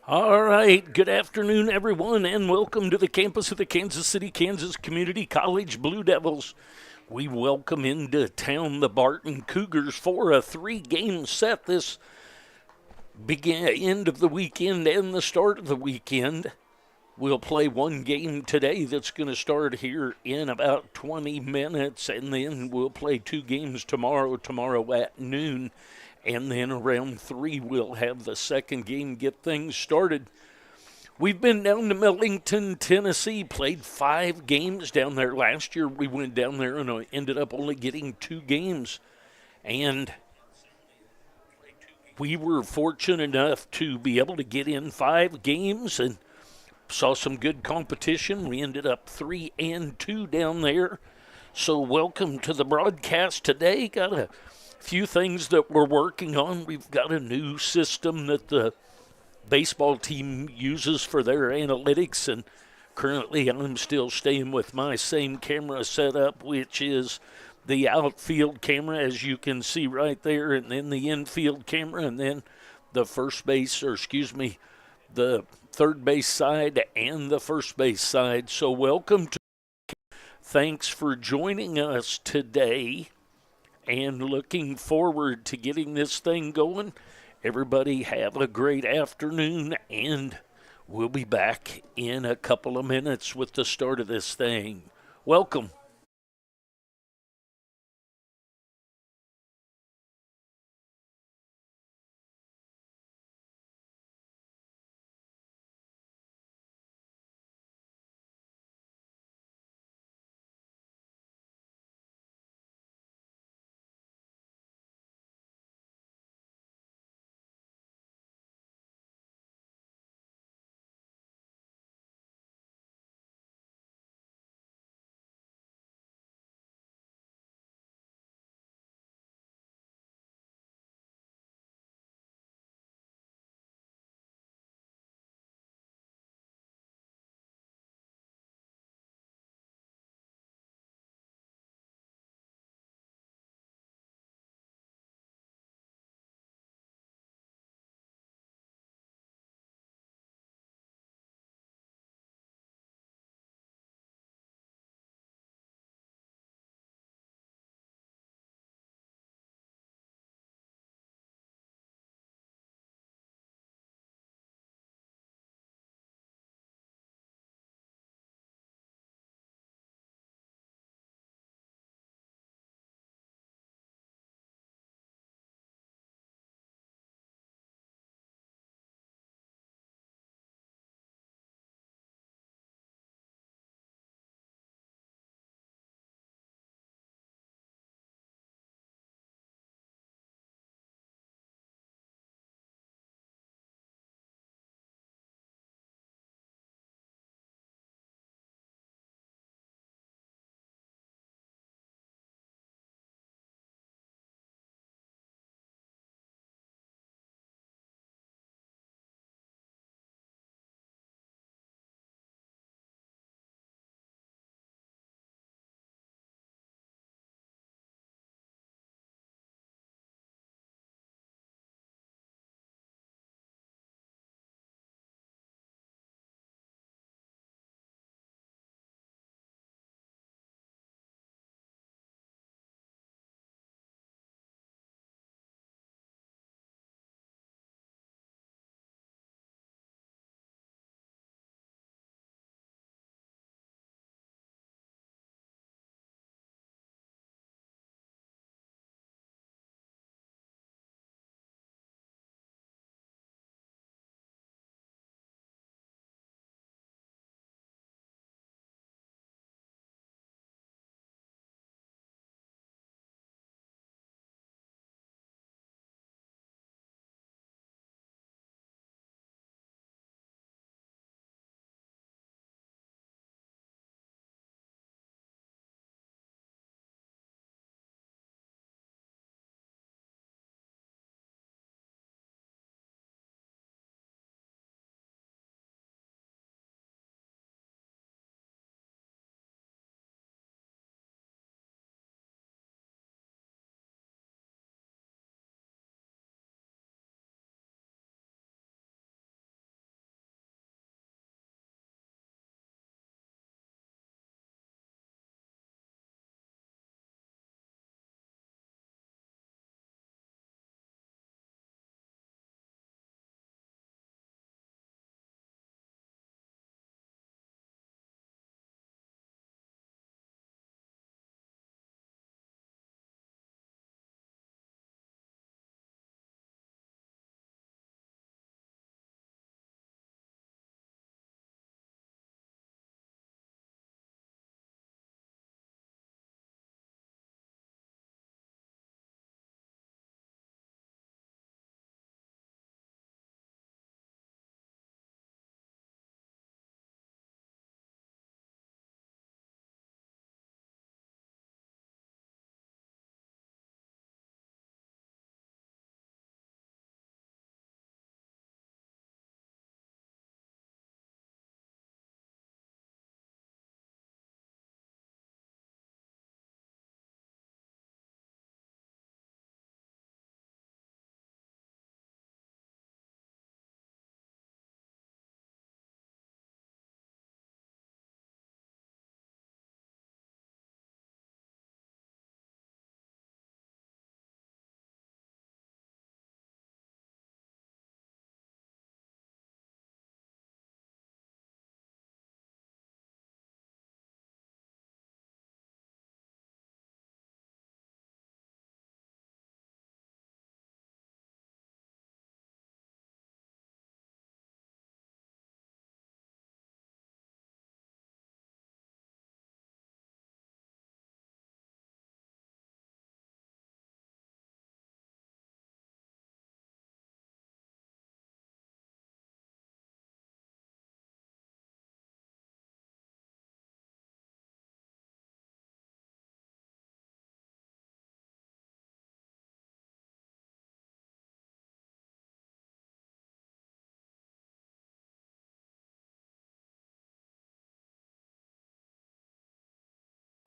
All right, good afternoon, everyone, and welcome to the campus of the Kansas City, Kansas Community College Blue Devils. We welcome into town the Barton Cougars for a three-game set this end of the weekend and the start of the weekend. We'll play one game today that's going to start here in about 20 minutes, and then we'll play two games tomorrow at noon. And then around 3, we'll have the second game, get things started. We've been down to Millington, Tennessee, played 5 games down there. Last year we went down there and ended up only getting 2 games. And we were fortunate enough to be able to get in 5 games and saw some good competition. We ended up 3-2 down there. So welcome to the broadcast today. Got a few things that we're working on. We've got a new system that the baseball team uses for their analytics, and currently I'm still staying with my same camera setup, which is the outfield camera, as you can see right there, and then the infield camera, and then the the third base side and the first base side. So welcome to. Thanks for joining us today, and looking forward to getting this thing going. Everybody have a great afternoon, and we'll be back in a couple of minutes with the start of this thing. Welcome.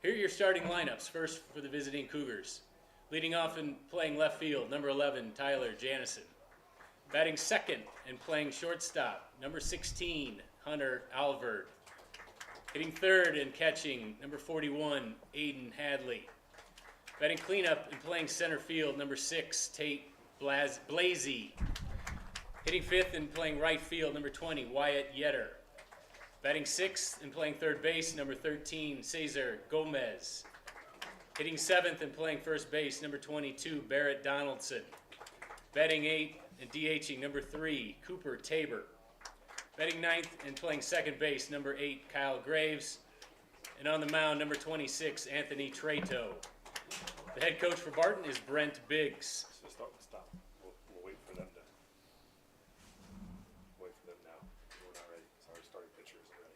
Here are your starting lineups. First for the visiting Cougars. Leading off and playing left field, number 11, Tyler Janison. Batting second and playing shortstop, number 16, Hunter Alvord. Hitting third and catching, number 41, Aiden Hadley. Batting cleanup and playing center field, number 6, Tate Blasey. Hitting fifth and playing right field, number 20, Wyatt Yetter. Batting sixth and playing third base, number 13, Cesar Gomez. Hitting seventh and playing first base, number 22, Barrett Donaldson. Batting eighth and DHing, number 3, Cooper Tabor. Batting ninth and playing second base, number 8, Kyle Graves. And on the mound, number 26, Anthony Trato. The head coach for Barton is Brent Biggs. So stop. We'll wait for them to. Wait for them now. We're not ready. Sorry, starting pitcher isn't ready.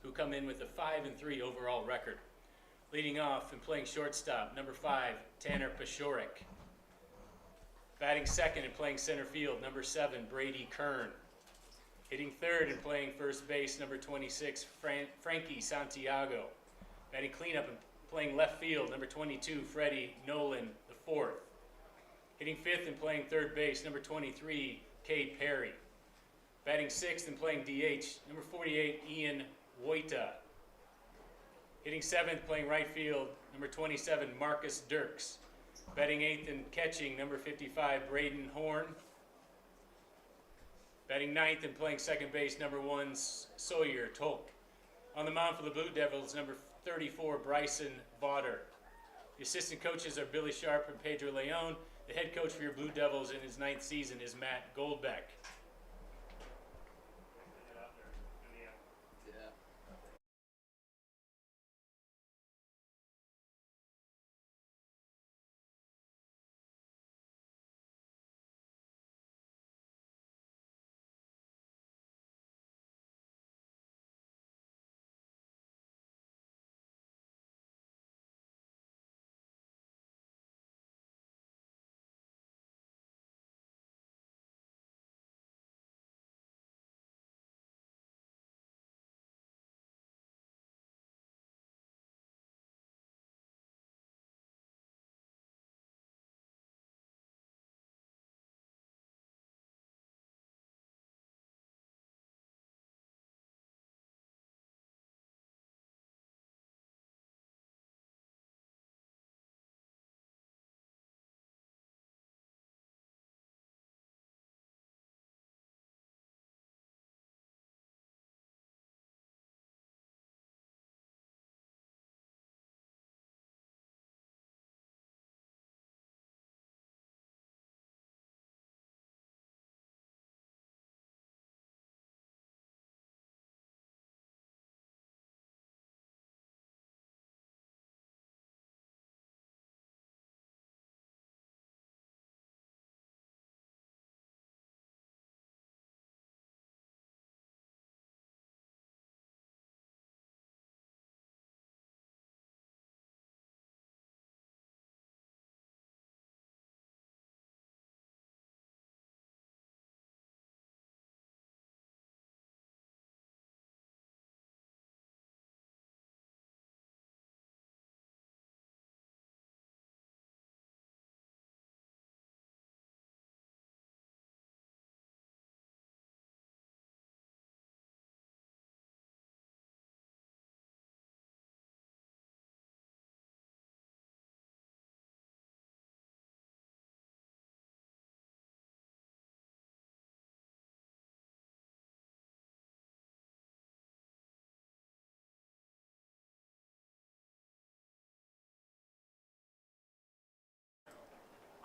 who come in with a 5-3 overall record. Leading off and playing shortstop, number 5, Tanner Pashorik. Batting second and playing center field, number 7, Brady Kern. Hitting third and playing first base, number 26, Frankie Santiago. Batting cleanup and playing left field, number 22, Freddie Nolan IV. Hitting fifth and playing third base, number 23, Cade Perry. Batting sixth and playing DH, number 48, Ian Woita. Hitting seventh, playing right field, number 27, Marcus Dirks. Batting eighth and catching, number 55, Braden Horn. Batting ninth and playing second base, number 1, Sawyer Tolk. On the mound for the Blue Devils, number 34, Bryson Vauder. The assistant coaches are Billy Sharp and Pedro Leon. The head coach for your Blue Devils in his 9th season is Matt Goldbeck.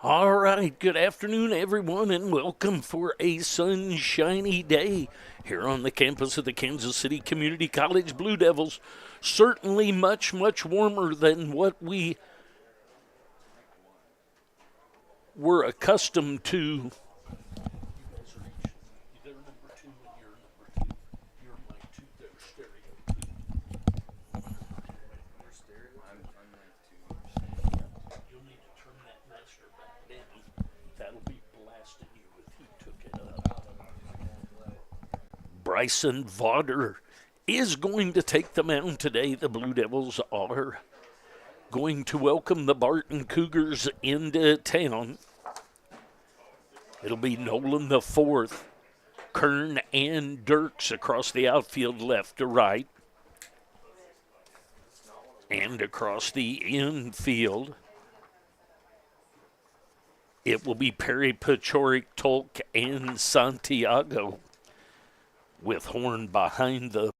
All right, good afternoon, everyone, and welcome for a sunshiny day here on the campus of the Kansas City Community College Blue Devils. Certainly much, much warmer than what we were accustomed to. Bryson Vauder is going to take the mound today. The Blue Devils are going to welcome the Barton Cougars into town. It'll be Nolan the fourth, Kern and Dirks across the outfield left to right, and across the infield it will be Perry, Pachorik, Tolk, and Santiago, with Horn behind the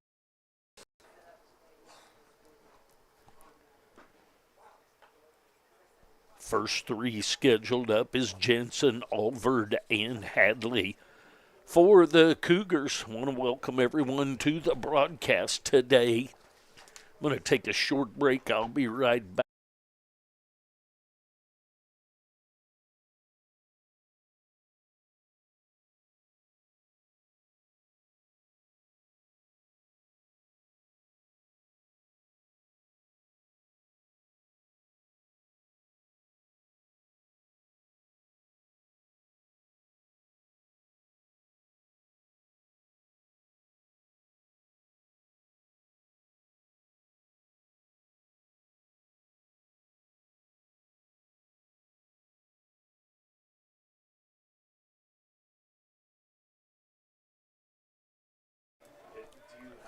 first three. Scheduled up is Jensen, Alvord, and Hadley. For the Cougars, I want to welcome everyone to the broadcast today. I'm going to take a short break. I'll be right back.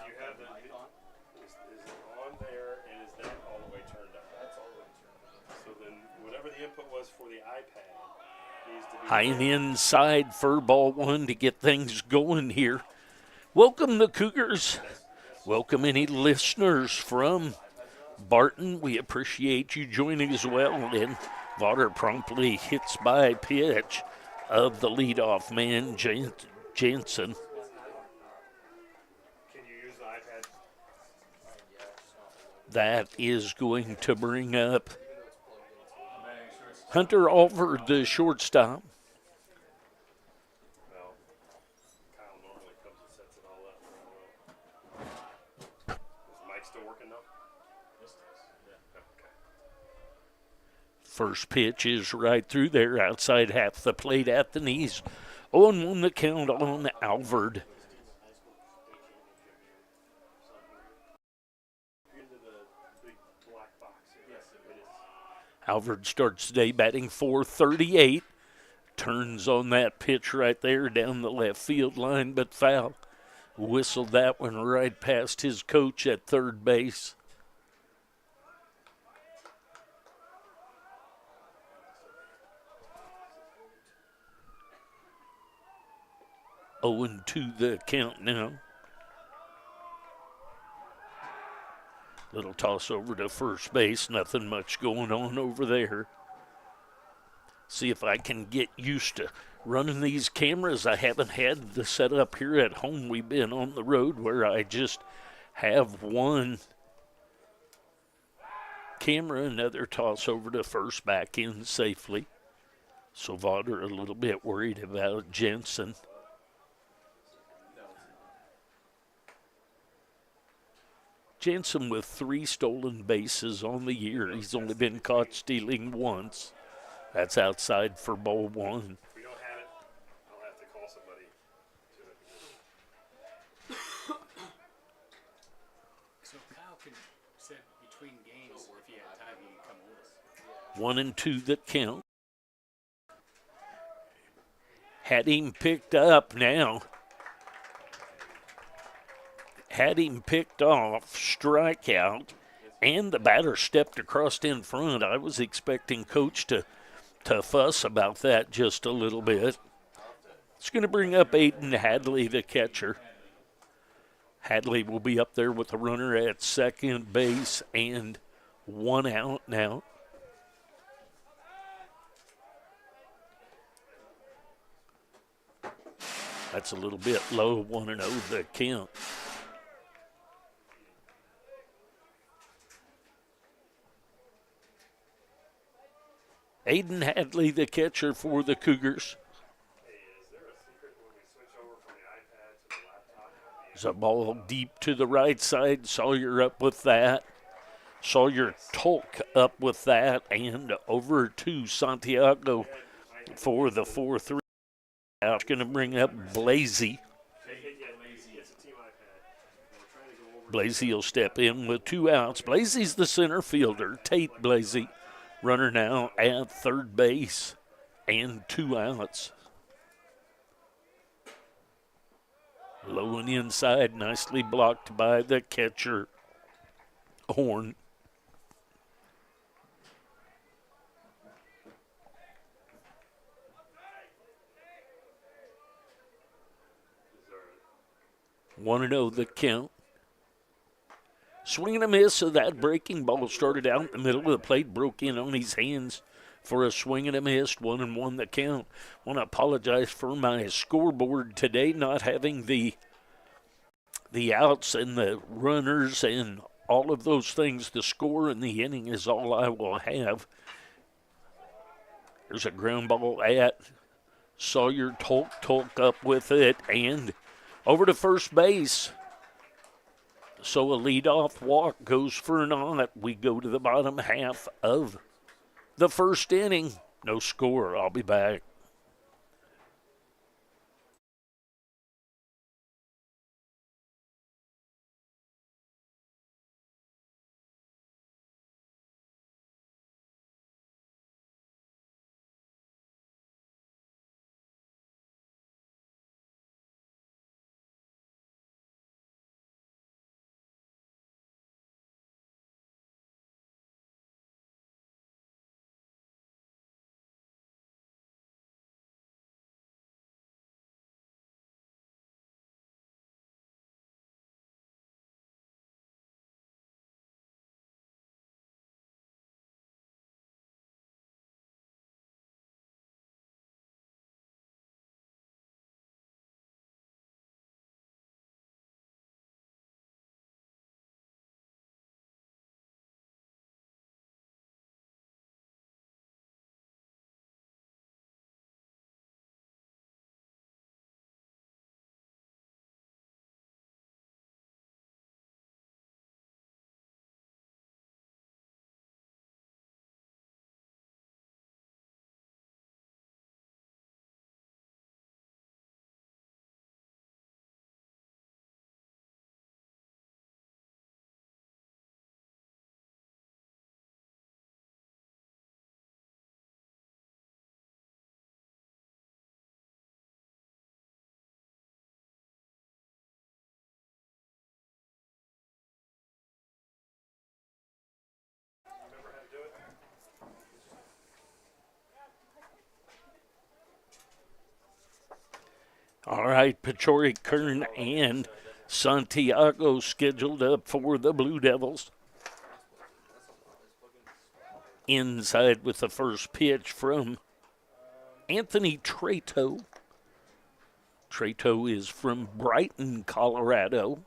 you have the, is it on there and is that all the way turned up? That's all the way turned up. So then whatever the input was for the iPad needs to be High and inside for ball one to get things going here. Welcome the Cougars. Welcome any listeners from Barton. We appreciate you joining as well. And Vaughter promptly hits by pitch of the leadoff man, Jansen. Can you use the iPad? That is going to bring up Hunter Alford, the shortstop. Well, Kyle normally comes and sets it all up. Is the mic still working now? Yeah. Okay. First pitch is right through there, outside half the plate at the knees. 0-1 the count on Alford. Alford starts today batting .438. Turns on that pitch right there down the left field line, but foul. Whistled that one right past his coach at third base. To the count now. Little toss over to first base. Nothing much going on over there. See if I can get used to running these cameras. I haven't had the setup here at home. We've been on the road where I just have one camera. Another toss over to first, back in safely. So Vaughter a little bit worried about Jensen. Jensen with 3 stolen bases on the year. He's only been caught stealing once. That's outside for ball one. If we don't have it, I'll have to call somebody to it. So Kyle can sit between games if you have time. You can come with us. 1-2 that count. Had him picked up now. Had him picked off, strikeout, and the batter stepped across in front. I was expecting Coach to fuss about that just a little bit. It's going to bring up Aiden Hadley, the catcher. Hadley will be up there with the runner at second base and 1 out now. That's a little bit low, 1-0 the count. Aiden Hadley, the catcher for the Cougars. There's a ball deep to the right side. Sawyer up with that. Sawyer Tolk up with that. And over to Santiago for the 4-3. It's going to bring up Blasey. Blasey will step in with 2 outs. Blasey's the center fielder. Tate Blasey. Runner now at third base and 2 outs. Low and inside, nicely blocked by the catcher, Horn. One and 0 the count. Swing and a miss of that breaking ball. Started out in the middle of the plate, broke in on his hands for a swing and a miss. 1-1 the count. Want to apologize for my scoreboard today, not having the outs and the runners and all of those things. The score in the inning is all I will have. There's a ground ball at Sawyer. Tolk up with it and over to first base. So a leadoff walk goes for an out. We go to the bottom half of the first inning. No score. I'll be back. All right, Pacioric, Kern, and Santiago scheduled up for the Blue Devils. Inside with the first pitch from Anthony Trato. Trato is from Brighton, Colorado.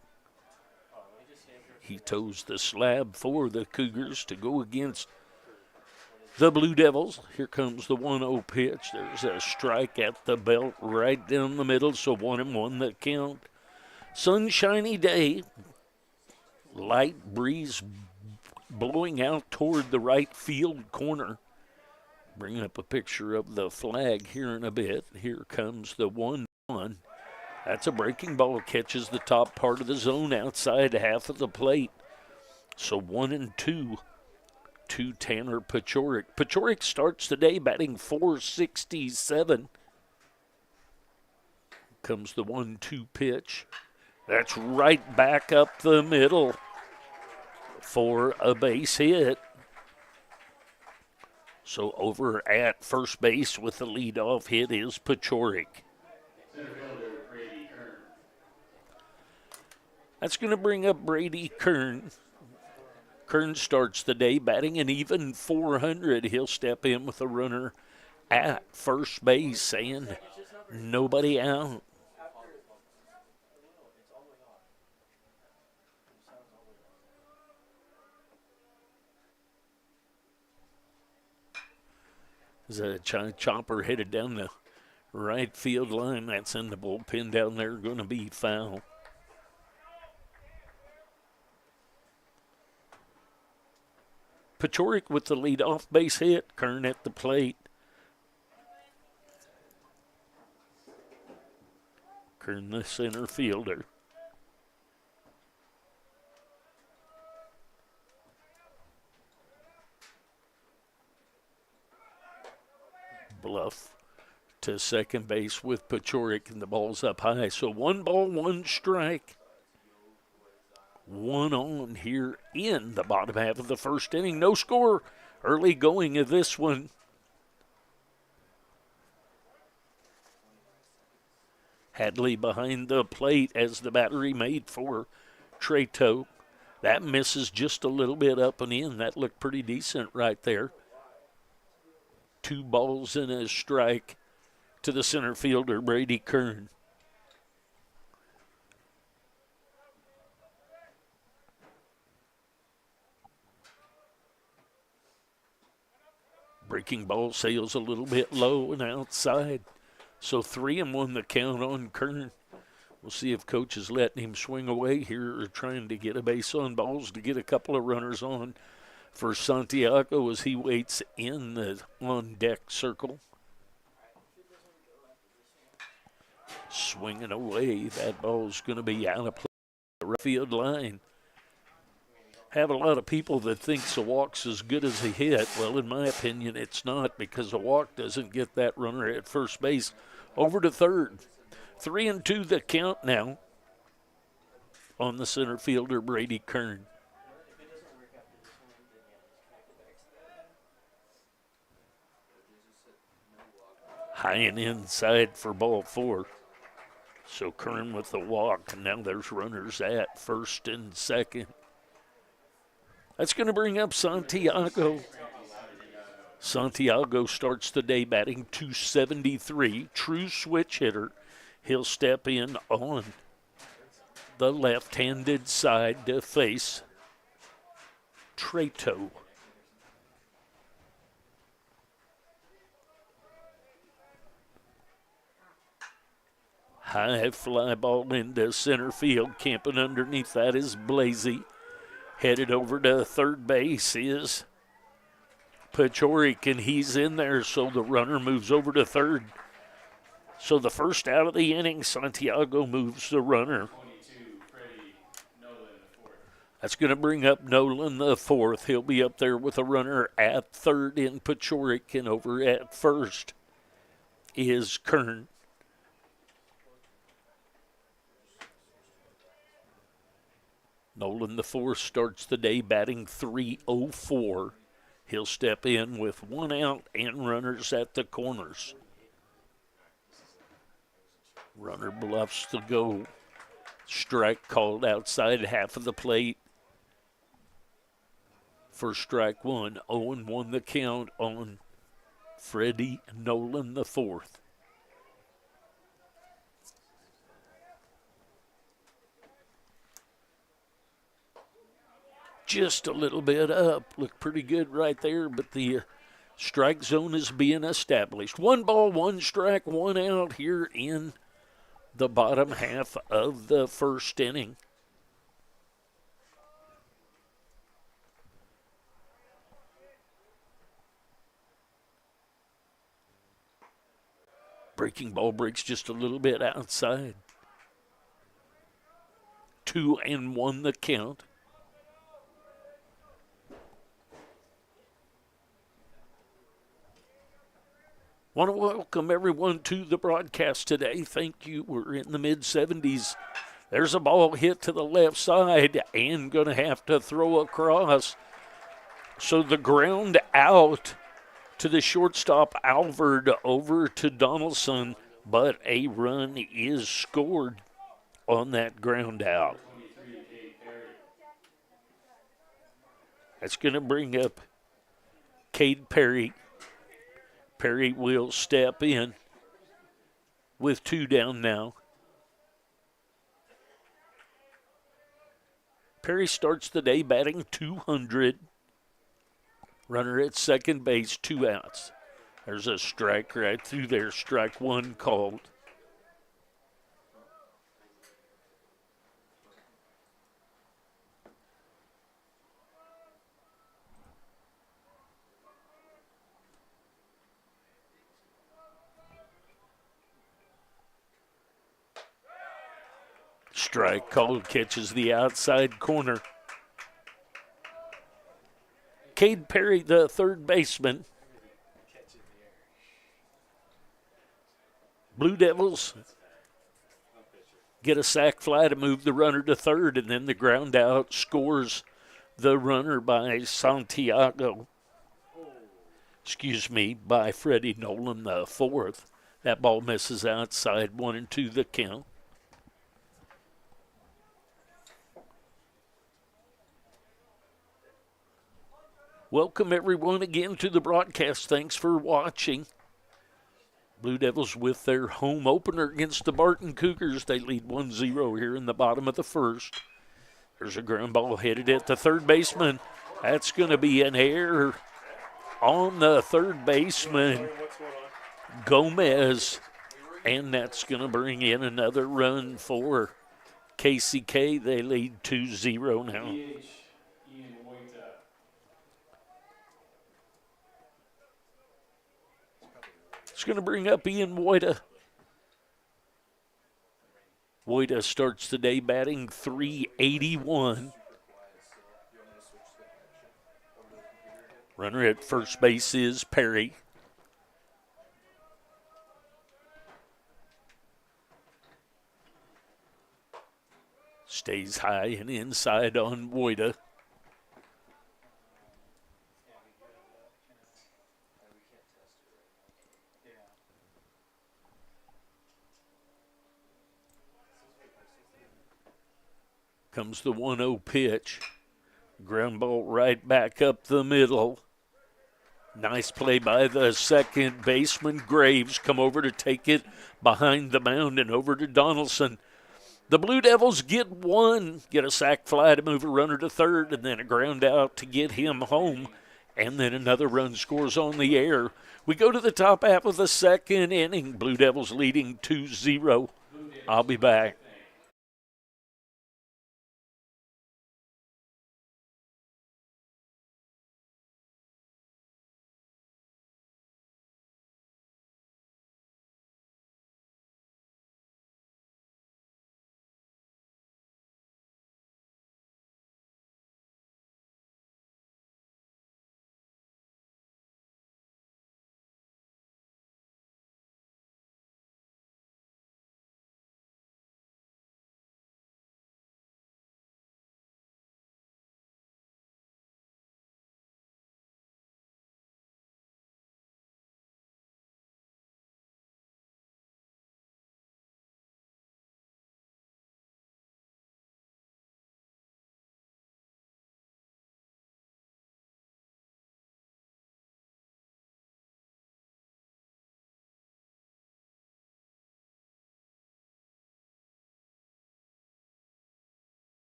He toes the slab for the Cougars to go against the Blue Devils. Here comes the 1-0 pitch. There's a strike at the belt right down the middle, so 1-1 the count. Sunshiny day. Light breeze blowing out toward the right field corner. Bring up a picture of the flag here in a bit. Here comes the 1-1. That's a breaking ball. Catches the top part of the zone outside half of the plate. So 1-2 to Tanner Pacioric. Pacioric starts today batting .467. Comes the 1-2 pitch. That's right back up the middle for a base hit. So over at first base with the leadoff hit is Pacioric. That's going to bring up Brady Kern. Kern starts the day batting an even .400. He'll step in with a runner at first base and nobody out. There's a chopper headed down the right field line. That's in the bullpen down there, going to be foul. Pacioric with the leadoff base hit. Kern at the plate. Kern the center fielder. Bluff to second base with Pacioric, and the ball's up high. So 1 ball, 1 strike. 1 on here in the bottom half of the first inning. No score early going of this one. Hadley behind the plate as the battery made for Trato. That misses just a little bit up and in. That looked pretty decent right there. 2 balls and a strike to the center fielder, Brady Kern. Breaking ball sails a little bit low and outside. So 3-1 the count on Kern. We'll see if coach is letting him swing away here or trying to get a base on balls to get a couple of runners on for Santiago as he waits in the on-deck circle. Swinging away. That ball's going to be out of play. The right field line. Have a lot of people that think a walk's as good as a hit. Well, in my opinion, it's not, because a walk doesn't get that runner at first base over to third. 3-2 the count now on the center fielder, Brady Kern. High and inside for ball 4. So Kern with the walk, and now there's runners at first and second. That's going to bring up Santiago. Santiago starts the day batting .273, true switch hitter. He'll step in on the left-handed side to face Trato. High fly ball into center field. Camping underneath that is Blasey. Headed over to third base is Pacioric, and he's in there, so the runner moves over to third. So the first out of the inning, Santiago moves the runner. That's going to bring up Nolan the fourth. He'll be up there with a runner at third in Pacioric, and over at first is Kern. Nolan the fourth starts the day batting .304. He'll step in with 1 out and runners at the corners. Runner bluffs to go. Strike called outside half of the plate for strike one. 0-1 the count on Freddie Nolan the fourth. Just a little bit up. Looked pretty good right there, but the strike zone is being established. 1 ball, 1 strike, 1 out here in the bottom half of the first inning. Breaking ball breaks just a little bit outside. 2-1 the count. Want to welcome everyone to the broadcast today. Thank you. We're in the mid-70s. There's a ball hit to the left side and going to have to throw across. So the ground out to the shortstop, Alvord, over to Donaldson, but a run is scored on that ground out. That's going to bring up Cade Perry. Perry will step in with 2 down now. Perry starts the day batting .200. Runner at second base, 2 outs. There's a strike right through there, strike 1 called. Strike called, catches the outside corner. Cade Perry, the third baseman. Blue Devils get a sac fly to move the runner to third, and then the ground out scores the runner by Santiago. By Freddie Nolan the fourth. That ball misses outside, 1-2 the count. Welcome, everyone, again to the broadcast. Thanks for watching. Blue Devils with their home opener against the Barton Cougars. They lead 1-0 here in the bottom of the first. There's a ground ball headed at the third baseman. That's going to be an error on the third baseman, Gomez. And that's going to bring in another run for KCK. They lead 2-0 now. It's going to bring up Ian Woida. Woida starts the day batting .381. Runner at first base is Perry. Stays high and inside on Woida. Comes the 1-0 pitch. Ground ball right back up the middle. Nice play by the second baseman, Graves. Come over to take it behind the mound and over to Donaldson. The Blue Devils get one, get a sac fly to move a runner to third, and then a ground out to get him home. And then another run scores on the air. We go to the top half of the second inning. Blue Devils leading 2-0. I'll be back.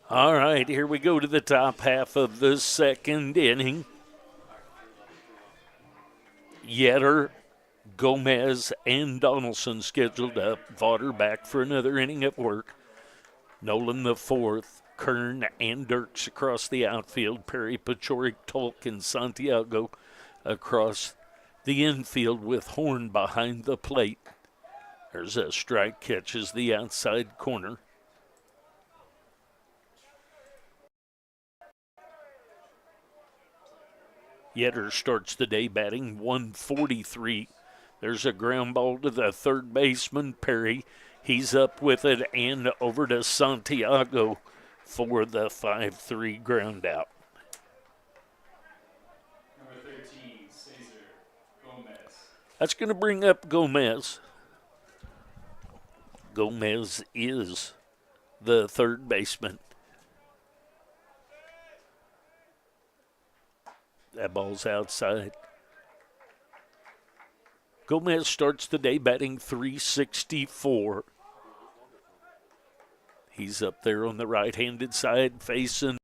All right, here we go to the top half of the second inning. Yetter, Gomez, and Donaldson scheduled up. Vaughter back for another inning of work. Nolan the fourth. Kern and Dirks across the outfield. Perry, Pachorik, Tolk, and Santiago across the infield with Horn behind the plate. There's a strike, catches the outside corner. Yetter starts the day batting 143. There's a ground ball to the third baseman, Perry. He's up with it and over to Santiago for the 5-3 ground out. Number 13, Cesar Gomez. That's going to bring up Gomez. Gomez is the third baseman. That ball's outside. Gomez starts the day batting 364. He's up there on the right-handed side facing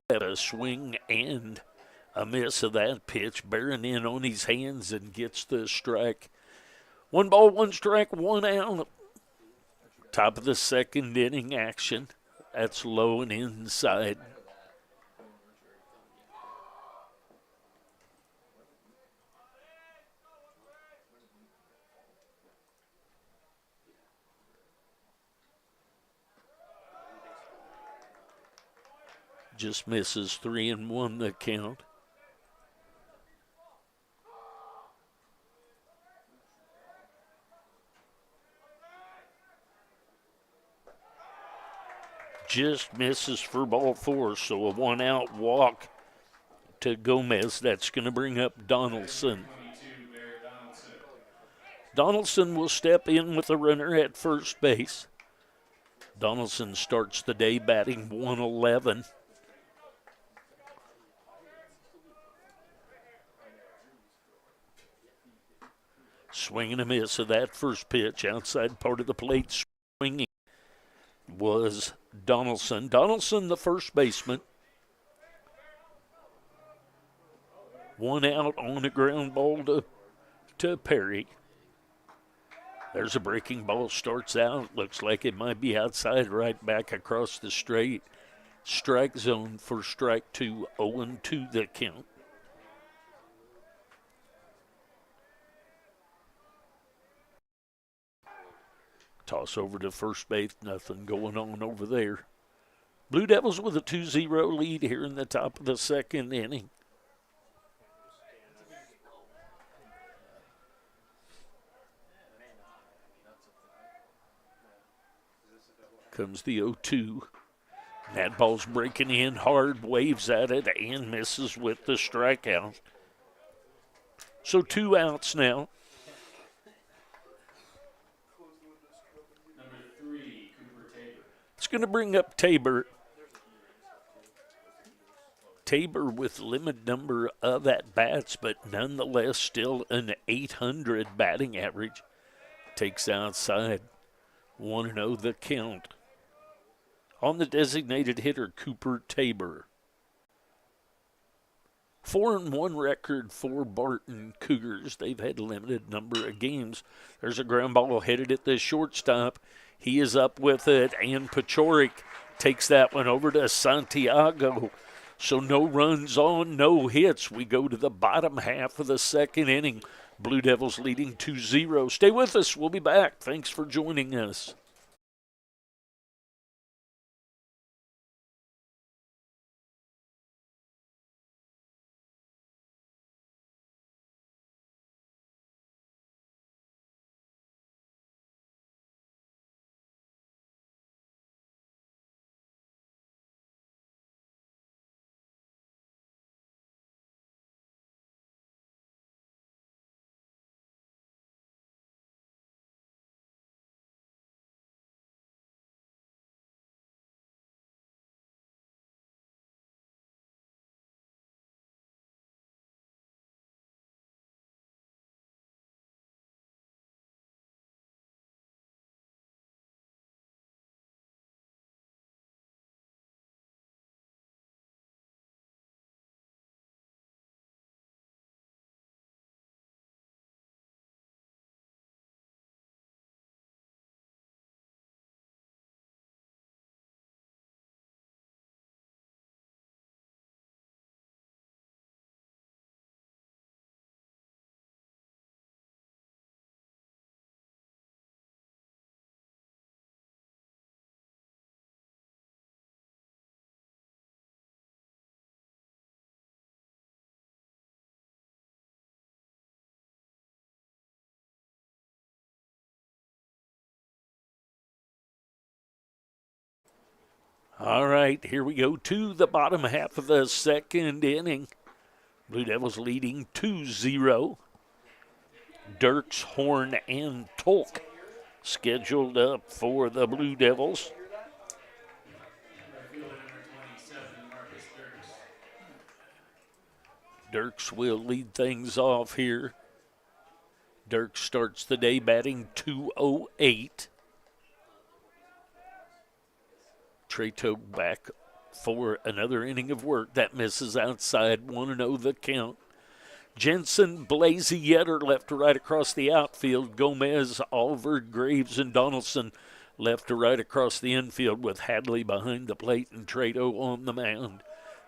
at a swing and a miss of that pitch, bearing in on his hands and gets the strike. 1 ball, 1 strike, 1 out. Top of the second inning action. That's low and inside. Just misses 3-1 the count. Just misses for ball 4, so a 1-out walk to Gomez. That's going to bring up Donaldson. Donaldson will step in with a runner at first base. Donaldson starts the day batting 111. Swing and a miss of that first pitch. Outside part of the plate swinging was Donaldson. Donaldson, the first baseman. 1 out on a ground ball to Perry. There's a breaking ball, starts out. Looks like it might be outside, right back across the straight. Strike zone for strike 2, 0-2 the count. Toss over to first base, nothing going on over there. Blue Devils with a 2-0 lead here in the top of the second inning. Comes the 0-2. That ball's breaking in hard, waves at it, and misses with the strikeout. So 2 outs now. Number 3, Cooper Tabor. It's going to bring up Tabor. Tabor with limited number of at-bats, but nonetheless still an 800 batting average. Takes outside. 1-0 the count. On the designated hitter, Cooper Tabor. 4-1 record for Barton Cougars. They've had a limited number of games. There's a ground ball headed at the shortstop. He is up with it, and Pachorik takes that one over to Santiago. So no runs on, no hits. We go to the bottom half of the second inning. Blue Devils leading 2-0. Stay with us. We'll be back. Thanks for joining us. All right, here we go to the bottom half of the second inning. Blue Devils leading 2-0. Dirks, Horn, and Tolk scheduled up for the Blue Devils. Dirks will lead things off here. Dirks starts the day batting .208. Trato back for another inning of work. That misses outside, 1-0 the count. Jensen, Blasey, Yetter left to right across the outfield. Gomez, Alvord, Graves, and Donaldson left to right across the infield with Hadley behind the plate and Trato on the mound.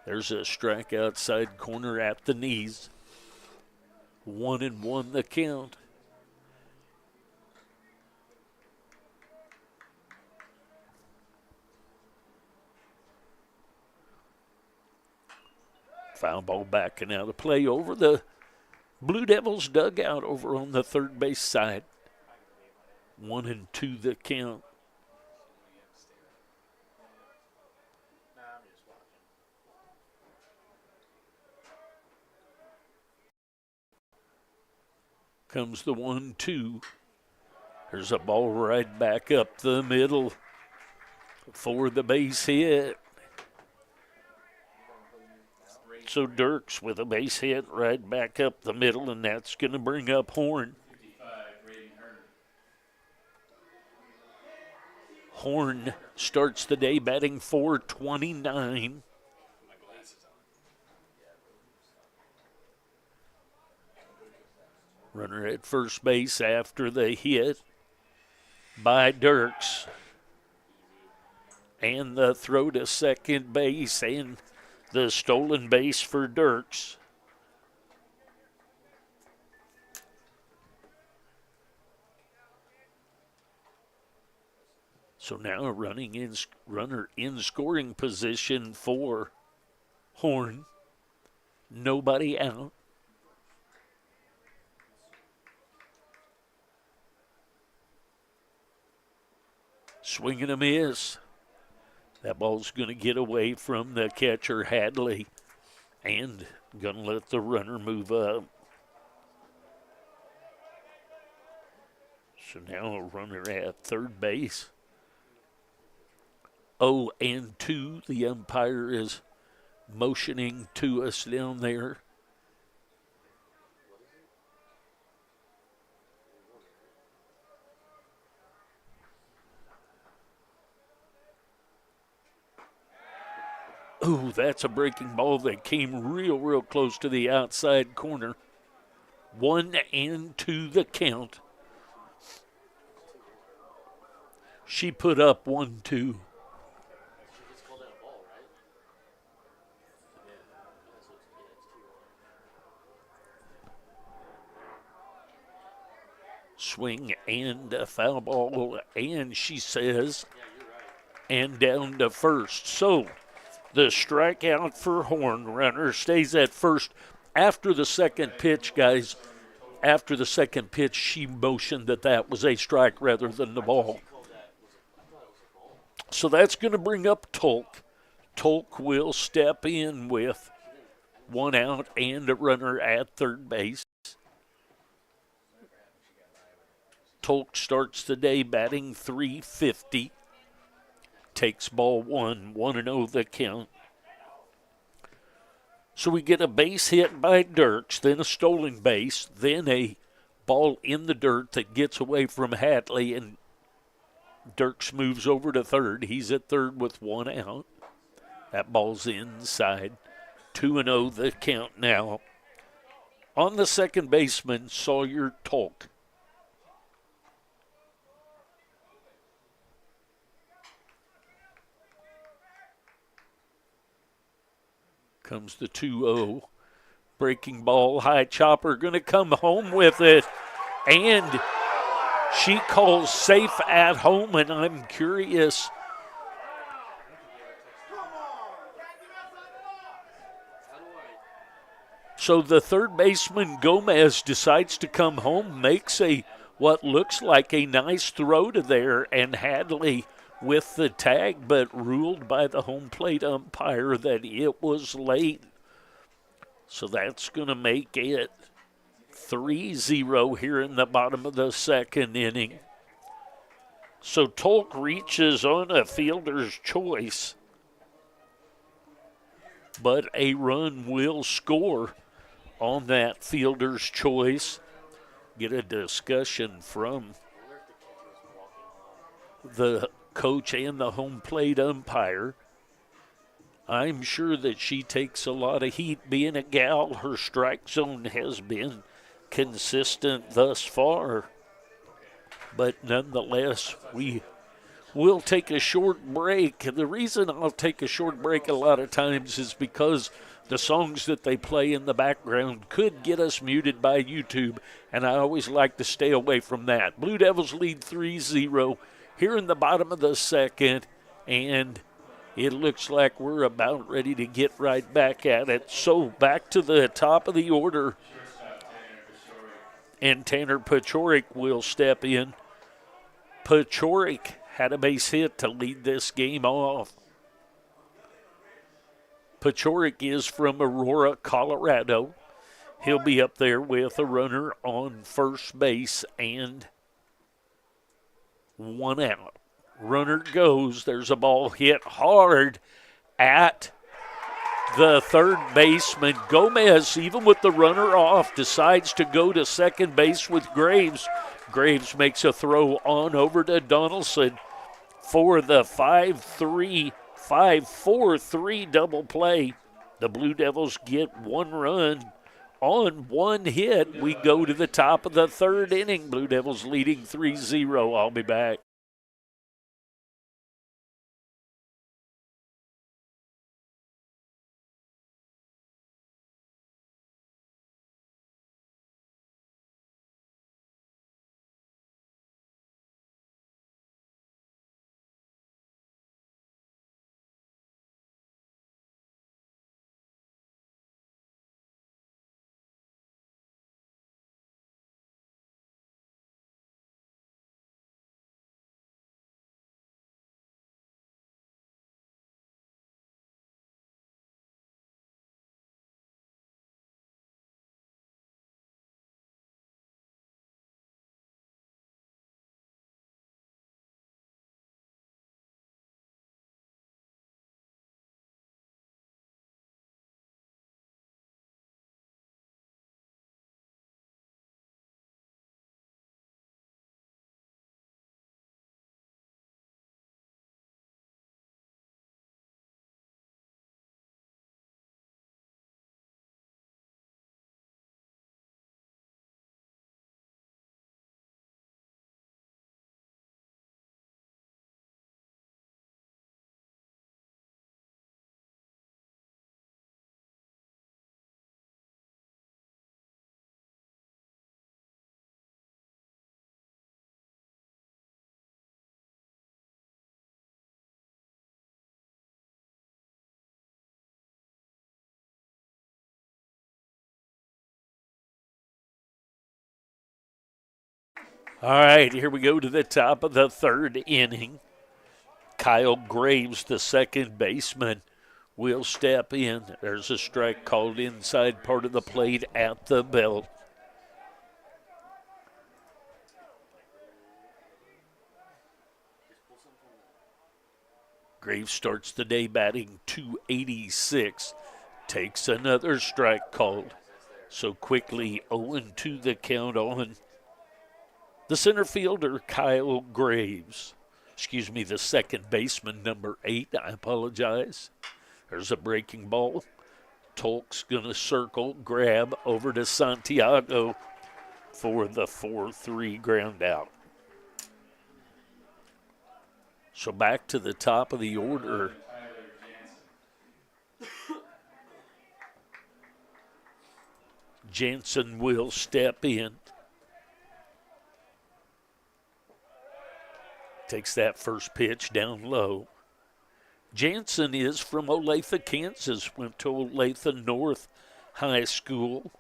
There's a strike outside corner at the knees. 1-1 the count. Foul ball backing out of play over the Blue Devils dugout over on the third base side. 1-2 the count. Comes the 1-2. There's a ball right back up the middle for the base hit. So Dirks with a base hit right back up the middle, and that's going to bring up Horn. Horn starts the day batting .429. Runner at first base after the hit by Dirks. And the throw to second base and the stolen base for Dirks. So now a runner in scoring position for Horn. Nobody out. Swing and a miss. That ball's going to get away from the catcher, Hadley, and going to let the runner move up. So now a runner at third base. 0-2. The umpire is motioning to us down there. Oh, that's a breaking ball that came real close to the outside corner. 1-2 the count. She put up 1-2. Swing and a foul ball, and she says, and down to first. So the strikeout for Horn. Runner stays at first. After the second pitch, guys, after the second pitch, she motioned that was a strike rather than the ball. So that's going to bring up Tolk. Tolk will step in with one out and a runner at third base. Tolk starts the day batting .350. Takes ball one, 1-0 the count. So we get a base hit by Dirks, then a stolen base, then a ball in the dirt that gets away from Hadley, and Dirks moves over to third. He's at third with one out. That ball's inside. 2-0 the count now. On the second baseman, Sawyer Tolk. Comes the 2-0. Breaking ball, high chopper, going to come home with it. And she calls safe at home, and I'm curious. So the third baseman, Gomez, decides to come home, makes what looks like a nice throw to there, and Hadley with the tag, but ruled by the home plate umpire that it was late. So that's going to make it 3-0 here in the bottom of the second inning. So Tolk reaches on a fielder's choice, but a run will score on that fielder's choice. Get a discussion from the coach and the home plate umpire. I'm sure that she takes a lot of heat being a gal. Her strike zone has been consistent thus far. But nonetheless, we will take a short break. The reason I'll take a short break a lot of times is because the songs that they play in the background could get us muted by YouTube, and I always like to stay away from that. Blue Devils lead 3-0 here in the bottom of the second, and it looks like we're about ready to get right back at it. So back to the top of the order, and Tanner Pachorik will step in. Pachorik had a base hit to lead this game off. Pachorik is from Aurora, Colorado. He'll be up there with a runner on first base and one out. Runner goes. There's a ball hit hard at the third baseman. Gomez, even with the runner off, decides to go to second base with Graves. Graves makes a throw on over to Donaldson for the 5-4-3 double play. The Blue Devils get one run on one hit. We go to the top of the third inning. Blue Devils leading 3-0. I'll be back. All right, here we go to the top of the third inning. Kyle Graves, the second baseman, will step in. There's a strike called inside part of the plate at the belt. Graves starts the day batting .286. Takes another strike called. So quickly 0-2 the count on the center fielder, Kyle Graves. Excuse me, the second baseman, number 8. I apologize. There's a breaking ball. Tolk's going to circle, grab over to Santiago for the 4-3 ground out. So back to the top of the order. Jansen will step in. Takes that first pitch down low. Jansen is from Olathe, Kansas. Went to Olathe North High School.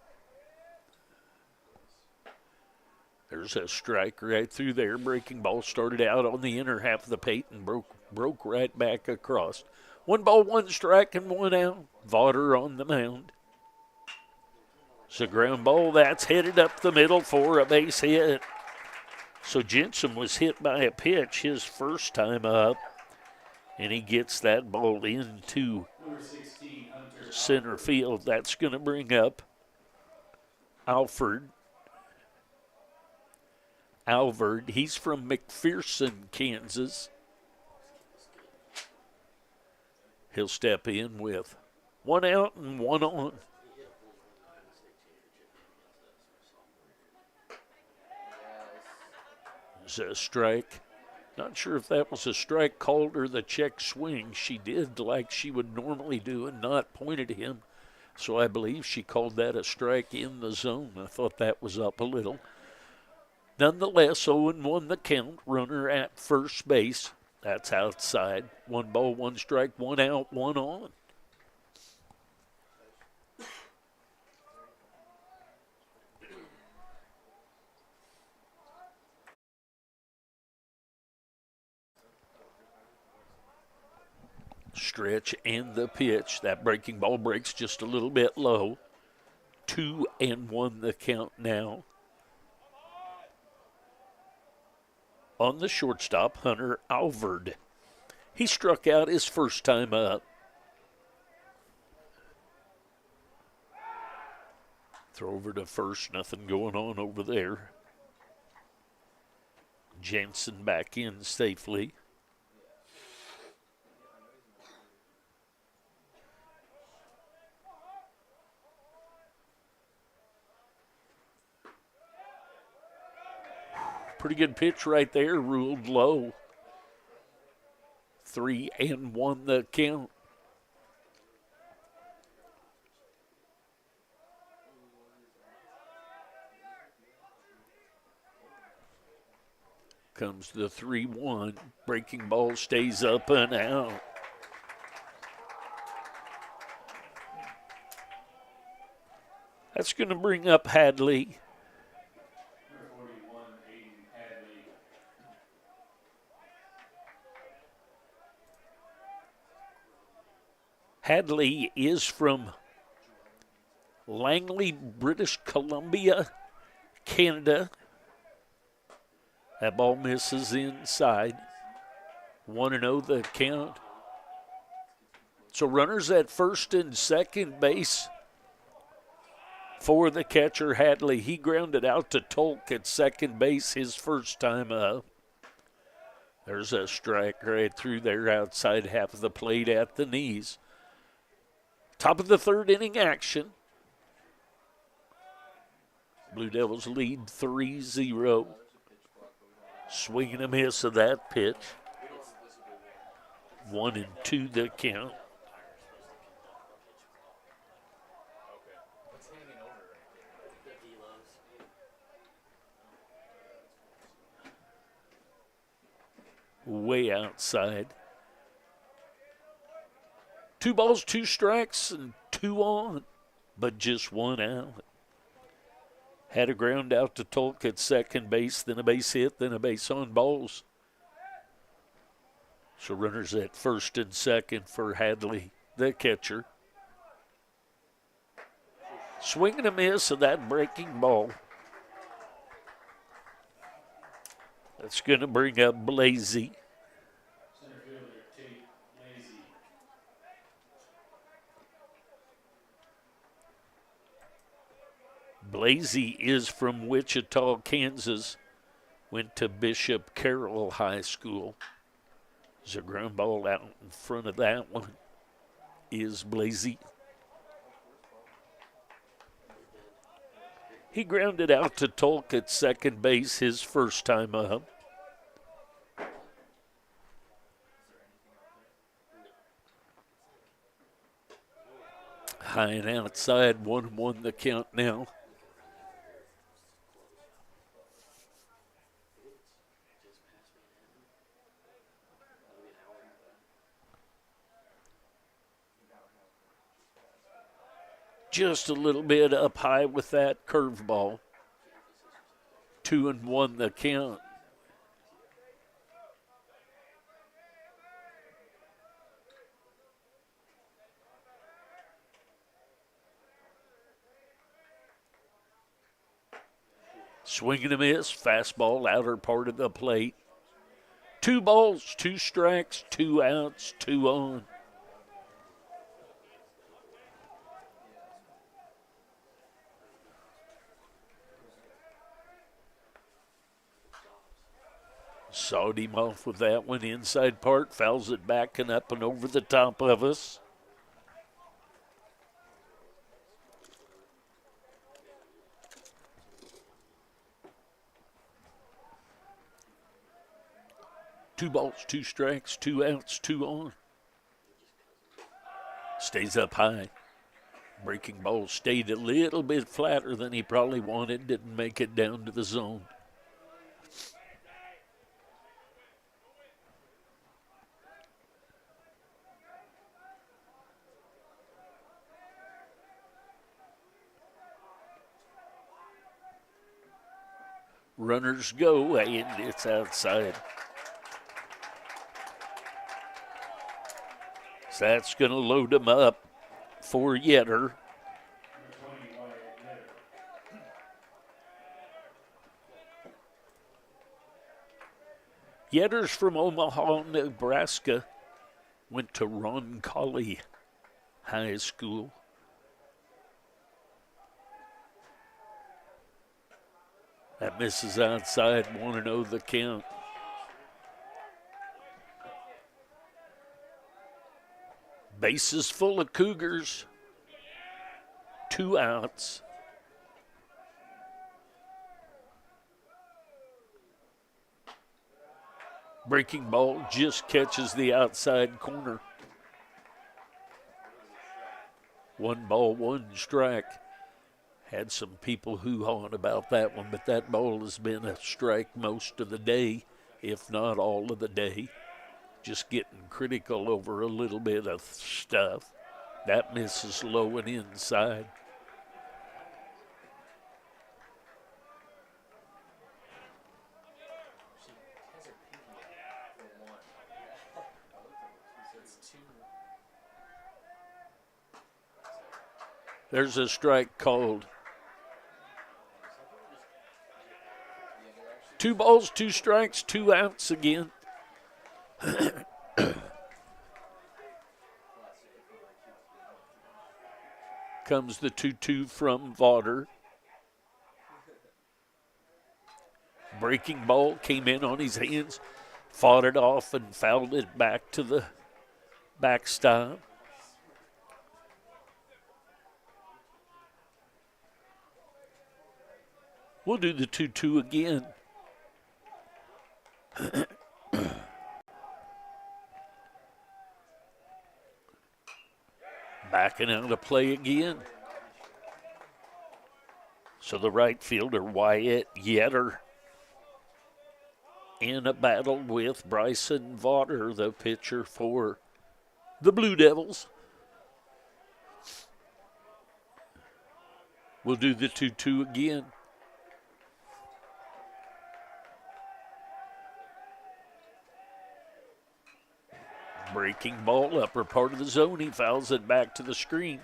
There's a strike right through there. Breaking ball started out on the inner half of the plate and broke right back across. 1 ball, 1 strike, and 1 out. Vaughter on the mound. It's a ground ball that's headed up the middle for a base hit. So Jensen was hit by a pitch his first time up, and he gets that ball into center field. That's going to bring up Alvord. He's from McPherson, Kansas. He'll step in with 1 out and 1 on. There's a strike. Not sure if that was a strike called or the check swing. She did like she would normally do and not pointed at him. So I believe she called that a strike in the zone. I thought that was up a little. Nonetheless, 0-1 the count. Runner at first base. That's outside. 1 ball, 1 strike, 1 out, 1 on. Stretch and the pitch. That breaking ball breaks just a little bit low. 2-1 the count now. On the shortstop, Hunter Alvord. He struck out his first time up. Throw over to first, nothing going on over there. Jensen back in safely. Pretty good pitch right there, ruled low. 3-1 the count. Comes the 3-1. Breaking ball stays up and out. That's going to bring up Hadley. Hadley is from Langley, British Columbia, Canada. That ball misses inside. 1-0 the count. So runners at first and second base for the catcher, Hadley. He grounded out to Tolk at second base his first time up. There's a strike right through there outside half of the plate at the knees. Top of the third inning action. Blue Devils lead 3-0. Swing and a miss of that pitch. 1-2 the count. Way outside. 2 balls, 2 strikes, and 2 on, but just 1 out. Had a ground out to Tolk at second base, then a base hit, then a base on balls. So runners at first and second for Hadley, the catcher. Swing and a miss of that breaking ball. That's going to bring up Blasey. Blasey is from Wichita, Kansas. Went to Bishop Carroll High School. There's a ground ball out in front of that one. Is Blasey. He grounded out to Tolk at second base his first time up. High and outside, 1-1 the count now. Just a little bit up high with that curveball. 2-1 the count. Swing and a miss, fastball, outer part of the plate. 2 balls, 2 strikes, 2 outs, 2 on. Sawed him off with that one, inside part, fouls it back and up and over the top of us. Two balls, 2 strikes, 2 outs, 2 on. Stays up high. Breaking ball stayed a little bit flatter than he probably wanted. Didn't make it down to the zone. Runners go, and it's outside. So that's going to load him up for Yetter. Yetter's from Omaha, Nebraska. Went to Roncalli High School. That misses outside, 1-0 the count. Bases full of Cougars. 2 outs. Breaking ball just catches the outside corner. 1 ball, 1 strike. Had some people hoo-hawing about that one, but that ball has been a strike most of the day, if not all of the day. Just getting critical over a little bit of stuff. That misses low and inside. There's a strike called. 2 balls, 2 strikes, 2 outs again. Comes the 2-2 from Vaughter. Breaking ball came in on his hands, fought it off and fouled it back to the backstop. We'll do the 2-2 again. Backing out of play again. So the right fielder, Wyatt Yetter, in a battle with Bryson Vaughter, the pitcher for the Blue Devils. We'll do the 2-2 again. Breaking ball, upper part of the zone. He fouls it back to the screen.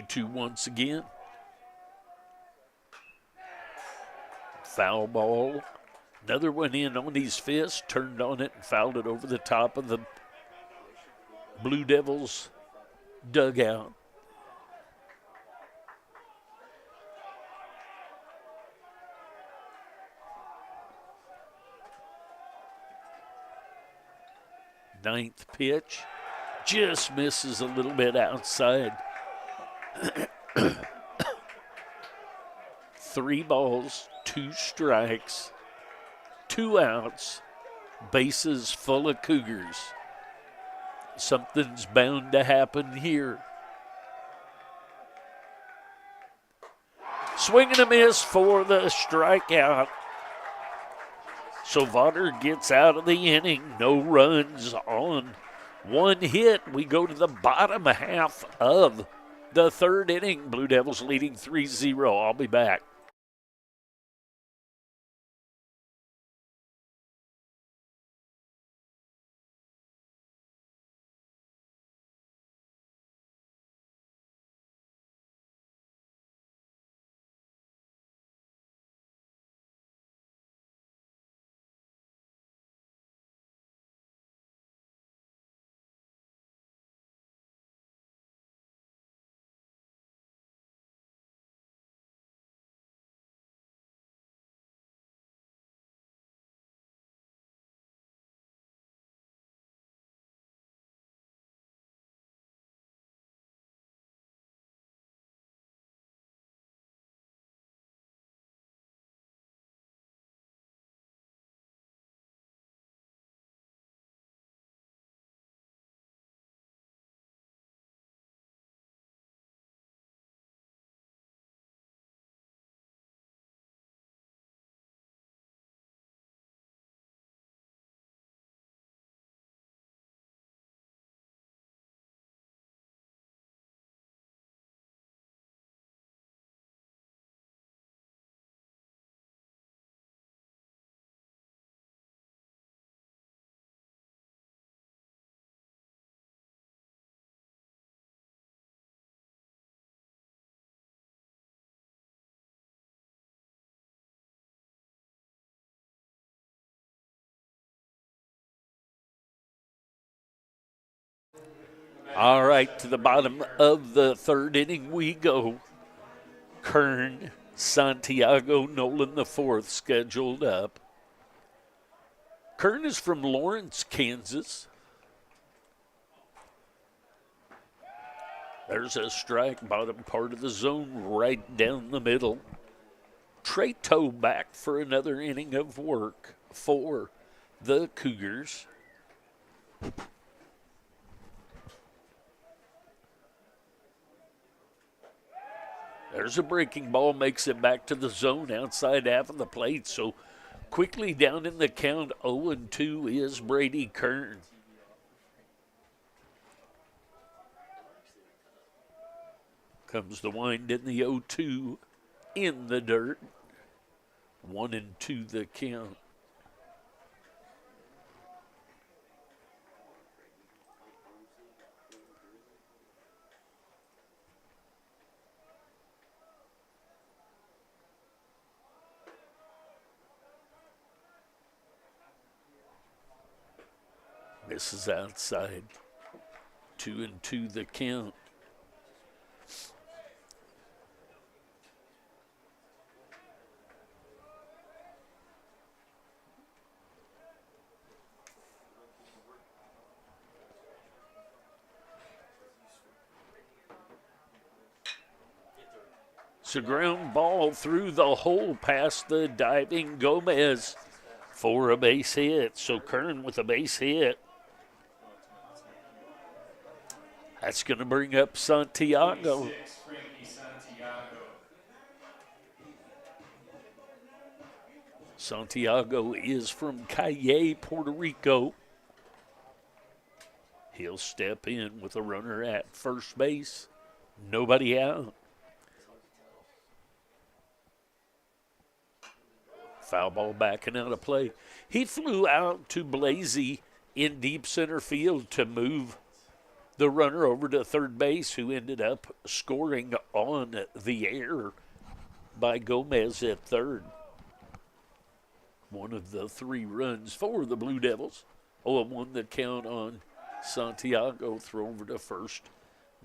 Two once again. Foul ball. Another one in on his fist. Turned on it and fouled it over the top of the Blue Devils dugout. Ninth pitch. Just misses a little bit outside. 3 balls, 2 strikes, 2 outs, bases full of Cougars. Something's bound to happen here. Swing and a miss for the strikeout. So Vaughter gets out of the inning. No runs on one hit. We go to the bottom half of the third inning. Blue Devils leading 3-0. I'll be back. All right, to the bottom of the third inning we go. Kern, Santiago, Nolan the fourth scheduled up. Kern is from Lawrence, Kansas. There's a strike, bottom part of the zone, right down the middle. Trey Toe back for another inning of work for the Cougars. There's a breaking ball, makes it back to the zone outside half of the plate. So quickly down in the count, 0-2 is Brady Kern. Comes the wind in the 0-2 in the dirt. 1-2 the count. This is outside. 2-2 the count. It's a ground ball through the hole past the diving Gomez for a base hit. So Kern with a base hit. That's going to bring up Santiago. Santiago is from Calle, Puerto Rico. He'll step in with a runner at first base. Nobody out. Foul ball backing out of play. He flew out to Blasey in deep center field to move the runner over to third base, who ended up scoring on the air by Gomez at third. One of the 3 runs for the Blue Devils. 0-1 the count on Santiago. Throw over to first.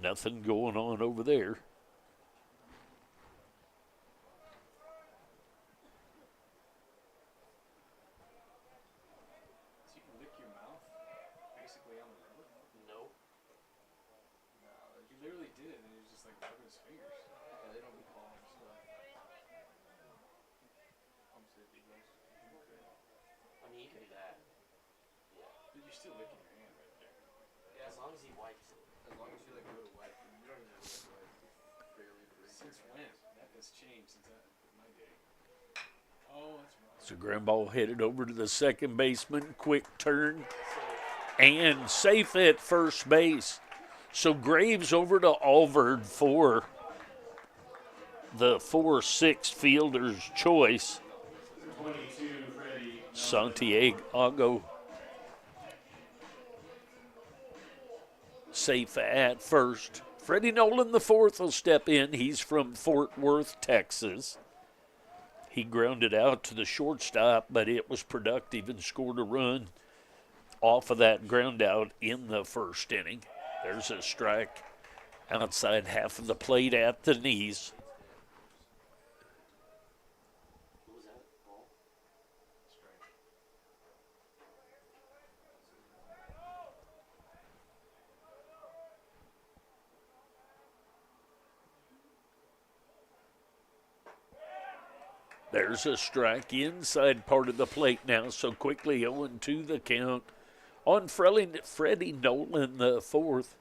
Nothing going on over there. So ground ball headed over to the second baseman. Quick turn. And safe at first base. So Graves over to Alvord for the 4-6 fielder's choice. Santiago safe at first. Freddie Nolan, the fourth, will step in. He's from Fort Worth, Texas. He grounded out to the shortstop, but it was productive and scored a run off of that ground out in the first inning. There's a strike outside half of the plate at the knees. There's a strike inside part of the plate now, so quickly 0-2 the count on Freddie Nolan, the fourth.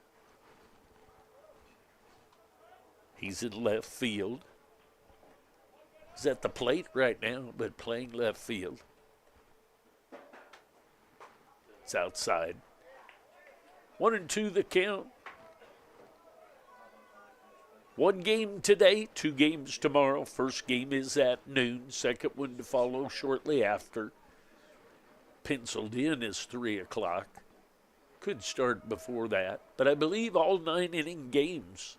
He's in left field. He's at the plate right now, but playing left field. It's outside. 1-2 the count. One game today, 2 games tomorrow. First game is at noon. Second one to follow shortly after. Penciled in is 3 o'clock. Could start before that, but I believe all 9-inning games.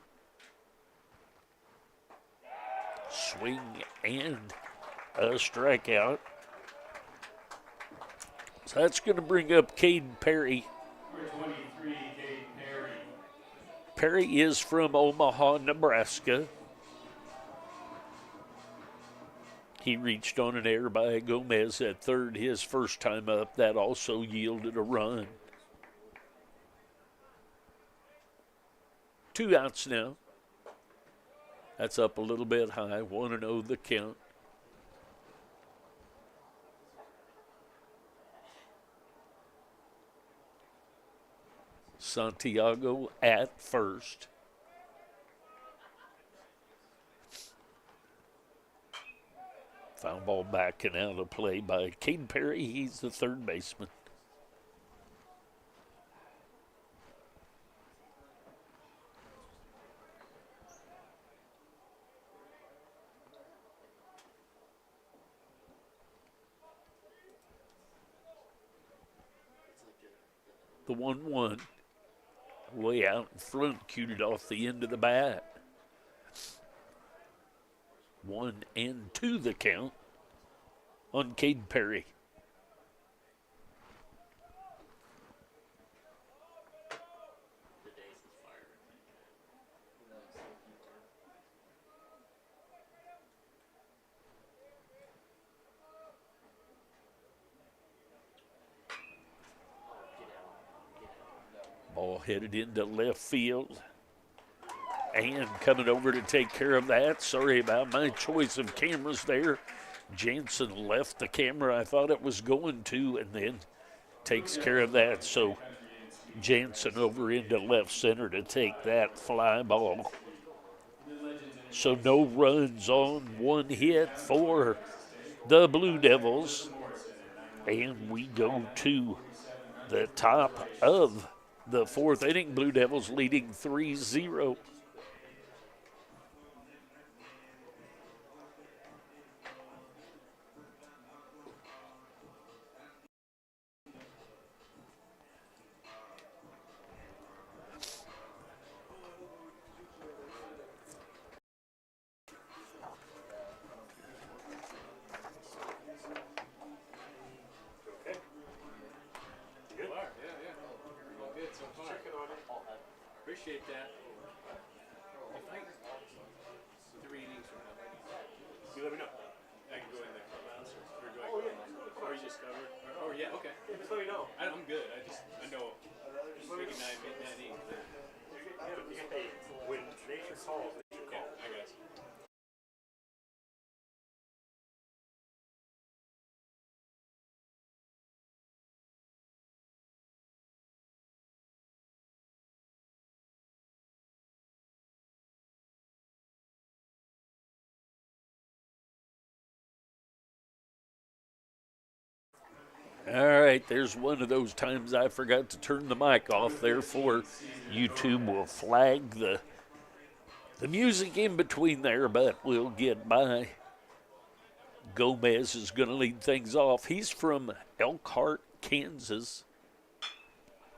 Swing and a strikeout. So that's going to bring up Cade Perry. Number 23, Cade Perry. Perry is from Omaha, Nebraska. He reached on an error by Gomez at third his first time up. That also yielded a run. 2 outs now. That's up a little bit high. 1-0 the count. Santiago at first. Foul ball backing out of play by Cade Perry. He's the third baseman. The 1-1. Way out in front, cued it off the end of the bat. 1-2 the count on Cade Perry. Ball headed into left field. And coming over to take care of that. Sorry about my choice of cameras there. Jansen left the camera I thought it was going to and then takes care of that. So Jansen over into left center to take that fly ball. So no runs on 1 hit for the Blue Devils. And we go to the top of the 4th inning. Blue Devils leading 3-0. Appreciate that. If I 3 innings from now, You let me know. I can go in the clubhouse or do I go or you just cover? Or yeah, okay. Yeah, just let me know. I'm good. I know. Just making 9 innings. When nature calls, All right, there's one of those times I forgot to turn the mic off. Therefore, YouTube will flag the music in between there, but we'll get by. Gomez is going to lead things off. He's from Elkhart, Kansas.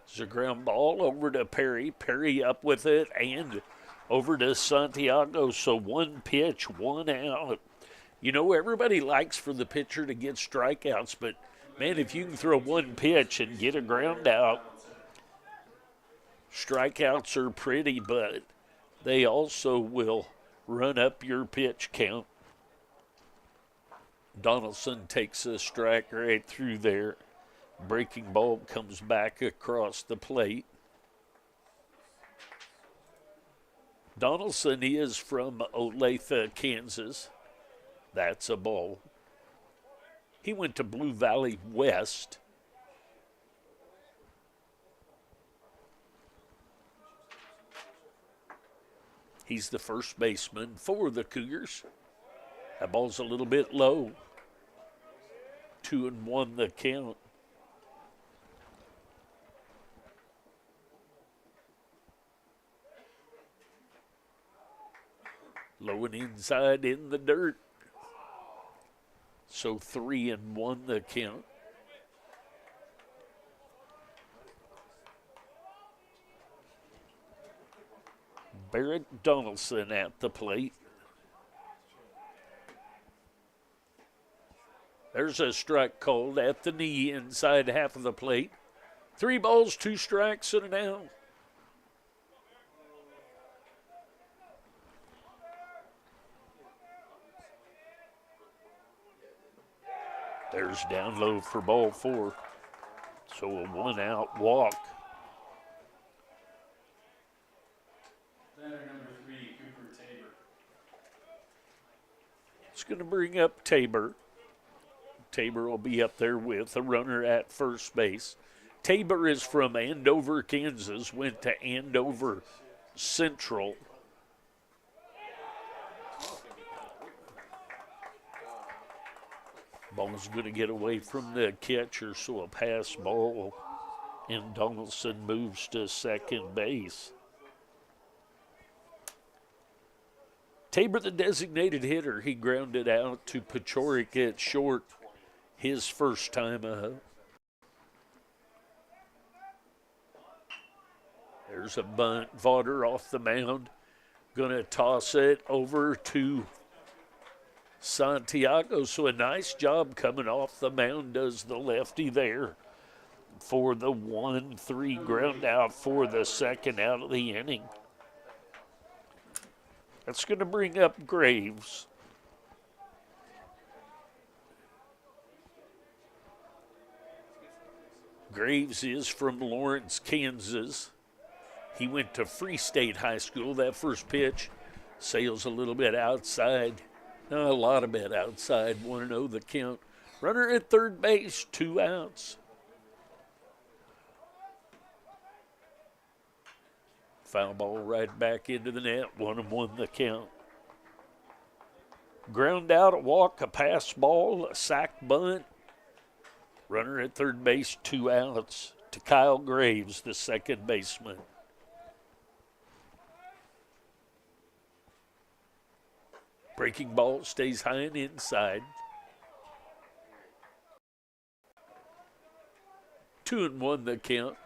It's a ground ball over to Perry. Perry up with it and over to Santiago. So one pitch, one out. You know, everybody likes for the pitcher to get strikeouts, but, man, if you can throw one pitch and get a ground out, strikeouts are pretty, but they also will run up your pitch count. Donaldson takes a strike right through there. Breaking ball comes back across the plate. Donaldson is from Olathe, Kansas. That's a ball. He went to Blue Valley West. He's the first baseman for the Cougars. That ball's a little bit low. 2-1 the count. Low and inside in the dirt. So 3-1 the count. Barrett Donaldson at the plate. There's a strike called at the knee inside half of the plate. 3 balls, 2 strikes, and an out. There's down low for ball 4. So a 1-out walk. Batter number 3, Cooper Tabor. It's going to bring up Tabor. Tabor will be up there with a runner at first base. Tabor is from Andover, Kansas, went to Andover Central. Ball's going to get away from the catcher, so a pass ball, and Donaldson moves to second base. Tabor, the designated hitter, he grounded out to Pachorik at short his first time up. There's a bunt. Vaughter off the mound. Going to toss it over to Santiago. So a nice job coming off the mound does the lefty there for the 1-3 ground out for the second out of the inning. That's going to bring up Graves. Graves is from Lawrence, Kansas. He went to Free State High School. That first pitch sails a little bit outside. A lot of bit outside. 1-0 the count. Runner at third base, 2 outs. Foul ball right back into the net. 1-1 the count. Ground out, a walk, a pass ball, a sac bunt. Runner at third base, 2 outs to Kyle Graves, the second baseman. Breaking ball stays high and inside. 2-1 the count.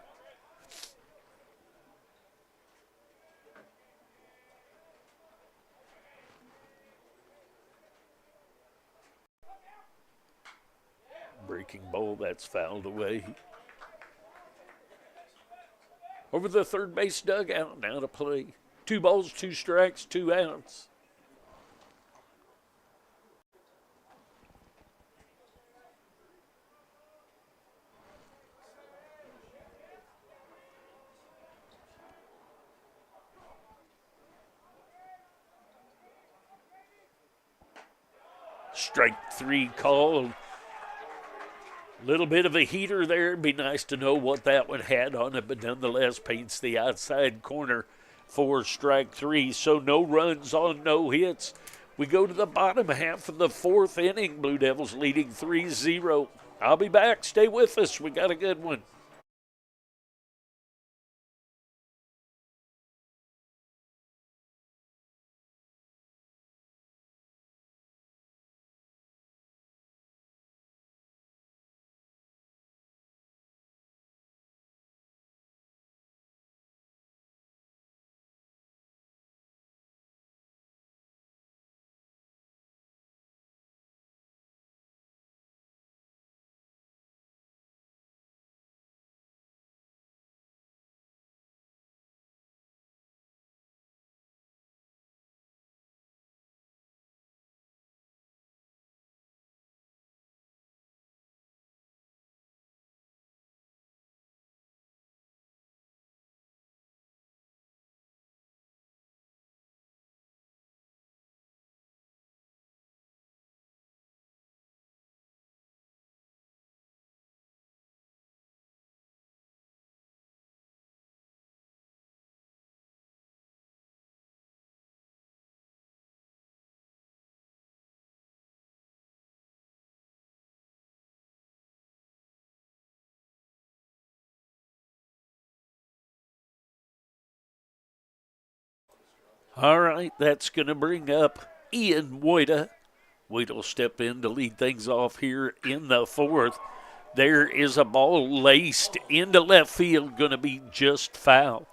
Breaking ball, that's fouled away. Over the third base dugout, now to play. 2 balls, 2 strikes, 2 outs. Strike 3 called. Little bit of a heater there. It'd be nice to know what that one had on it, but nonetheless paints the outside corner for strike 3. So no runs on no hits. We go to the bottom half of the 4th inning. Blue Devils leading 3-0. I'll be back. Stay with us. We got a good one. All right, that's going to bring up Ian Woida. Woida will step in to lead things off here in the fourth. There is a ball laced into left field, going to be just foul.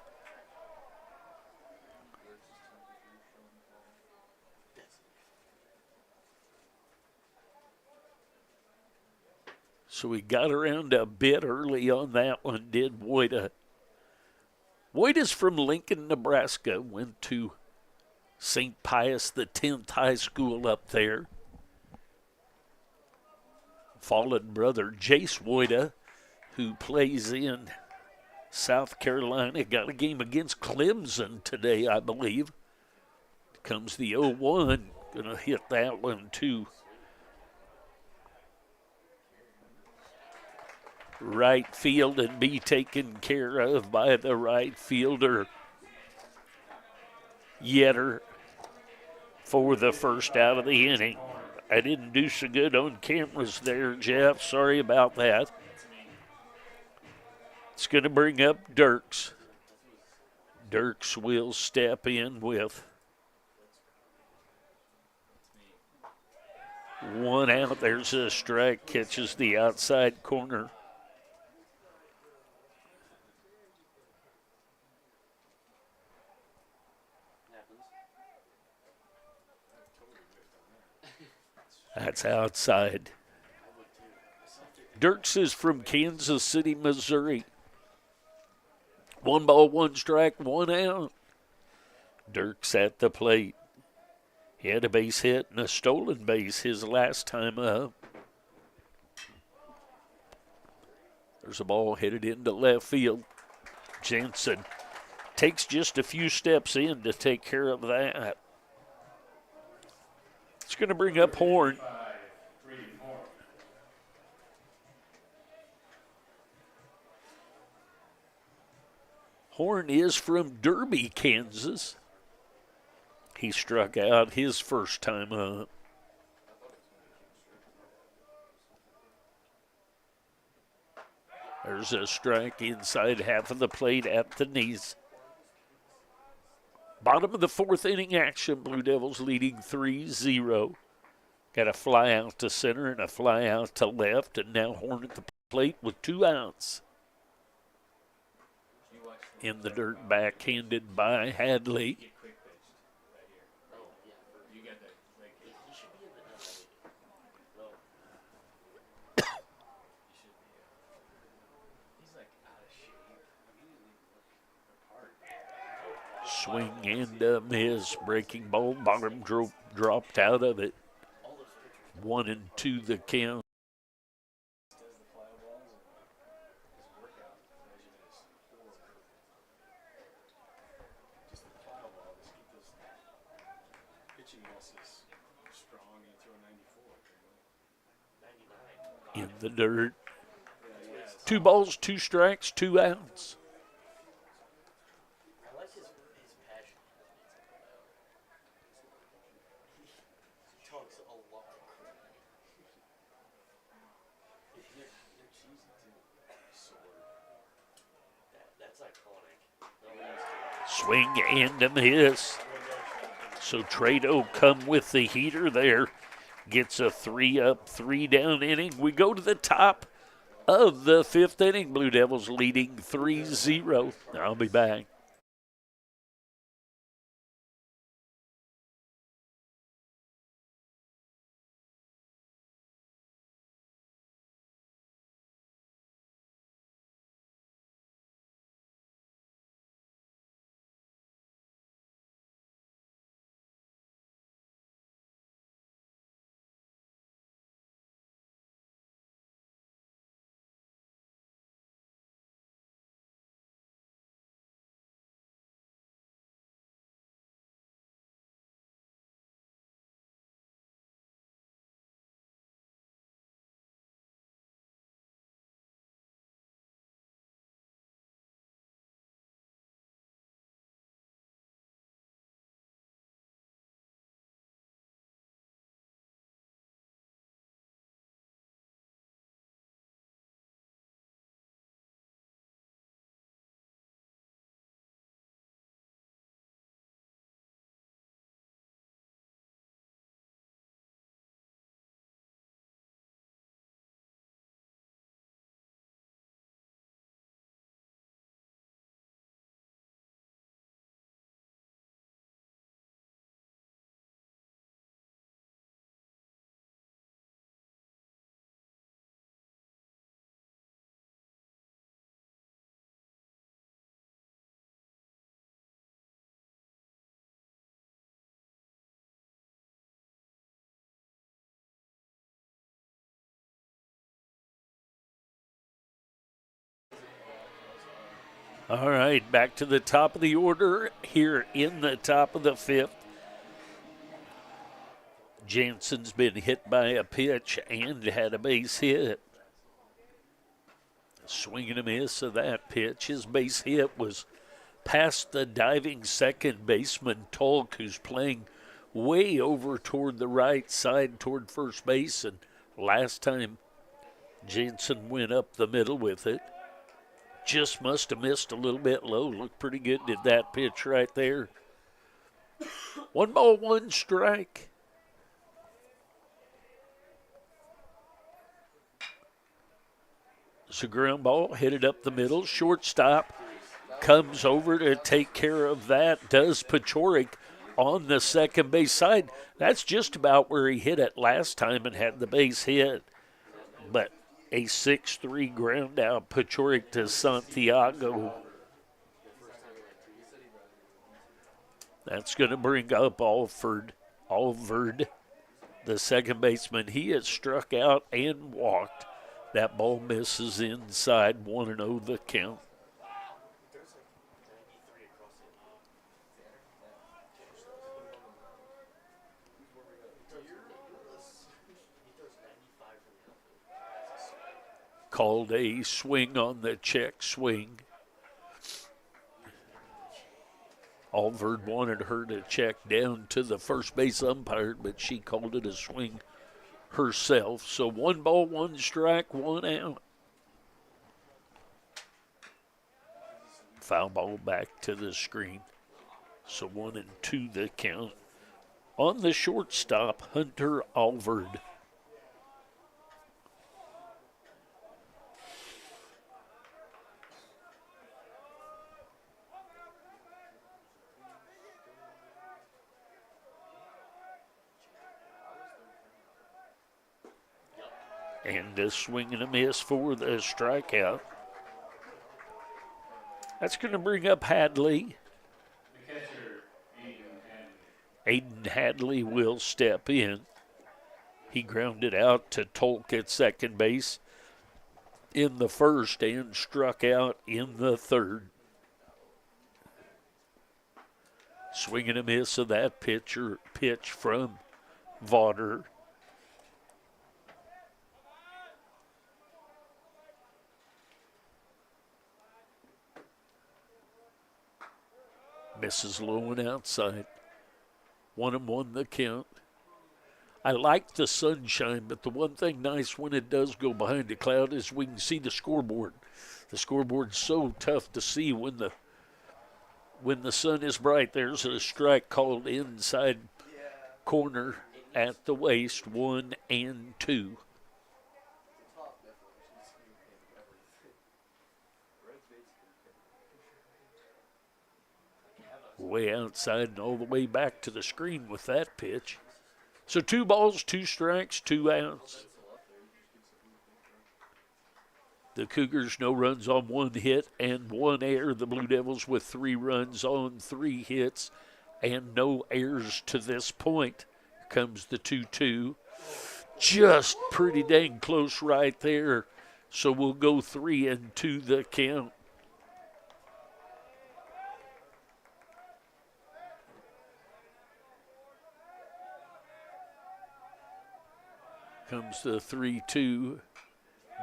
So we got around a bit early on that one, did Woida. Woida's from Lincoln, Nebraska, went to St. Pius X High School up there. Fallen brother Jace Woida, who plays in South Carolina, got a game against Clemson today, I believe. Comes the 0-1, gonna hit that one too. Right field and be taken care of by the right fielder Yetter for the first out of the inning. I didn't do so good on cameras there, Jeff. Sorry about that. It's going to bring up Dirks. Dirks will step in with one out. There's a strike, catches the outside corner. That's outside. Dirks is from Kansas City, Missouri. 1 ball, 1 strike, 1 out. Dirks at the plate. He had a base hit and a stolen base his last time up. There's a ball headed into left field. Jensen takes just a few steps in to take care of that. It's going to bring up Horn. Horn is from Derby, Kansas. He struck out his first time up. There's a strike inside half of the plate at the knees. Bottom of the fourth inning action, Blue Devils leading 3-0. Got a fly out to center and a fly out to left, and now Horn at the plate with 2 outs. In the dirt, backhanded by Hadley. Swing and a miss. Breaking ball, bottom dropped out of it. 1-2 the count. In the dirt. 2 balls, 2 strikes, 2 outs. Swing and a miss. So Trado come with the heater there. Gets a 3-up, 3-down inning. We go to the top of the 5th inning. Blue Devils leading 3-0. I'll be back. All right, back to the top of the order here in the top of the 5th. Jansen's been hit by a pitch and had a base hit. Swing and a miss of that pitch. His base hit was past the diving second baseman, Tolk, who's playing way over toward the right side toward first base. And last time Jansen went up the middle with it. Just must have missed a little bit low. Looked pretty good, did that pitch right there. 1 ball, 1 strike. It's a ground ball, hit it up the middle. Shortstop comes over to take care of that. Does Pachorik on the second base side. That's just about where he hit it last time and had the base hit. But a 6-3 ground out. Pachorik to Santiago. That's going to bring up Alford, the second baseman. He has struck out and walked. That ball misses inside. 1-0 the count. Called a swing on the check swing. Alford wanted her to check down to the first base umpire, but she called it a swing herself. So 1 ball, 1 strike, 1 out. Foul ball back to the screen. So 1-2 the count. On the shortstop, Hunter Alford. And a swing and a miss for the strikeout. That's going to bring up Hadley. Aiden Hadley will step in. He grounded out to Tolk at second base in the first and struck out in the third. Swing and a miss of that pitch from Vaughter. Misses low and outside. 1-1 the count. I like the sunshine, but the one thing nice when it does go behind a cloud is we can see the scoreboard. The scoreboard's so tough to see when the when the sun is bright, there's a strike called inside corner at the waist, 1-2. Way outside and all the way back to the screen with that pitch. So 2 balls, 2 strikes, 2 outs. The Cougars, no runs on 1 hit and 1 error. The Blue Devils with 3 runs on 3 hits and no errors to this point. Here comes the 2-2. Just pretty dang close right there. So we'll go 3-2 the count. Comes the 3-2.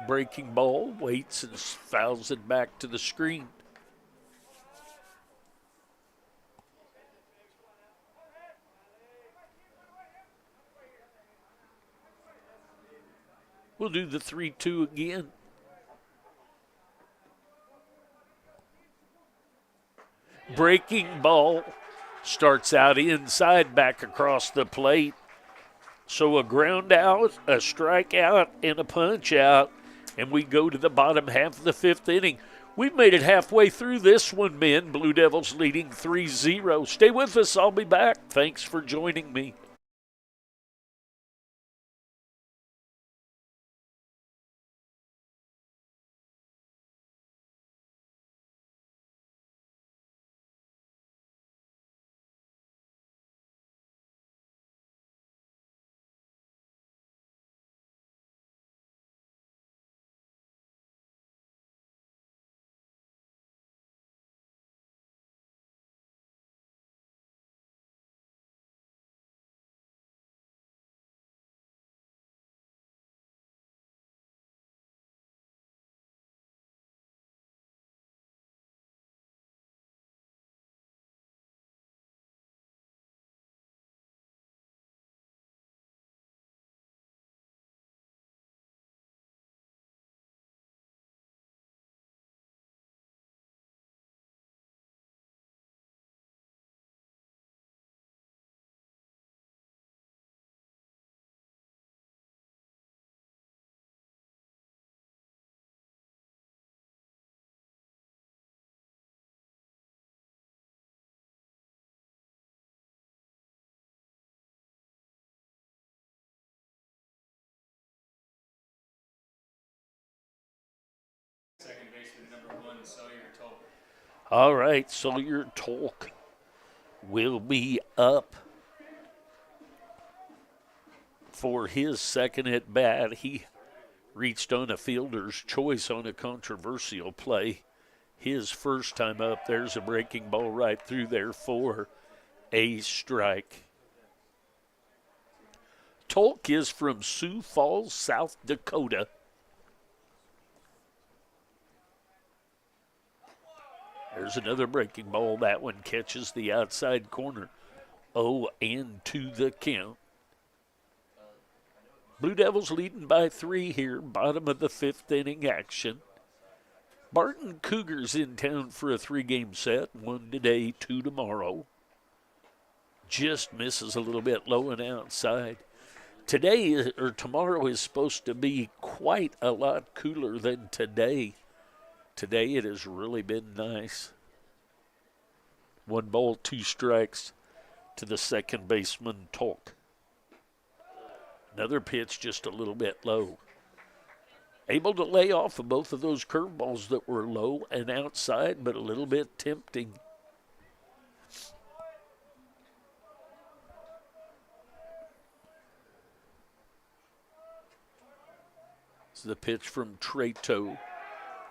Breaking ball, waits and fouls it back to the screen. We'll do the 3-2 again. Breaking ball starts out inside, back across the plate. So a ground out, a strikeout, and a punch out. And we go to the bottom half of the 5th inning. We've made it halfway through this one, men. Blue Devils leading 3-0. Stay with us. I'll be back. Thanks for joining me. Second baseman number 1, Sawyer Tolk. All right, Sawyer Tolk will be up for his second at bat. He reached on a fielder's choice on a controversial play. His first time up, there's a breaking ball right through there for a strike. Tolk is from Sioux Falls, South Dakota. There's another breaking ball. That one catches the outside corner. 0-2 the count. Blue Devils leading by 3 here, bottom of the 5th inning action. Barton Cougars in town for a 3-game set, 1 today, 2 tomorrow. Just misses a little bit low and outside. Today or tomorrow is supposed to be quite a lot cooler than today. Today it has really been nice. 1 ball, 2 strikes to the second baseman, Tolk. Another pitch just a little bit low. Able to lay off of both of those curveballs that were low and outside, but a little bit tempting. It's the pitch from Trato.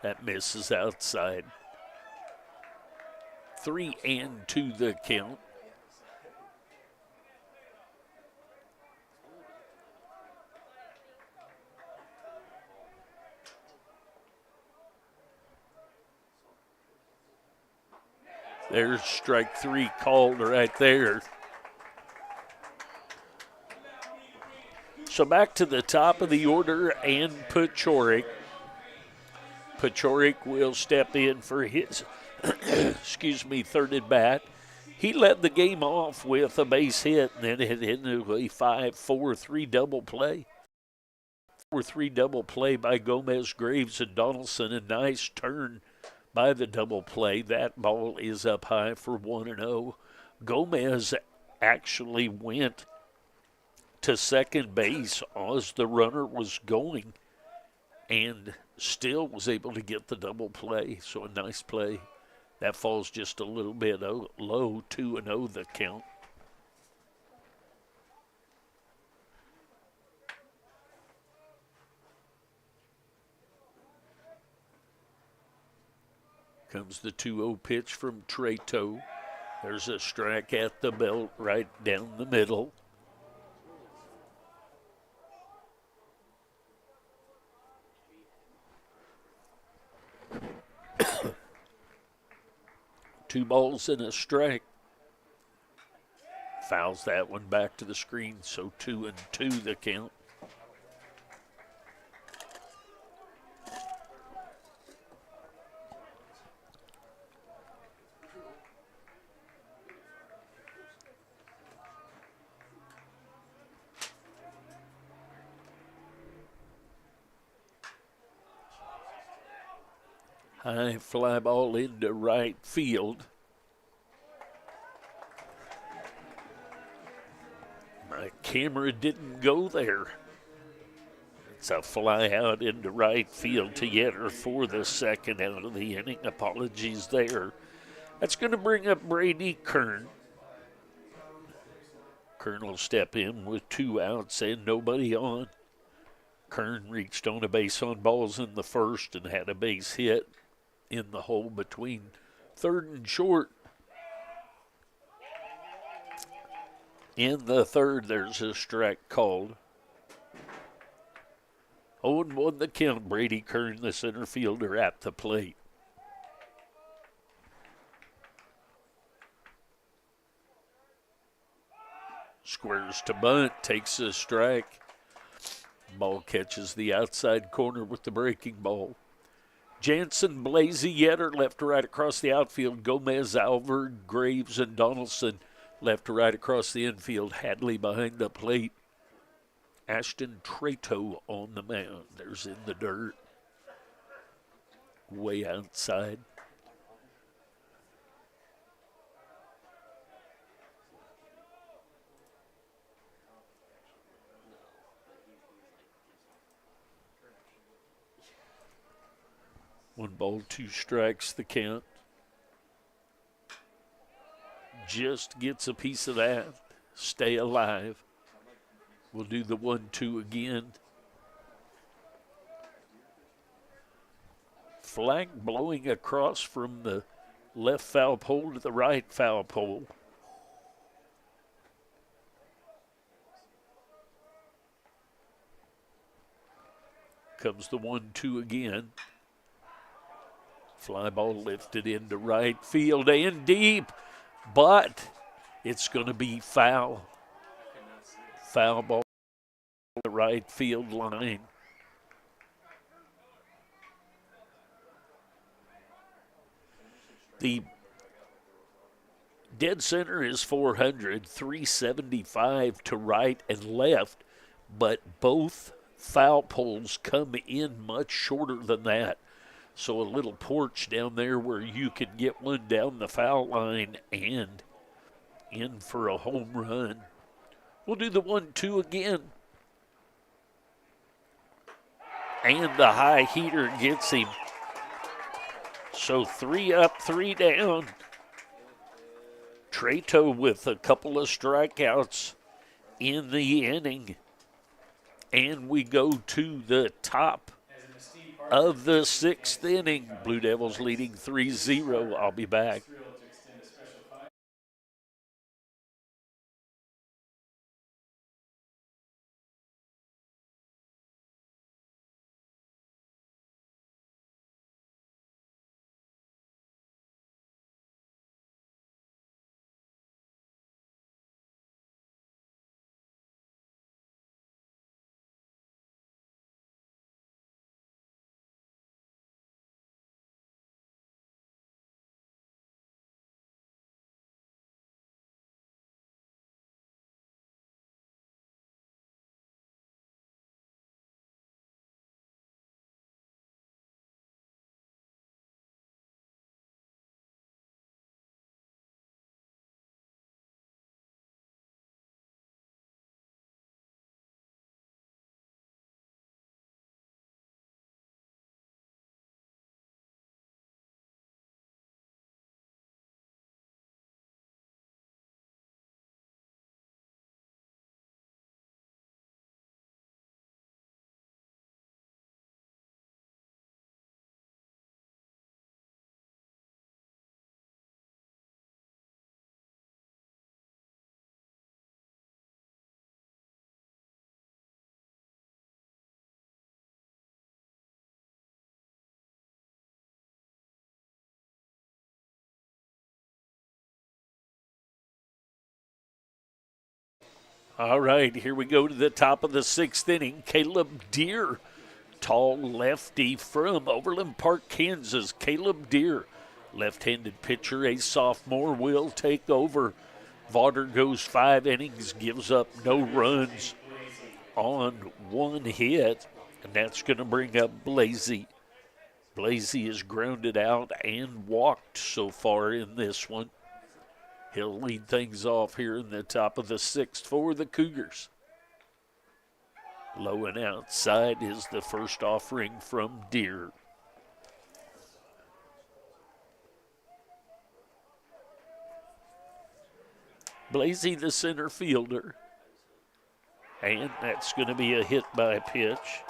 That misses outside. 3-2 the count. There's strike 3 called right there. So back to the top of the order and Pachorik. Pachorik will step in for his excuse me, third at bat. He led the game off with a base hit, and then it hit into a 5-4-3 double play. 4-3 double play by Gomez, Graves, and Donaldson. A nice turn by the double play. That ball is up high for 1-0. Gomez actually went to second base as the runner was going and still was able to get the double play. So a nice play. That falls just a little bit low, 2-0 the count. Comes the 2-0 pitch from Treto. There's a strike at the belt right down the middle. Two balls and a strike. Fouls that one back to the screen, so 2-2 the count. High fly ball into right field. My camera didn't go there. It's a fly out into right field to Yetter for the second out of the inning. Apologies there. That's going to bring up Brady Kern. Kern will step in with 2 outs and nobody on. Kern reached on a base on balls in the first and had a base hit in the hole between third and short. In the third, there's a strike called. 0-1 the count. Brady Kern, the center fielder, at the plate. Squares to bunt, takes a strike. Ball catches the outside corner with the breaking ball. Jansen, Blazy, Yetter, left to right across the outfield. Gomez, Alvord, Graves, and Donaldson left to right across the infield. Hadley behind the plate. Ashton Treto on the mound. There's in the dirt. Way outside. One ball, 2 strikes, the count. Just gets a piece of that. Stay alive. We'll do the 1-2 again. Flag blowing across from the left foul pole to the right foul pole. Comes the 1-2 again. Fly ball lifted into right field and deep, but it's going to be foul. Foul ball on the right field line. The dead center is 400, 375 to right and left, but both foul poles come in much shorter than that. So a little porch down there where you can get one down the foul line and in for a home run. We'll do the 1-2 again. And the high heater gets him. So 3 up, 3 down. Treto with a couple of strikeouts in the inning. And we go to the top of the 6th inning. Blue Devils leading 3-0. I'll be back. All right, here we go to the top of the 6th inning. Caleb Deere, tall lefty from Overland Park, Kansas. Caleb Deere, left-handed pitcher, a sophomore, will take over. Vaughter goes 5 innings, gives up no runs on 1 hit, and that's going to bring up Blasey. Blasey is grounded out and walked so far in this one. He'll lead things off here in the top of the 6th for the Cougars. Low and outside is the first offering from Deere. Blasey, the center fielder. And that's going to be a hit by pitch.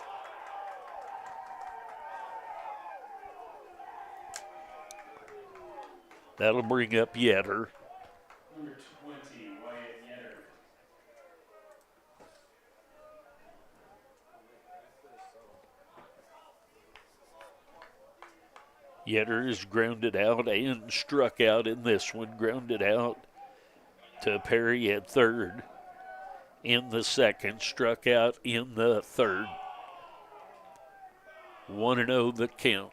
That'll bring up Yetter. Number 20, Wyatt Yetter. Yetter is grounded out and struck out in this one. Grounded out to Perry at third in the second. Struck out in the third. 1-0 the count.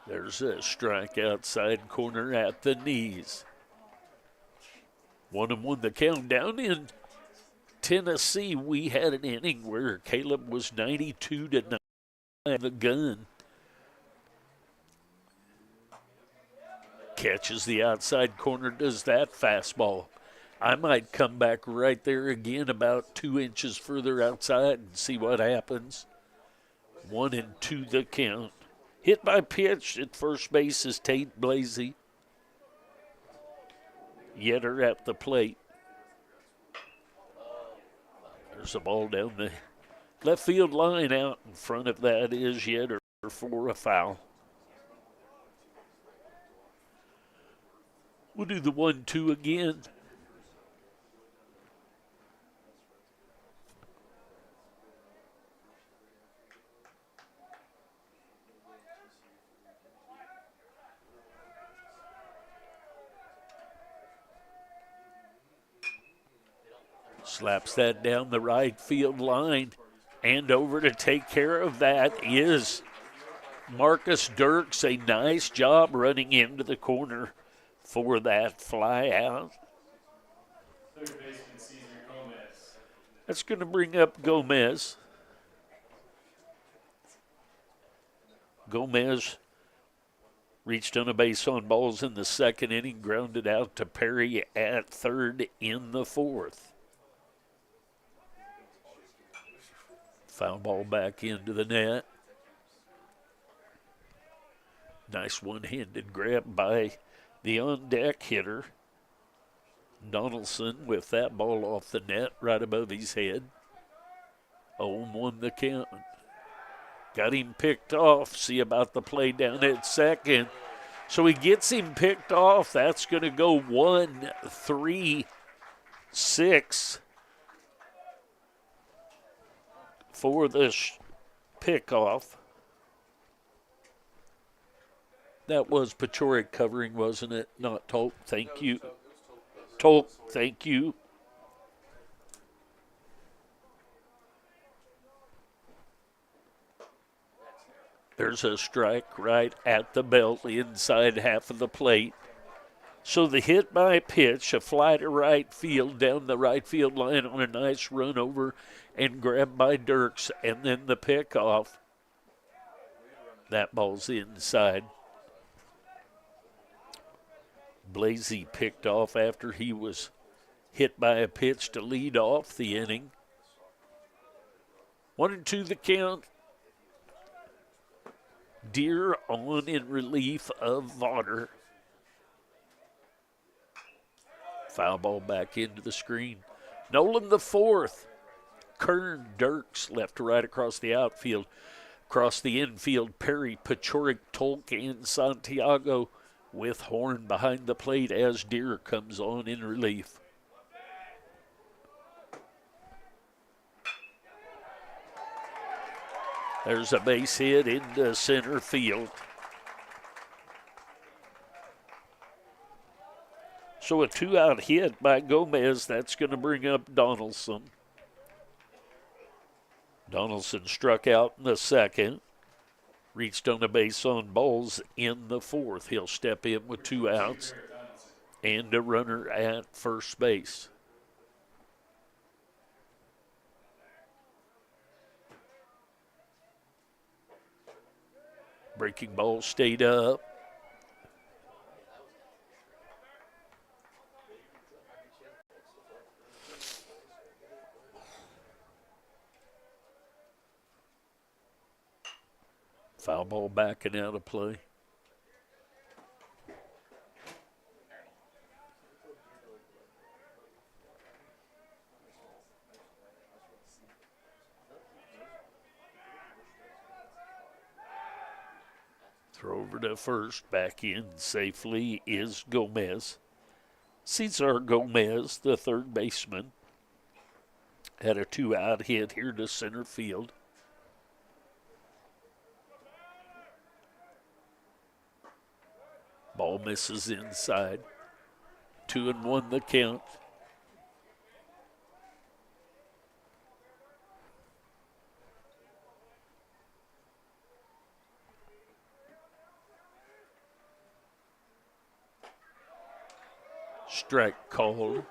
There's a strike outside corner at the knees. 1-1 the count. Down in Tennessee, we had an inning where Caleb was 92-9 the gun. Catches the outside corner, does that fastball. I might come back right there again about 2 inches further outside and see what happens. 1-2 the count. Hit by pitch at first base is Tate Blasey. Yetter at the plate. There's a ball down the left field line. Out in front of that is Yetter for a foul. We'll do the 1-2 again. Slaps that down the right field line. And over to take care of that is Marcus Dirks. A nice job running into the corner for that fly out. Third baseman Cesar Gomez. That's going to bring up Gomez. Gomez reached on a base on balls in the second inning, grounded out to Perry at third in the fourth. Foul ball back into the net. Nice one-handed grab by the on-deck hitter. Donaldson with that ball off the net right above his head. 0-1 the count. Got him picked off. See about the play down at second. So he gets him picked off. That's going to go 1-3-6 for this pickoff. That was Pachorik covering, wasn't it? Not Tolk. Thank you. Tolk, thank you. There's a strike right at the belt, inside half of the plate. So the hit by pitch, a fly to right field down the right field line on a nice run over and grabbed by Dirks, and then the pickoff. That ball's inside. Blasey picked off after he was hit by a pitch to lead off the inning. 1-2 the count. Deere on in relief of Vaughter. Foul ball back into the screen. Nolan the fourth. Kern, Dirks left to right across the outfield. Across the infield, Perry, Pachorik, Tolk, and Santiago with Horn behind the plate as Deere comes on in relief. There's a base hit into center field. So a 2-out hit by Gomez. That's going to bring up Donaldson. Donaldson struck out in the second. Reached on a base on balls in the fourth. He'll step in with 2 outs and a runner at first base. Breaking ball stayed up. Foul ball backing out of play. Throw over to first. Back in safely is Gomez. Cesar Gomez, the third baseman, had a 2-out hit here to center field. Ball misses inside. 2-1 the count. Strike called.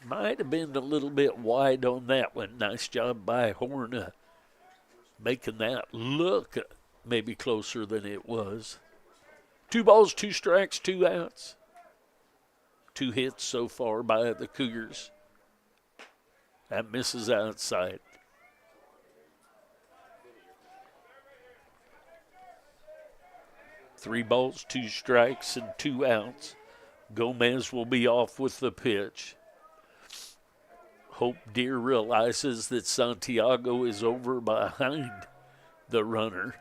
Might have been a little bit wide on that one. Nice job by Horn making that look maybe closer than it was. 2 balls, 2 strikes, 2 outs. 2 hits so far by the Cougars. That misses outside. Three balls, 2 strikes, and 2 outs. Gomez will be off with the pitch. Hope Deer realizes that Santiago is over behind the runner.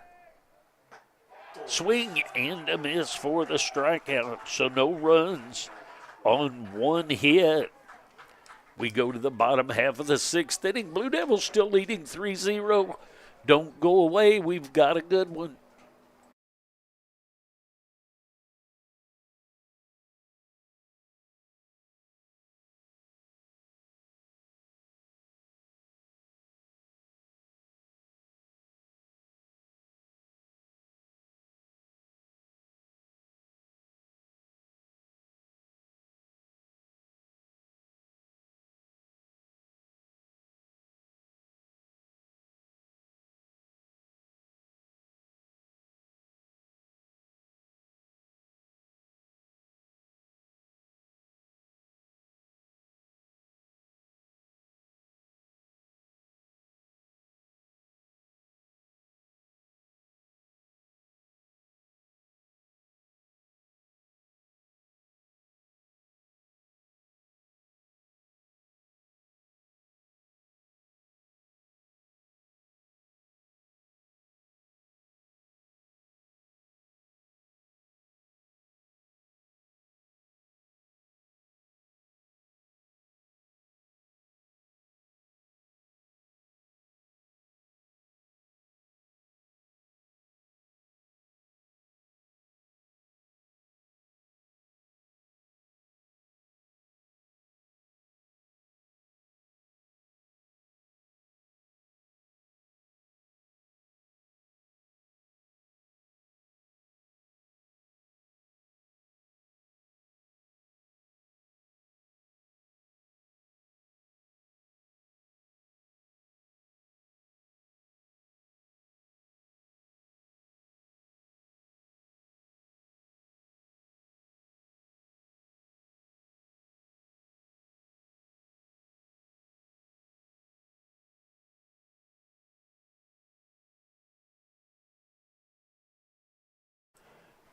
Swing and a miss for the strikeout, so no runs on 1 hit. We go to the bottom half of the 6th inning. Blue Devils still leading 3-0. Don't go away. We've got a good one.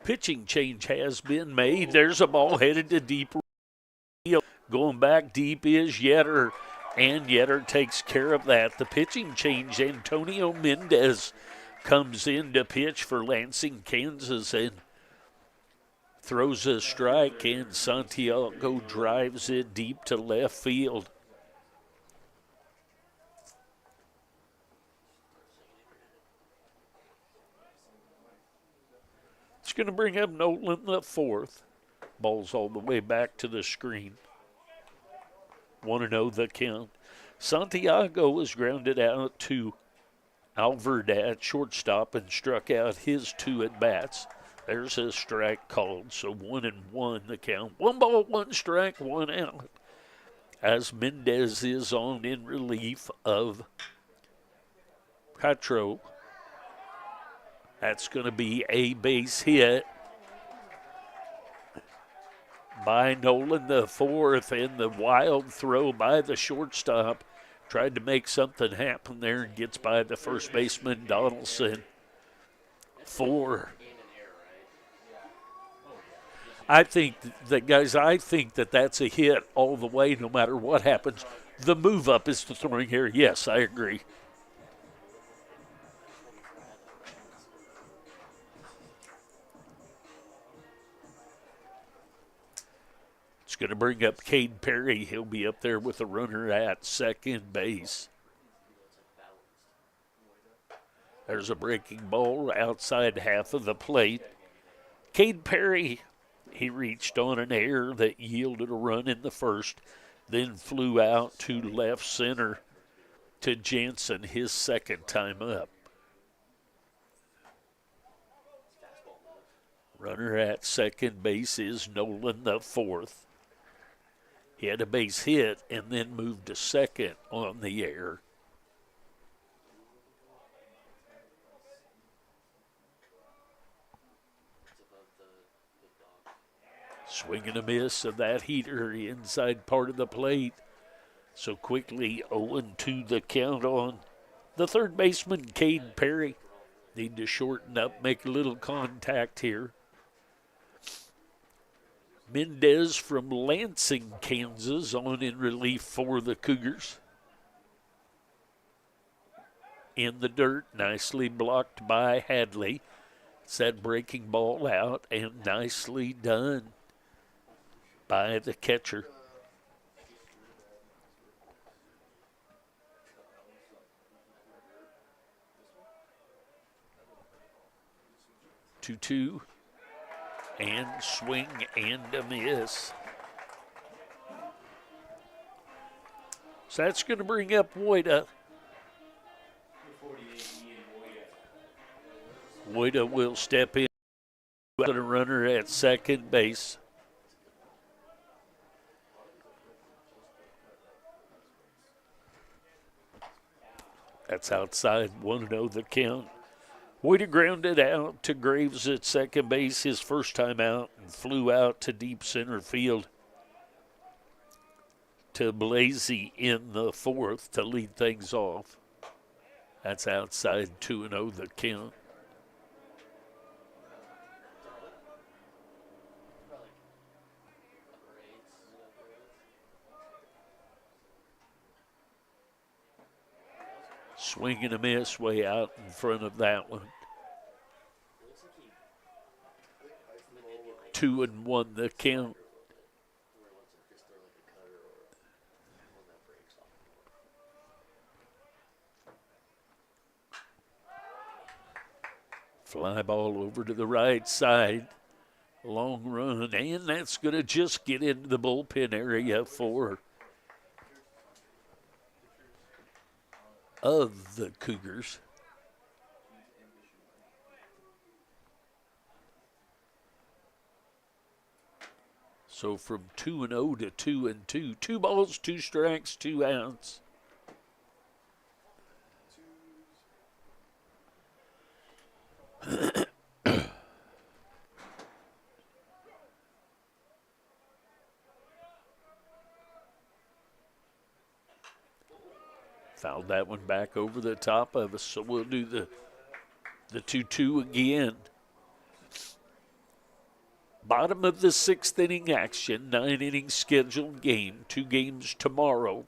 Pitching change has been made. There's a ball headed to deep field. Going back deep is Yetter, and Yetter takes care of that. The pitching change, Antonio Mendez comes in to pitch for Lansing, Kansas, and throws a strike, and Santiago drives it deep to left field. It's going to bring up Nolan the fourth. Ball's all the way back to the screen. 1-0 the count. Santiago was grounded out to Alvord at shortstop and struck out his 2 at-bats. There's a strike called, so 1-1 the count. 1 ball, 1 strike, 1 out. As Mendez is on in relief of Castro. That's going to be a base hit by Nolan the fourth, and the wild throw by the shortstop. Tried to make something happen there and gets by the first baseman, Donaldson. 4. I think that, guys, that's a hit all the way, no matter what happens. The move up is the throwing here. Yes, I agree. It's going to bring up Cade Perry. He'll be up there with a runner at second base. There's a breaking ball outside half of the plate. Cade Perry, he reached on an error that yielded a run in the first, then flew out to left center to Jansen, his second time up. Runner at second base is Nolan the fourth. He had a base hit and then moved to second on the error. Swing and a miss of that heater inside part of the plate. So quickly 0-2 the count on the third baseman, Cade Perry. Need to shorten up, make a little contact here. Mendez from Lansing, Kansas, on in relief for the Cougars. In the dirt, nicely blocked by Hadley. It's that breaking ball out, and nicely done by the catcher. Two. And swing and a miss. So that's going to bring up Woida. Woida will step in. Got a runner at second base. That's outside. 1-0 the count. Woida grounded out to Graves at second base his first time out and flew out to deep center field to Blasey in the fourth to lead things off. That's outside. 2-0 the count. Swing and a miss way out in front of that one. 2-1 the count. Fly ball over to the right side. Long run, and that's going to just get into the bullpen area for of the Cougars. So from 2-0 to 2-2. 2 balls, 2 strikes, 2 outs. Fouled that one back over the top of us, so we'll do the 2-2 again. Bottom of the 6th inning action, 9-inning scheduled game, 2 games tomorrow.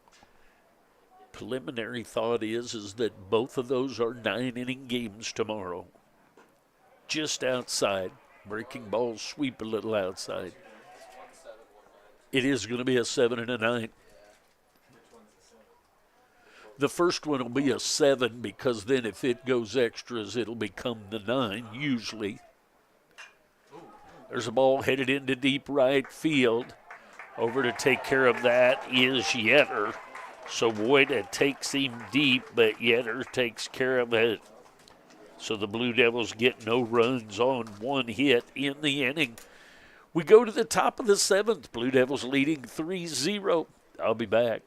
Preliminary thought is that both of those are 9-inning games tomorrow. Just outside. Breaking balls sweep a little outside. It is going to be a 7 and a 9. The first one will be a 7 because then if it goes extras, it'll become the 9 usually. There's a ball headed into deep right field. Over to take care of that is Yetter. So Boyda takes him deep, but Yetter takes care of it. So the Blue Devils get no runs on one hit in the inning. We go to the top of the seventh. Blue Devils leading 3-0. I'll be back.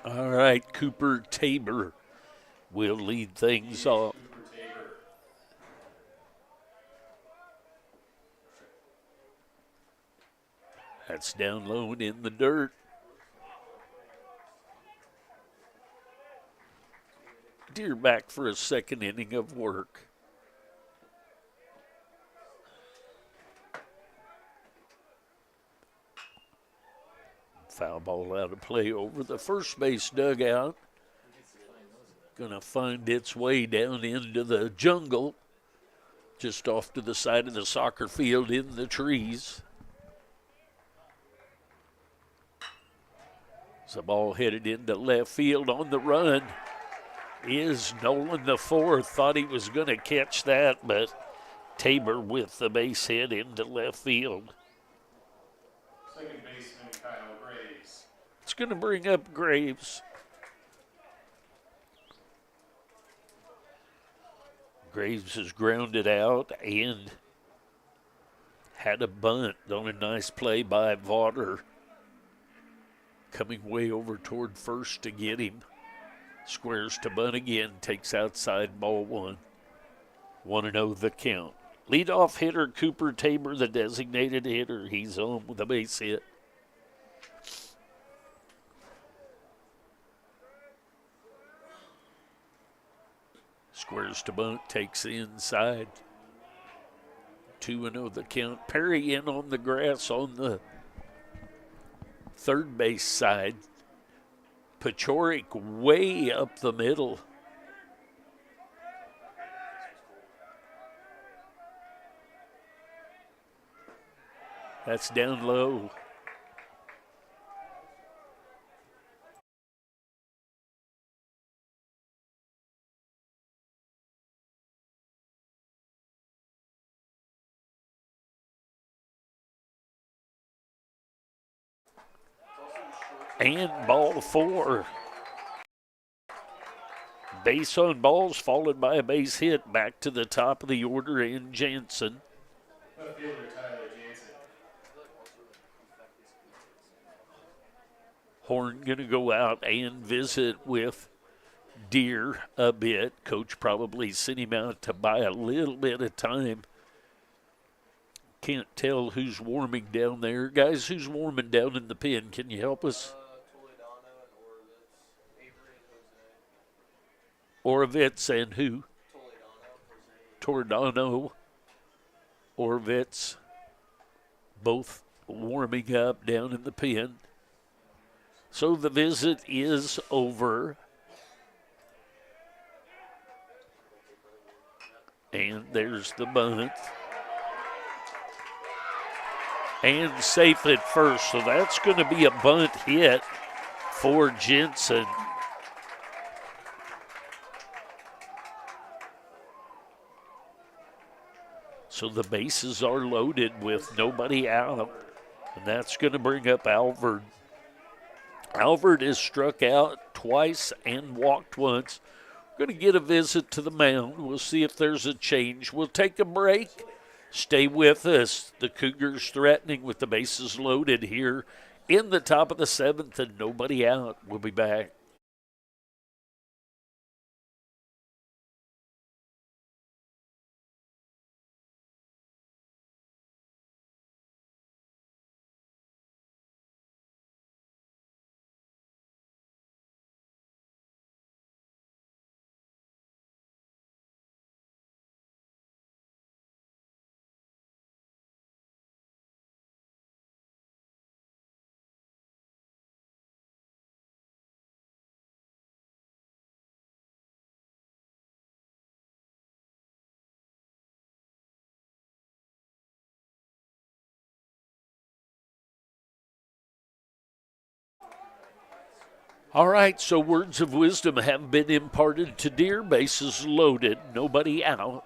All right, Cooper Tabor will lead things off. That's down low and in the dirt. Deer back for a second inning of work. Foul ball out of play over the first base dugout. Going to find its way down into the jungle, just off to the side of the soccer field in the trees. The ball headed into left field. On the run is Nolan the fourth. Thought he was going to catch that, but Tabor with the base hit into left field. Second baseman Kyle Graves. It's going to bring up Graves. Graves is grounded out and had a bunt on a nice play by Vaughter. Coming way over toward first to get him. Squares to bunt again, takes outside, ball one. 1-0 the count. Leadoff hitter Cooper Tabor, the designated hitter. He's on with a base hit. Squares to bunt, takes the inside. 2-0 the count. Perry in on the grass on the third base side. Pachorik way up the middle. That's down low. And ball four. Base on balls, followed by a base hit. Back to the top of the order in Jansen. Left fielder Tyler Jansen. Horn going to go out and visit with Deer a bit. Coach probably sent him out to buy a little bit of time. Can't tell who's warming down there. Guys, who's warming down in the pen? Can you help us? Orovitz and who? Tordano, Orvitz, both warming up down in the pen. So the visit is over. And there's the bunt. And safe at first. So that's going to be a bunt hit for Jensen. So the bases are loaded with nobody out. And that's going to bring up Alvord. Alvord is struck out twice and walked once. We're going to get a visit to the mound. We'll see if there's a change. We'll take a break. Stay with us. The Cougars threatening with the bases loaded here in the top of the 7th and nobody out. We'll be back. All right, so words of wisdom have been imparted to Deer. Bases loaded, nobody out.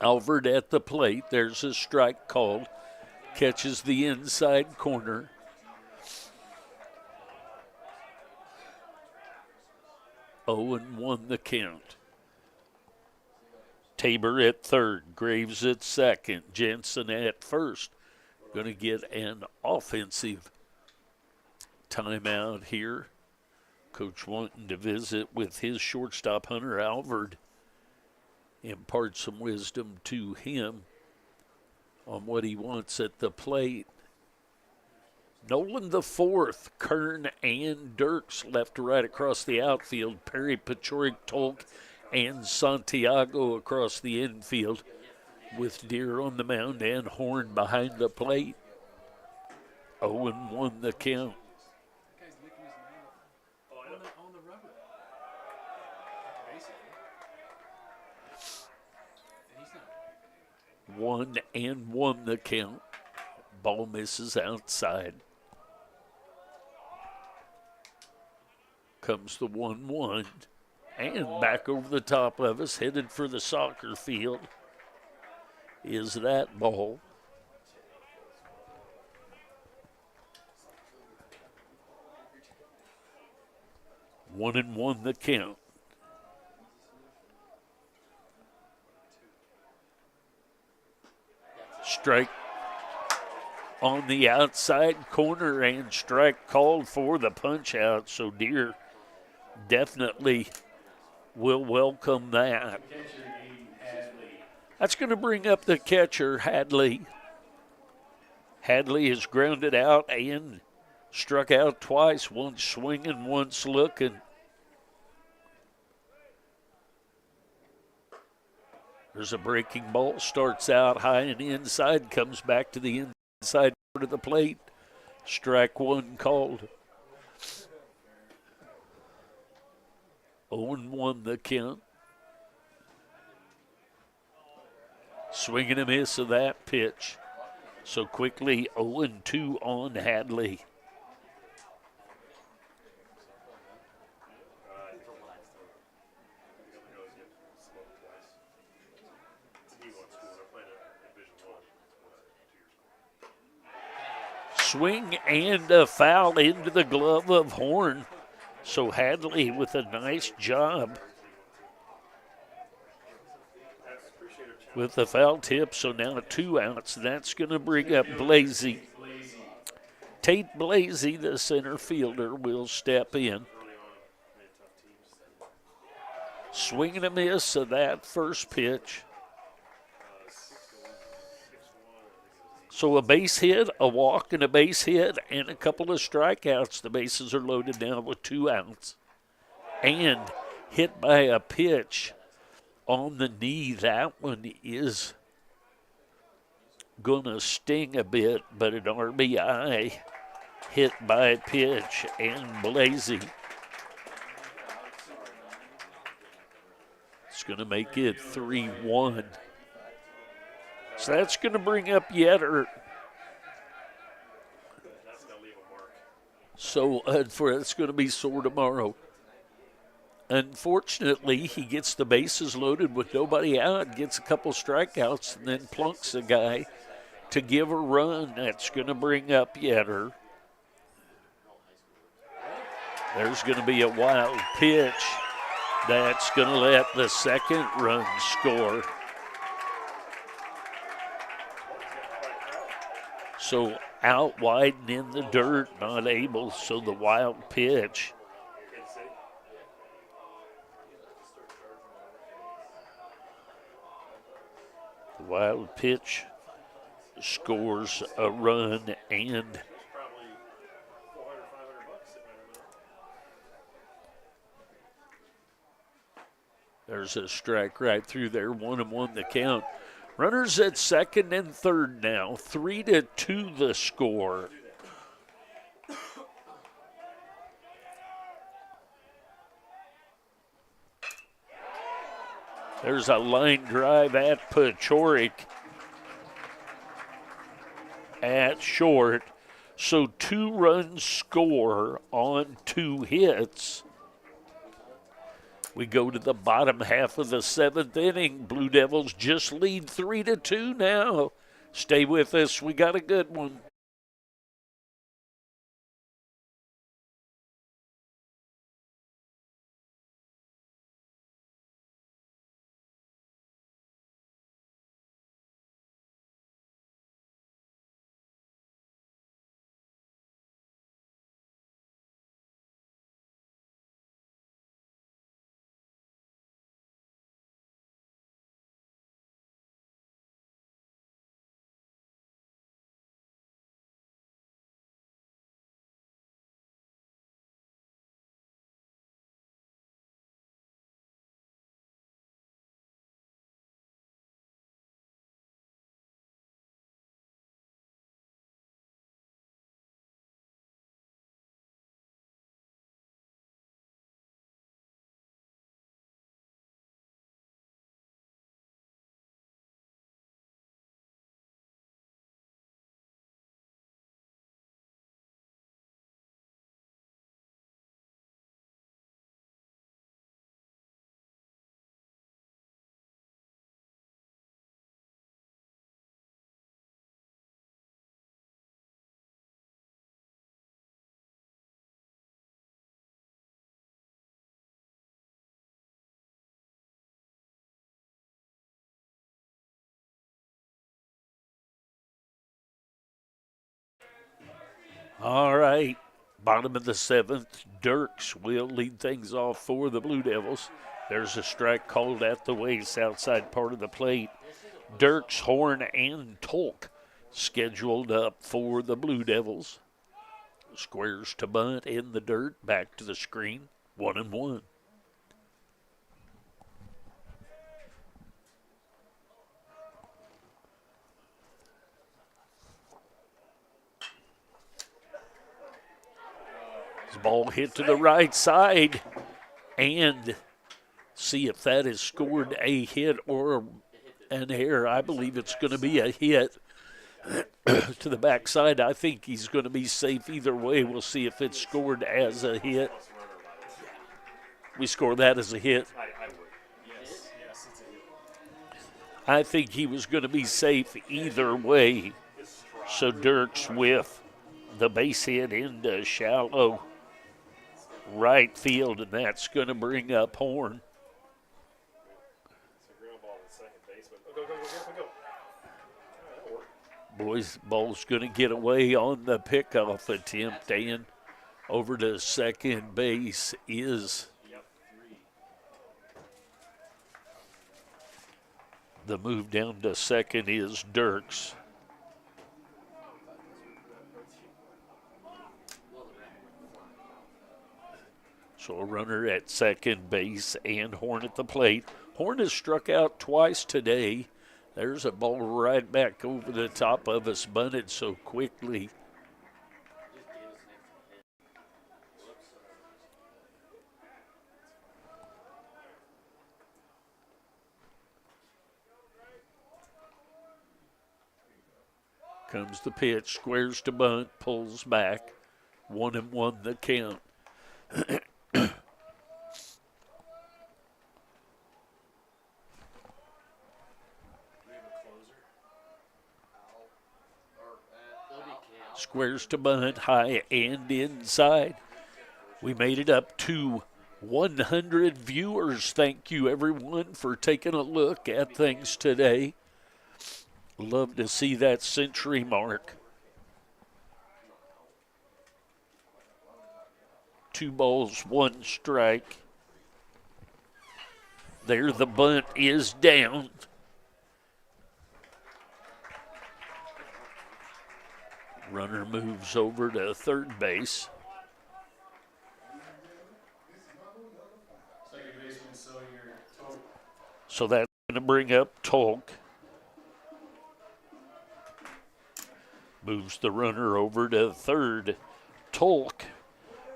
Alvord at the plate. There's a strike called. Catches the inside corner. Oh, and 1 the count. Tabor at third. Graves at second. Jensen at first. Going to get an offensive timeout here. Coach wanting to visit with his shortstop, Hunter Alvord, impart some wisdom to him on what he wants at the plate. Nolan the fourth, Kern and Dirks left to right across the outfield. Perry, Pachorik, Tolk, and Santiago across the infield with Deer on the mound and Horn behind the plate. 0-1 the count. 1-1 the count. Ball misses outside. Comes the 1-1. And back over the top of us, headed for the soccer field, is that ball. One and one the count. Strike on the outside corner and strike called for the punch out. So Deer definitely will welcome that. That's going to bring up the catcher, Hadley. Hadley is grounded out and struck out twice, once swinging, once looking. There's a breaking ball, starts out high and inside, comes back to the inside part of the plate. Strike one called. 0-1 the count. Swing and a miss of that pitch. So quickly 0-2 on Hadley. Swing and a foul into the glove of Horn. So Hadley with a nice job with the foul tip. So now 2 outs. That's going to bring up Blasey. Tate Blasey, the center fielder, will step in. Swing and a miss of that first pitch. So a base hit, a walk, and a base hit, and a couple of strikeouts. The bases are loaded now with 2 outs. And hit by a pitch on the knee. That one is going to sting a bit, but an RBI hit by pitch and Blasey. It's going to make it 3-1. So that's going to bring up Yetter. So it's going to be sore tomorrow. Unfortunately, he gets the bases loaded with nobody out, gets a couple strikeouts, and then plunks a guy to give a run. That's going to bring up Yetter. There's going to be a wild pitch. That's going to let the second run score. So out wide and in the dirt, not able, so the wild pitch. The wild pitch scores a run, and there's a strike right through there, 1-1 the count. Runners at second and third now, 3-2 the score. There's a line drive at Pachorik at short. So 2 runs score on 2 hits. We go to the bottom half of the 7th inning. Blue Devils just lead 3-2 now. Stay with us. We got a good one. All right, bottom of the 7th, Dirks will lead things off for the Blue Devils. There's a strike called at the waist, outside part of the plate. Dirks, Horn, and Tolk scheduled up for the Blue Devils. Squares to bunt in the dirt, back to the screen, 1-1. Ball hit to the right side, and see if that has scored a hit or an error. I believe it's going to be a hit to the backside. I think he's going to be safe either way. We'll see if it's scored as a hit. We score that as a hit. I think he was going to be safe either way. So Dirks with the base hit into shallow right field, and that's going to bring up Horn. Boys, ball's going to get away on the pickoff attempt, and over to second base is the move down to second is Dirks. So a runner at second base and Horn at the plate. Horn has struck out twice today. There's a ball right back over the top of us, bunted so quickly. Comes the pitch, squares to bunt, pulls back. 1-1 the count. Squares to bunt, high and inside. We made it up to 100 viewers. Thank you, everyone, for taking a look at things today. Love to see that century mark. 2 balls, 1 strike. There, the bunt is down. Runner moves over to third base. So that's going to bring up Tolk. Moves the runner over to third. Tolk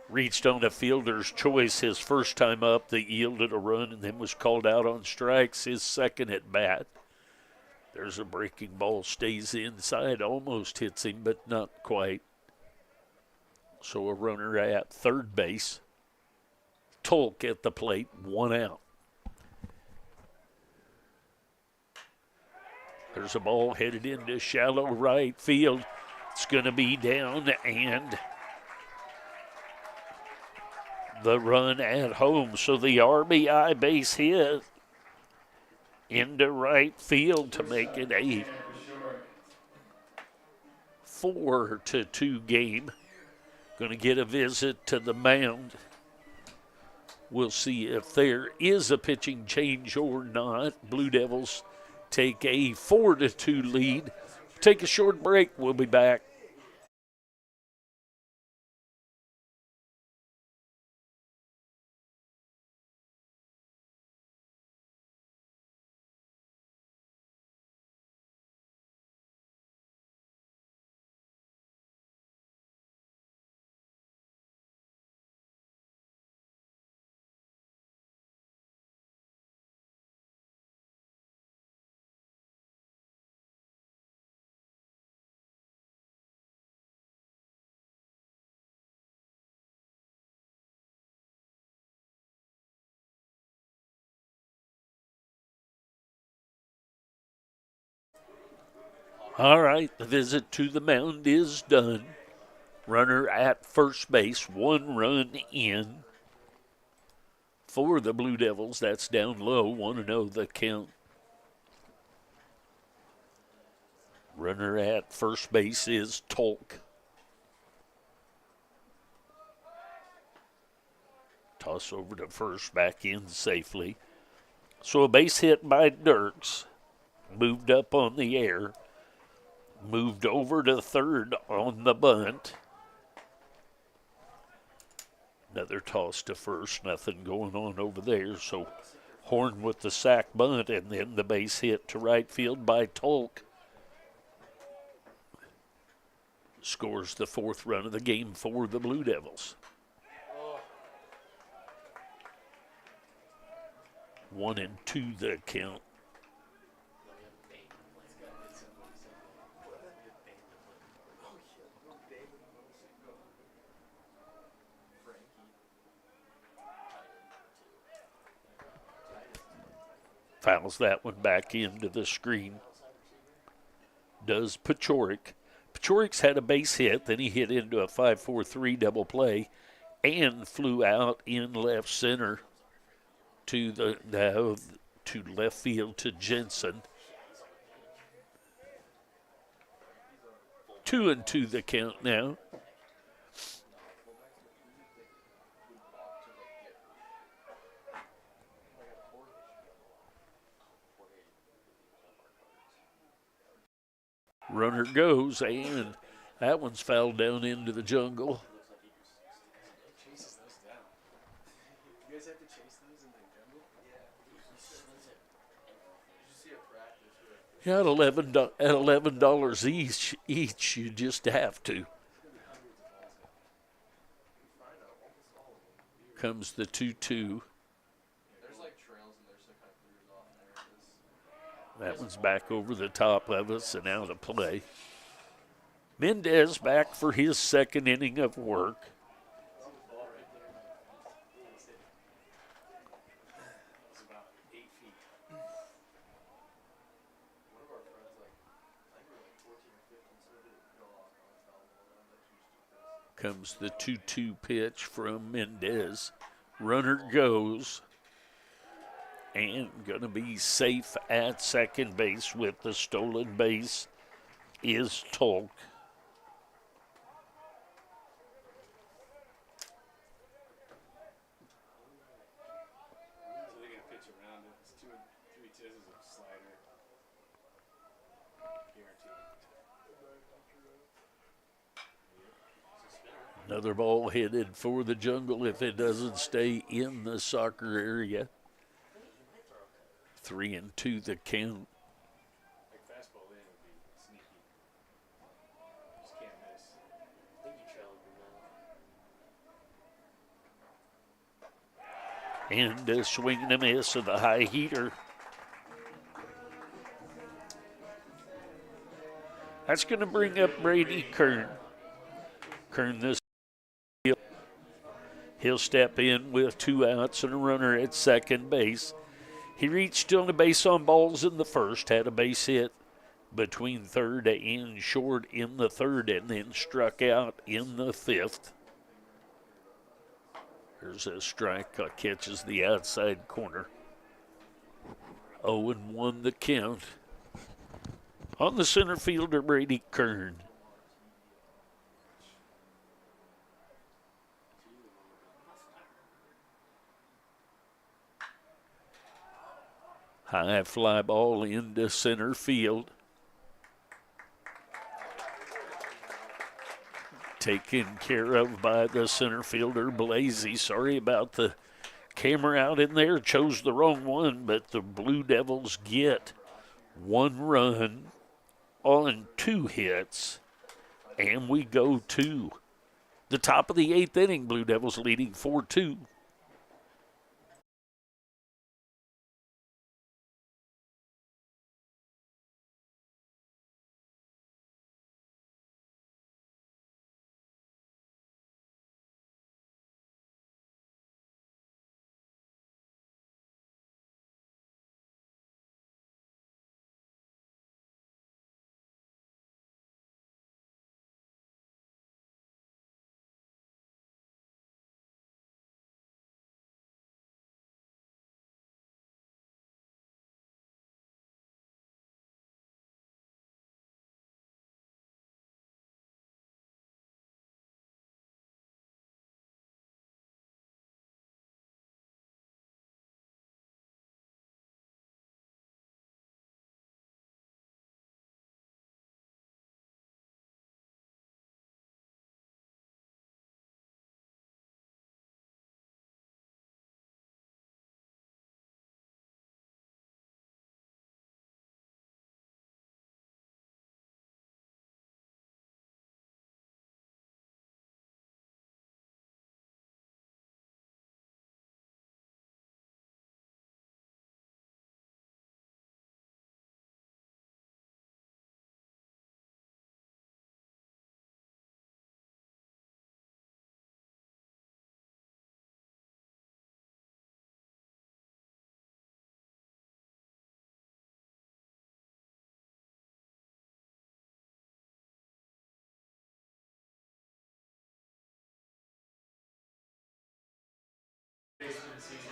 reached on a fielder's choice his first time up that yielded a run and then was called out on strikes his second at bat. There's a breaking ball, stays inside, almost hits him, but not quite. So a runner at third base. Tolk at the plate, 1 out. There's a ball headed into shallow right field. It's going to be down, and the run at home. So the RBI base hit into right field to make it a 4-2 game. Going to get a visit to the mound. We'll see if there is a pitching change or not. Blue Devils take a 4-2 lead. Take a short break. We'll be back. All right, the visit to the mound is done. Runner at first base, 1 run in. For the Blue Devils, that's down low, 1-0 the count. Runner at first base is Tolk. Toss over to first, back in safely. So a base hit by Dirks. Moved up on the air. Moved over to third on the bunt. Another toss to first. Nothing going on over there. So Horn with the sack bunt, and then the base hit to right field by Tolk. Scores the 4th run of the game for the Blue Devils. 1-2 the count. Fouls that one back into the screen. Does Pachorik. Pachorik's had a base hit, then he hit into a 5-4-3 double play and flew out in left center to to left field to Jensen. 2-2 the count now. Runner goes, and that one's fouled down into the jungle. At $11 each, you just have to. Comes the 2-2. That one's back over the top of us and out of play. Mendez back for his second inning of work. Comes the 2-2 pitch from Mendez. Runner goes. And going to be safe at second base with the stolen base is Tolk. So they're going to pitch around it. It's 2 and 3 tizzles of slider. Guaranteed. Another ball headed for the jungle if it doesn't stay in the soccer area. 3-2 the count. Like fastball in would be sneaky. Just can't miss. I think you trailed the And a swing and a miss of the high heater. That's going to bring up Brady Kern. Kern this. He'll step in with 2 outs and a runner at second base. He reached on a base on balls in the first, had a base hit between third and short in the third, and then struck out in the fifth. There's a strike, catches the outside corner. 0-1 the count. On the center fielder, Brady Kern. High fly ball into center field. Taken care of by the center fielder, Blasey. Sorry about the camera out in there. Chose the wrong one, but the Blue Devils get 1 run on 2 hits. And we go to the top of the 8th inning. Blue Devils leading 4-2.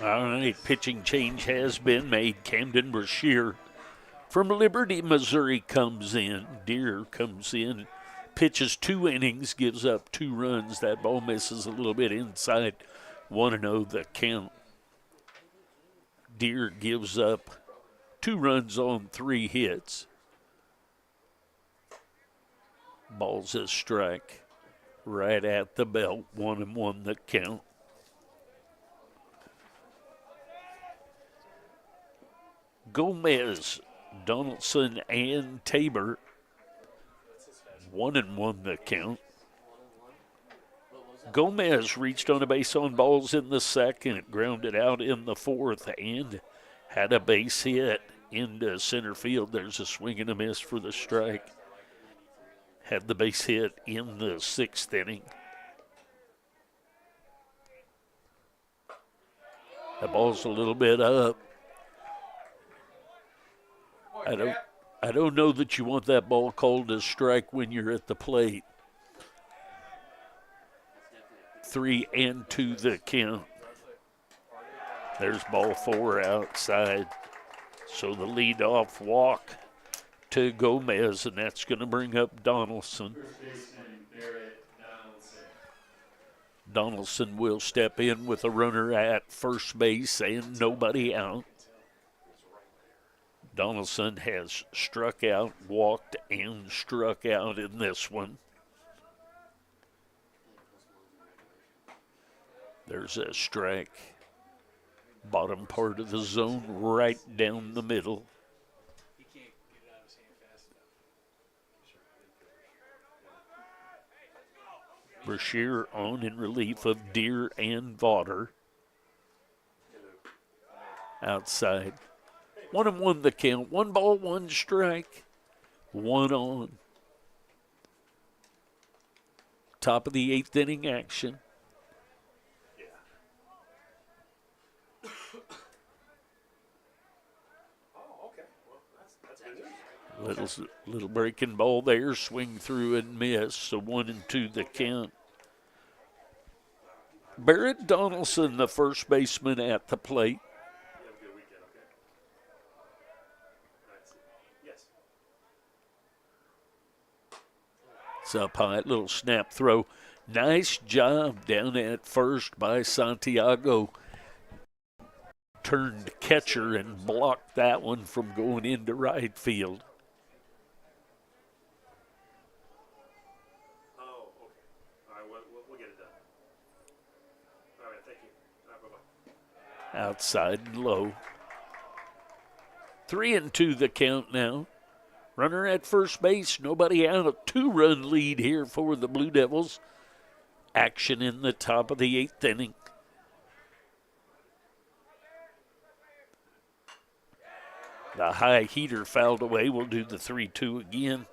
All right, pitching change has been made. Camden Brashear from Liberty, Missouri comes in. Deer comes in, pitches 2 innings, gives up 2 runs. That ball misses a little bit inside. 1-0 the count. Deer gives up 2 runs on 3 hits. Ball's a strike right at the belt. 1-1 the count. Gomez Donaldson and Tabor. 1-1 the count. Gomez reached on a base on balls in the second, grounded out in the fourth, and had a base hit into center field. There's a swing and a miss for the strike. Had the base hit in the sixth inning. The ball's a little bit up. I don't know that you want that ball called a strike when you're at the plate. 3-2 the count. There's ball 4 outside. So the leadoff walk to Gomez, and that's going to bring up Donaldson. Donaldson will step in with a runner at first base and nobody out. Donaldson has struck out, walked, and struck out in this one. There's a strike. Bottom part of the zone, right down the middle. Brashear on in relief of Deere and Vaughter. Outside. 1-1 the count. 1 ball, 1 strike. 1 on. Top of the 8th inning action. Little breaking ball there, swing through and miss, so 1-2 the count. Barrett Donaldson, the first baseman at the plate. It's up high, little snap throw. Nice job down at first by Santiago. Turned catcher and blocked that one from going into right field. Outside and low. 3-2 the count now. Runner at first base, nobody out. A 2-run lead here for the Blue Devils. Action in the top of the 8th inning. The high heater fouled away. We'll do the 3-2 again.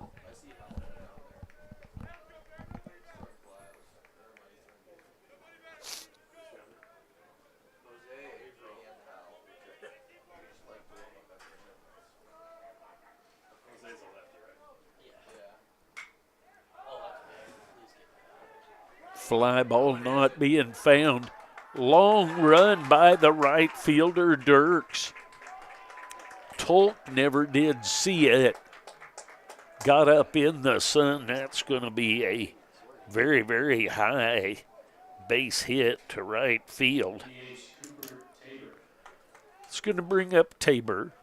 Fly ball not being found. Long run by the right fielder, Dirks. Tolk never did see it. Got up in the sun. That's going to be a very, very high base hit to right field. It's going to bring up Tabor.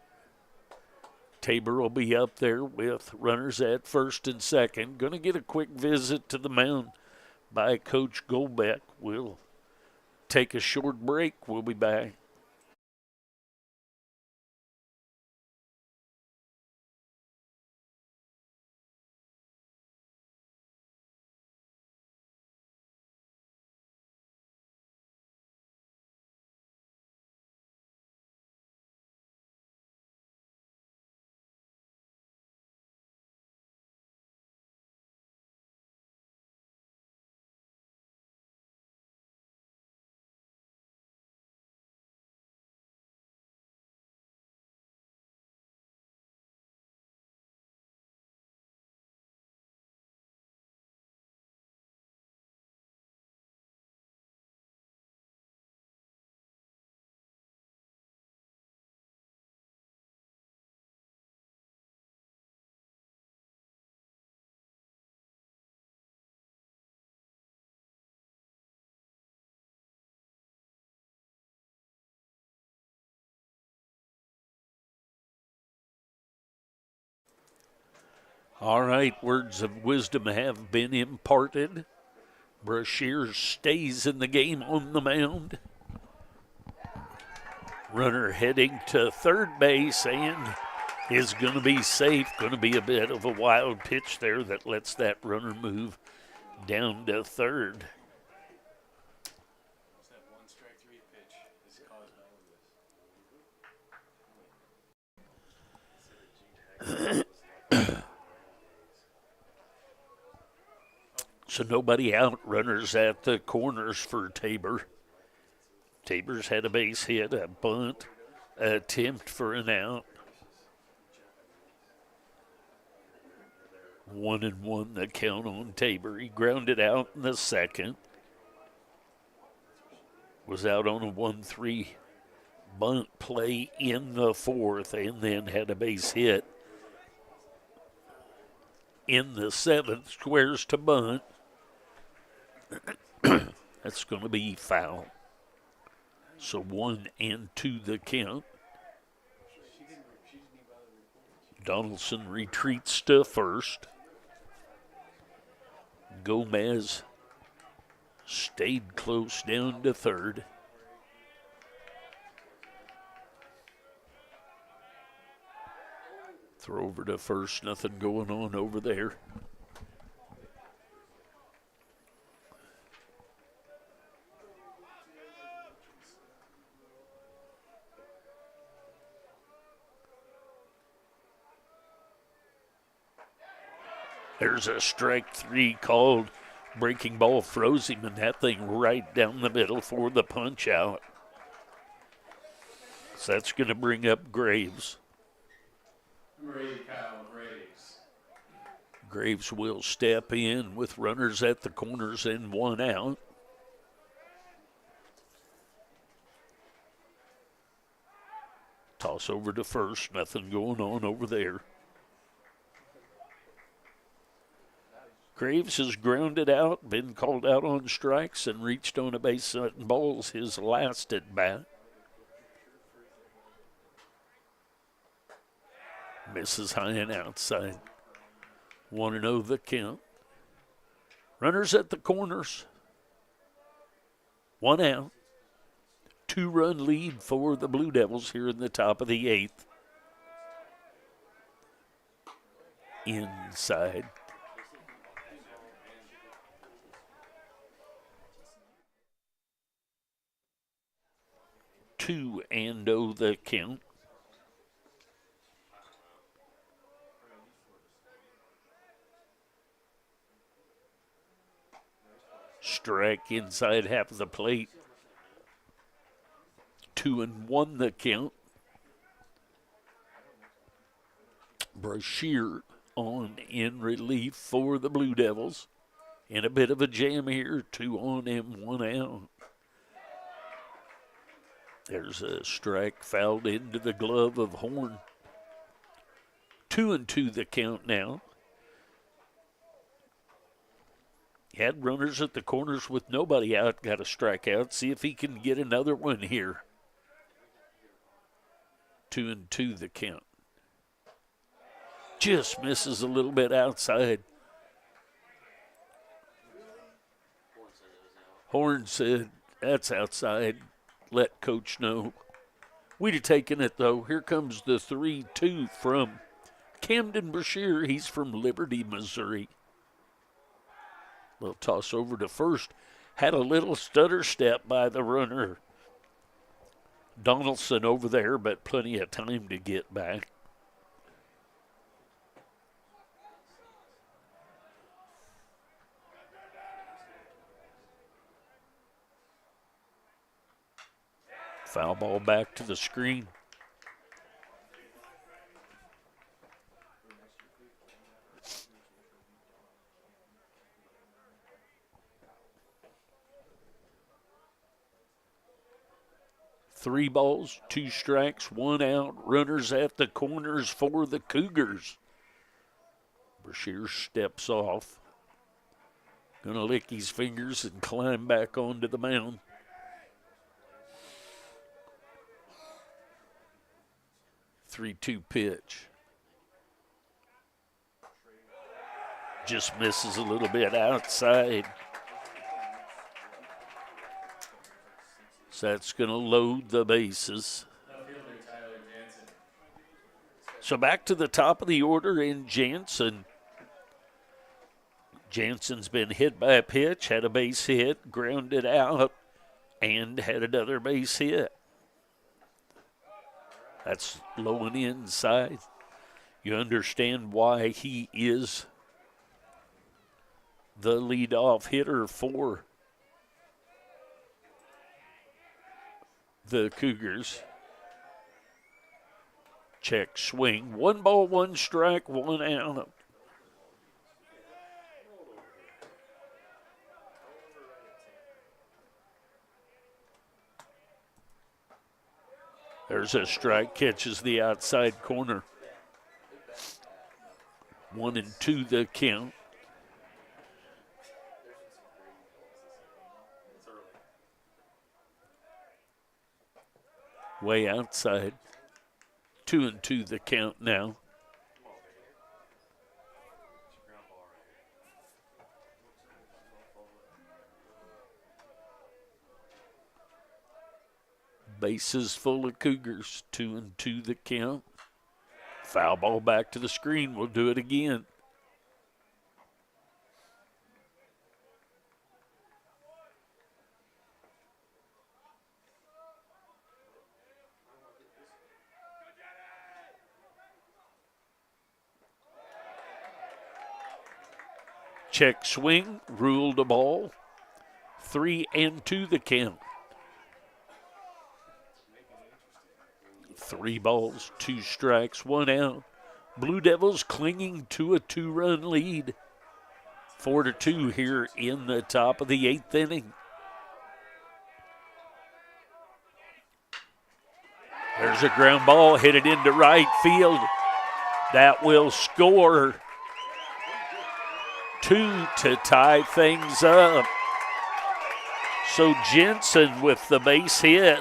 Tabor will be up there with runners at first and second. Going to get a quick visit to the mound by Coach Golbeck. We'll take a short break. We'll be back. All right, words of wisdom have been imparted. Brashear stays in the game on the mound. Runner heading to third base, and is going to be safe. Going to be a bit of a wild pitch there that lets that runner move down to third. That 1-strike-3 pitch is causing all of this. So nobody out. Runners at the corners for Tabor. Tabor's had a base hit, a bunt, an attempt for an out. 1-1 the count on Tabor. He grounded out in the second. Was out on a 1-3 bunt play in the fourth and then had a base hit in the seventh. Squares to bunt. That's going to be foul. So 1-2 the count. Donaldson retreats to first. Gomez stayed close down to third. Throw over to first, nothing going on over there. There's a strike three called. Breaking ball froze him, and that thing right down the middle for the punch out. So that's going to bring up Graves. Number 8, Kyle Graves. Graves will step in with runners at the corners and one out. Toss over to first, nothing going on over there. Graves has grounded out, been called out on strikes, and reached on a base and balls his last at bat. Misses high and outside. 1-0 the count. Runners at the corners. One out. 2-run lead for the Blue Devils here in the top of the eighth. Inside. Two and oh the count. Strike inside half of the plate. 2-1 the count. Brashear on in relief for the Blue Devils. In a bit of a jam here, 2 on and 1 out. There's a strike fouled into the glove of Horn. 2-2 the count now. Had runners at the corners with nobody out, got a strikeout. See if he can get another one here. 2-2 the count. Just misses a little bit outside. Horn said, that's outside. Let coach know. We'd have taken it, though. Here comes the 3-2 from Camden Brashear. He's from Liberty, Missouri. Little toss over to first. Had a little stutter step by the runner. Donaldson over there, but plenty of time to get back. Foul ball back to the screen. Three balls, 2 strikes, 1 out. Runners at the corners for the Cougars. Brashear steps off. Gonna lick his fingers and climb back onto the mound. Three-two pitch. Just misses a little bit outside. So that's going to load the bases. So back to the top of the order in Jansen. Jansen's been hit by a pitch, had a base hit, grounded out, and had another base hit. That's low and inside. You understand why he is the leadoff hitter for the Cougars. Check swing. 1 ball, 1 strike, 1 out. There's a strike, catches the outside corner. 1-2 the count. Way outside. 2-2 the count now. Bases full of Cougars. 2-2 the count. Foul ball back to the screen. We'll do it again. Check swing, ruled a ball. 3-2 the count. 3 balls, 2 strikes, 1 out. Blue Devils clinging to a 2-run lead. 4-2 here in the top of the 8th inning. There's a ground ball headed into right field. That will score 2 to tie things up. So Jensen with the base hit.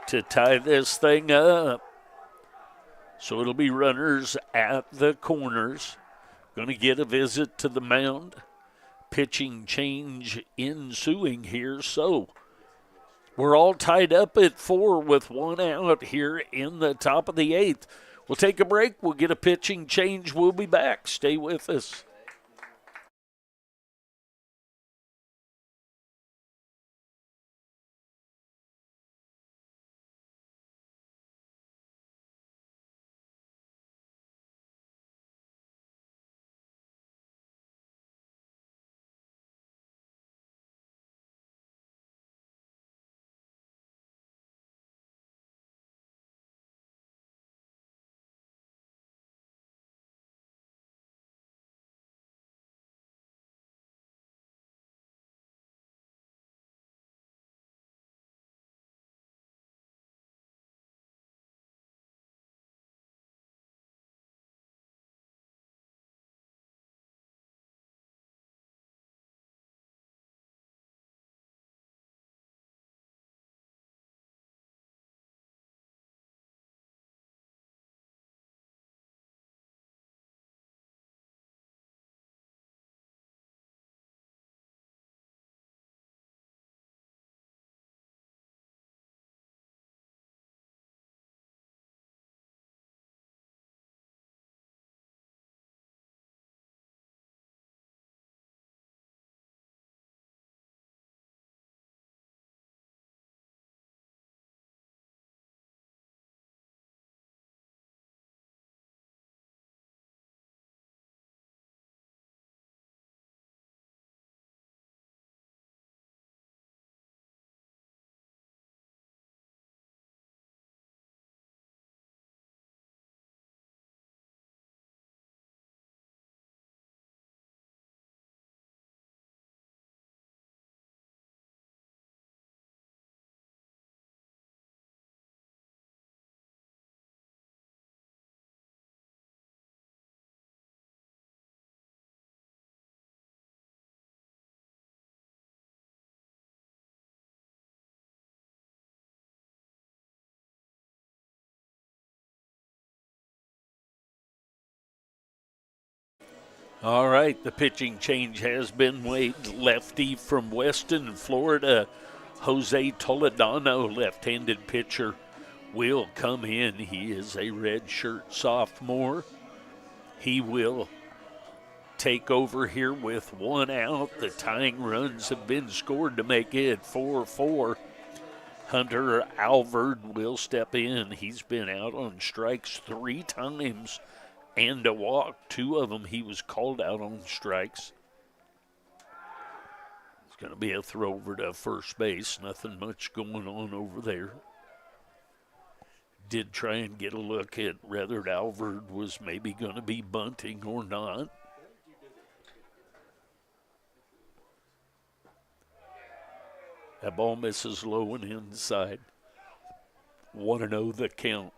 To tie this thing up. So it'll be runners at the corners. Going to get a visit to the mound. Pitching change ensuing here. So we're all tied up at 4 with 1 out here in the top of the 8th. We'll take a break. We'll get a pitching change. We'll be back. Stay with us. All right, the pitching change has been made. Lefty from Weston, Florida, Jose Toledano, left-handed pitcher, will come in. He is a redshirt sophomore. He will take over here with one out. The tying runs have been scored to make it 4-4. Hunter Alvord will step in. He's been out on strikes 3 times and a walk. 2 of them he was called out on strikes. It's going to be a throw over to first base. Nothing much going on over there. Did try and get a look at whether Alvord was maybe going to be bunting or not. That ball misses low and inside. 1-0 the count.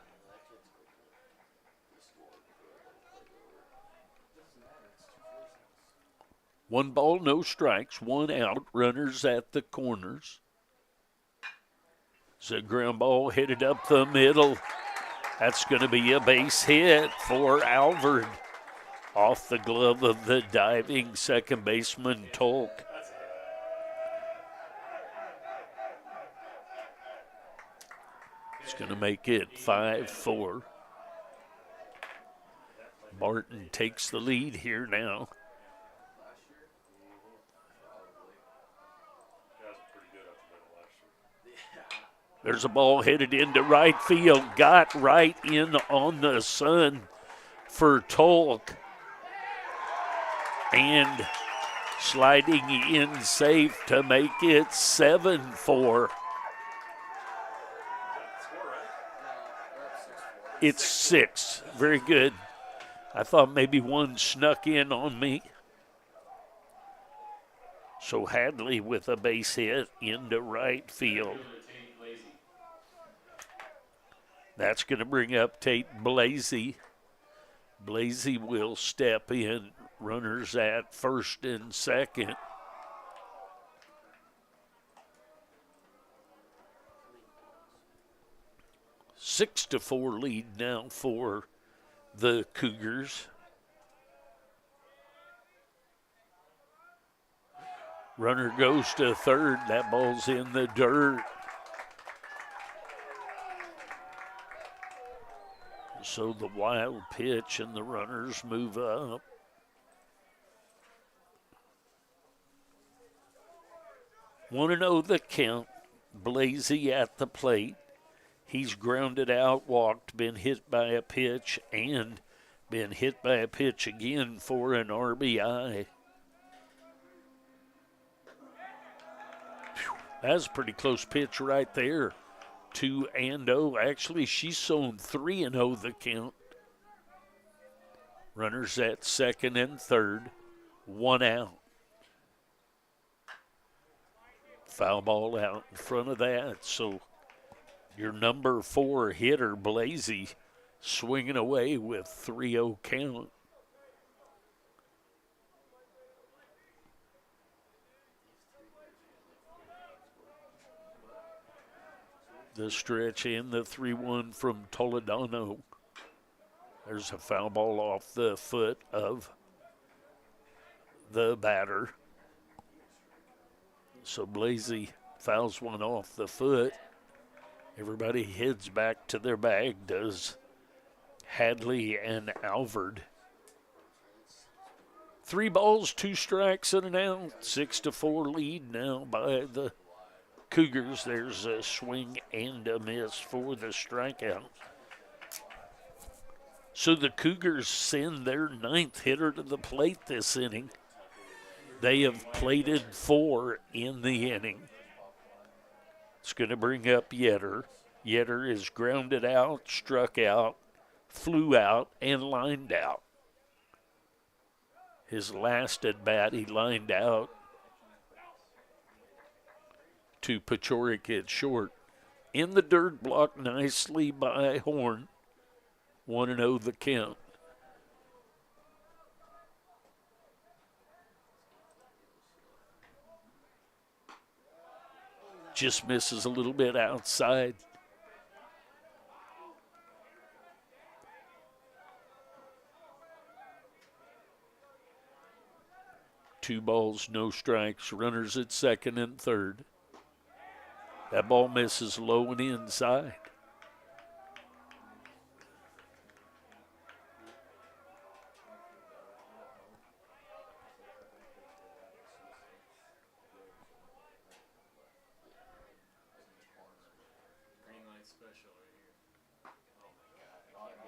One ball, no strikes, 1 out, runners at the corners. It's a ground ball headed up the middle. That's going to be a base hit for Alvord. Off the glove of the diving second baseman, Tolk. It's going to make it 5-4. Barton takes the lead here now. There's a ball headed into right field. Got right in on the sun for Tolk. And sliding in safe to make it 7-4. It's 6. Very good. I thought maybe one snuck in on me. So Hadley with a base hit into right field. That's going to bring up Tate Blasey. Blasey will step in. Runners at first and second. Six to 4 lead now for the Cougars. Runner goes to third. That ball's in the dirt. So the wild pitch and the runners move up. Want to know the count. Blasey at the plate. He's grounded out, walked, been hit by a pitch, and been hit by a pitch again for an RBI. That's a pretty close pitch right there. 2-0. Actually, she's shown 3-0 the count. Runners at second and third. 1 out. Foul ball out in front of that. So your number 4 hitter, Blasey, swinging away with 3-0 count. The stretch and the 3-1 from Toledano. There's a foul ball off the foot of the batter. So Blasey fouls one off the foot. Everybody heads back to their bag, does Hadley and Alvord. 3 balls, 2 strikes and an out. 6-4 lead now by the Cougars. There's a swing and a miss for the strikeout. So the Cougars send their 9th hitter to the plate this inning. They have plated 4 in the inning. It's going to bring up Yetter. Yetter is grounded out, struck out, flew out, and lined out. His last at bat, he lined out to Pachorik at short. In the dirt, blocked nicely by Horn. 1-0 the count. Just misses a little bit outside. 2 balls, no strikes. Runners at second and third. That ball misses low and inside.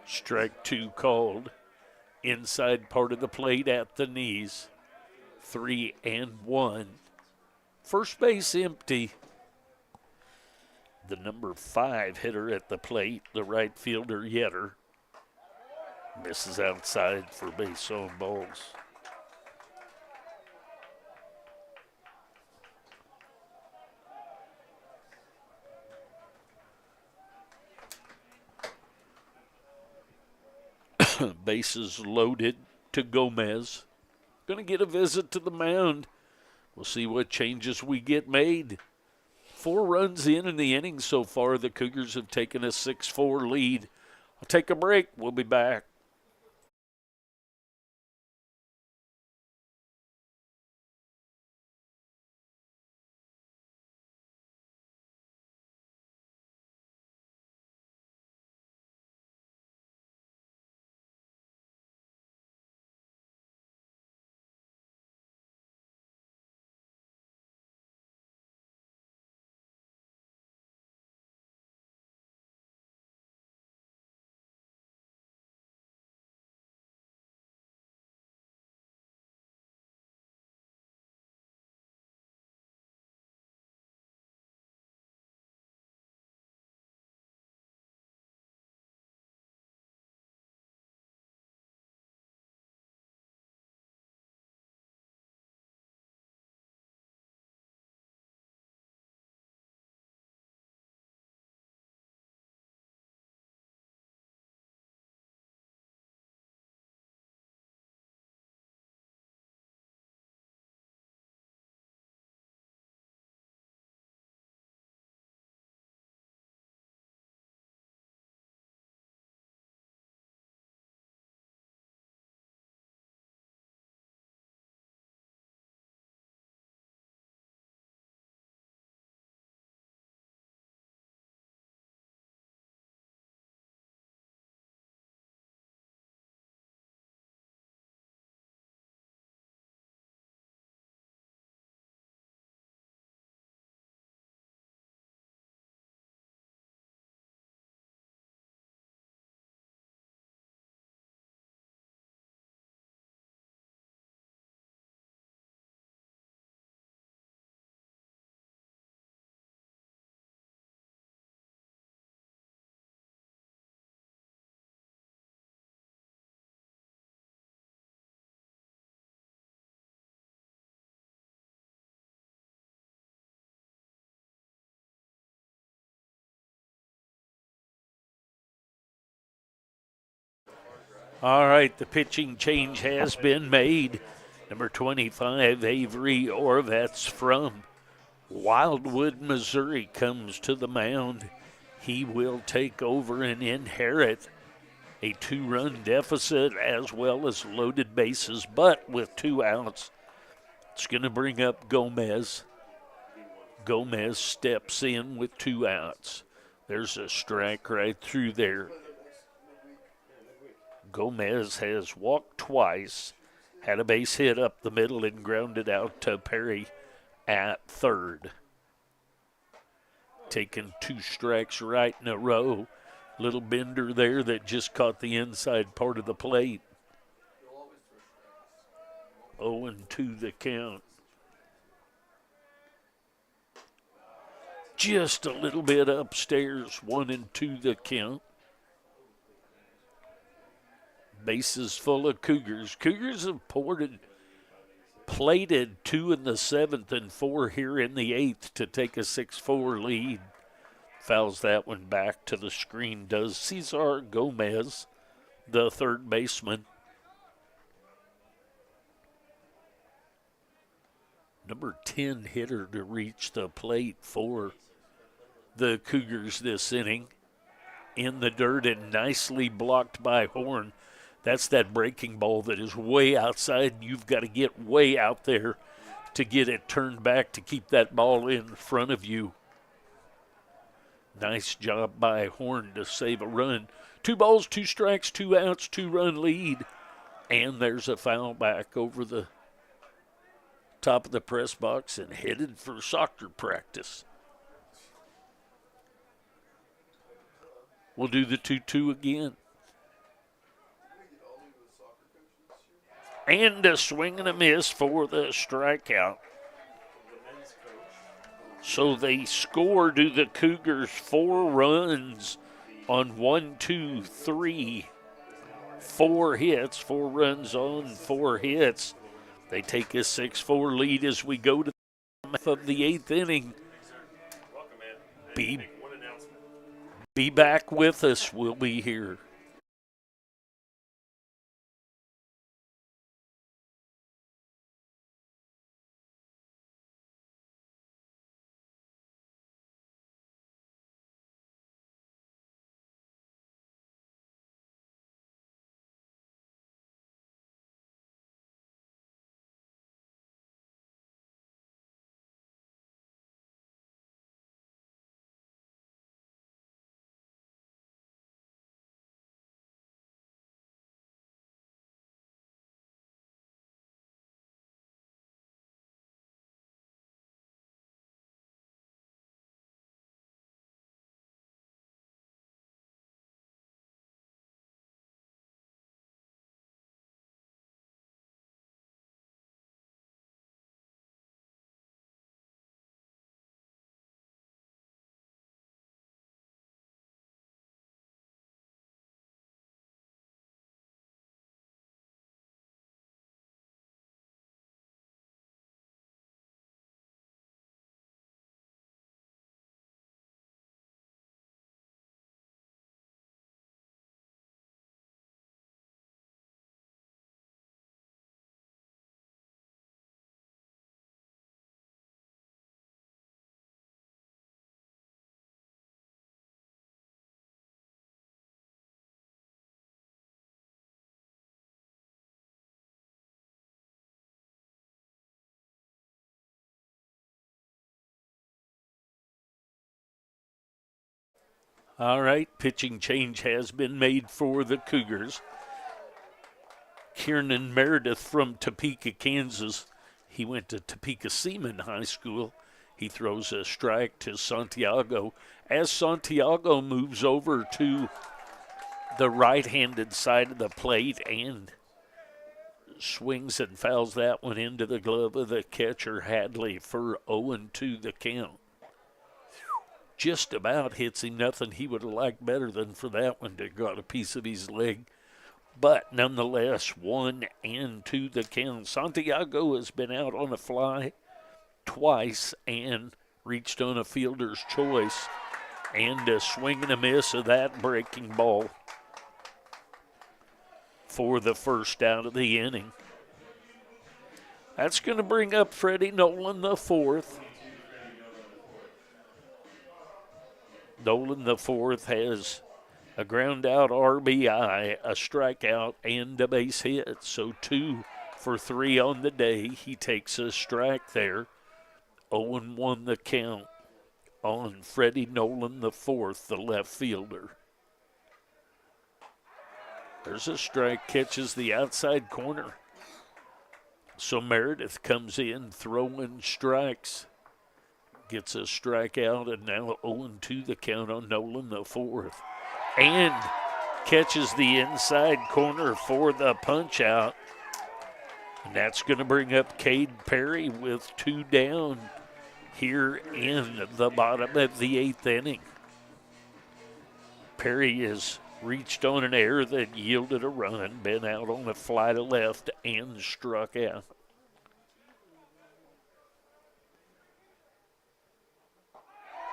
Strike 2 called. Inside part of the plate at the knees. 3-1. First base empty. The number 5 hitter at the plate, the right fielder Yetter, misses outside for base on balls. Bases loaded to Gomez. Going to get a visit to the mound. We'll see what changes we get made. 4 runs in the inning so far. The Cougars have taken a 6-4 lead. I'll take a break. We'll be back. All right, the pitching change has been made. Number 25, Avery Orvets from Wildwood, Missouri, comes to the mound. He will take over and inherit a 2-run deficit as well as loaded bases, but with 2 outs. It's going to bring up Gomez. Gomez steps in with 2 outs. There's a strike right through there. Gomez has walked twice, had a base hit up the middle and grounded out to Perry at third. Taking 2 strikes right in a row. Little bender there that just caught the inside part of the plate. 0-2 the count. Just a little bit upstairs, 1-2 the count. Bases full of Cougars. Cougars have plated 2 in the 7th and 4 here in the 8th to take a 6-4 lead. Fouls that one back to the screen, does Cesar Gomez, the third baseman. Number 10 hitter to reach the plate for the Cougars this inning. In the dirt and nicely blocked by Horn. That's that breaking ball that is way outside. You've got to get way out there to get it turned back to keep that ball in front of you. Nice job by Horn to save a run. 2 balls, 2 strikes, 2 outs, 2-run lead. And there's a foul back over the top of the press box and headed for soccer practice. We'll do the 2-2 again. And a swing and a miss for the strikeout. So they score to the Cougars 4 runs on 1, 2, 3, 4 hits. 4 runs on 4 hits. They take a 6-4 lead as we go to the half of the 8th inning. Be back with us. We'll be here. All right, pitching change has been made for the Cougars. Kiernan Meredith from Topeka, Kansas. He went to Topeka Seaman High School. He throws a strike to Santiago. As Santiago moves over to the right-handed side of the plate and swings and fouls that one into the glove of the catcher, Hadley, for 0-2 the count. Just about hits him. Nothing he would have liked better than for that one to got a piece of his leg. But nonetheless, 1-2 the count. Santiago has been out on a fly twice and reached on a fielder's choice. And a swing and a miss of that breaking ball for the first out of the inning. That's going to bring up Freddie Nolan, the 4th. Nolan, the 4th, has a ground out RBI, a strikeout, and a base hit. So 2 for 3 on the day. He takes a strike there. 0-1 the count on Freddie Nolan, the 4th, the left fielder. There's a strike, catches the outside corner. So Meredith comes in throwing strikes. Gets a strikeout, and now 0-2 the count on Nolan, the 4th. And catches the inside corner for the punch out. And that's going to bring up Cade Perry with 2 down here in the bottom of the 8th inning. Perry has reached on an error that yielded a run, been out on a fly to left, and struck out.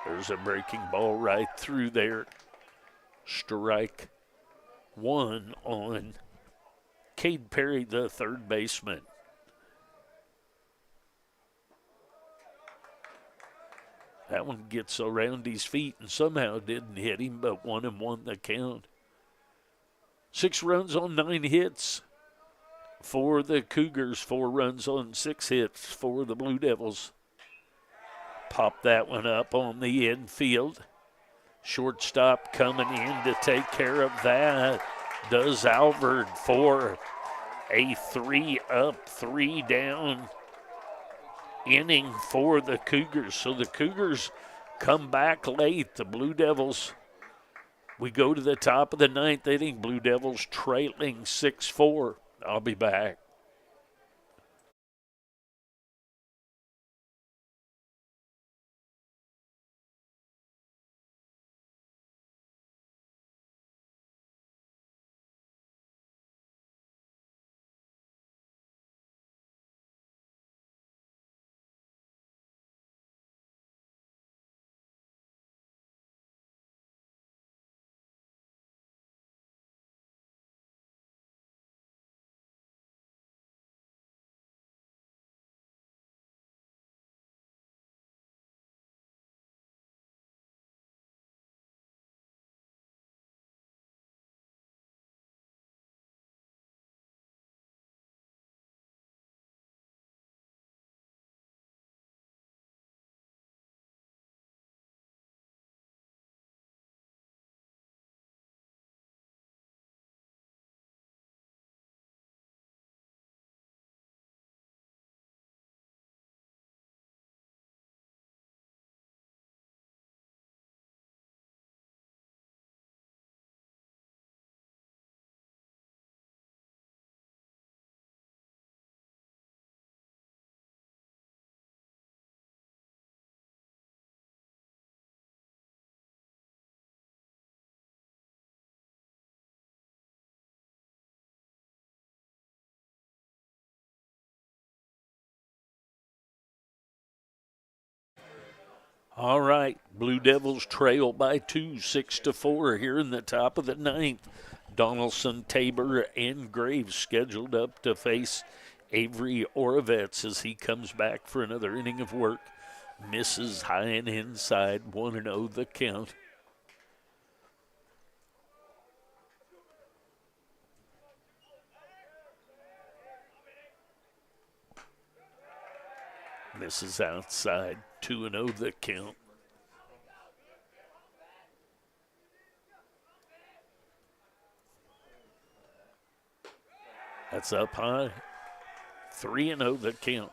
There's a breaking ball right through there. Strike 1 on Cade Perry, the 3rd baseman. That one gets around his feet and somehow didn't hit him, but 1-1 the count. 6 runs on 9 hits for the Cougars, 4 runs on 6 hits for the Blue Devils. Pop that one up on the infield. Shortstop coming in to take care of that. Does Alvord for a 3 up, 3 down inning for the Cougars. So the Cougars come back late. The Blue Devils, we go to the top of the 9th inning. Blue Devils trailing 6-4. I'll be back. All right, Blue Devils trail by 2, 6-4 here in the top of the 9th. Donaldson, Tabor, and Graves scheduled up to face Avery Oravets as he comes back for another inning of work. Misses high and inside, 1-0 the count. Misses outside, 2-0 the count. That's up high, 3-0 the count.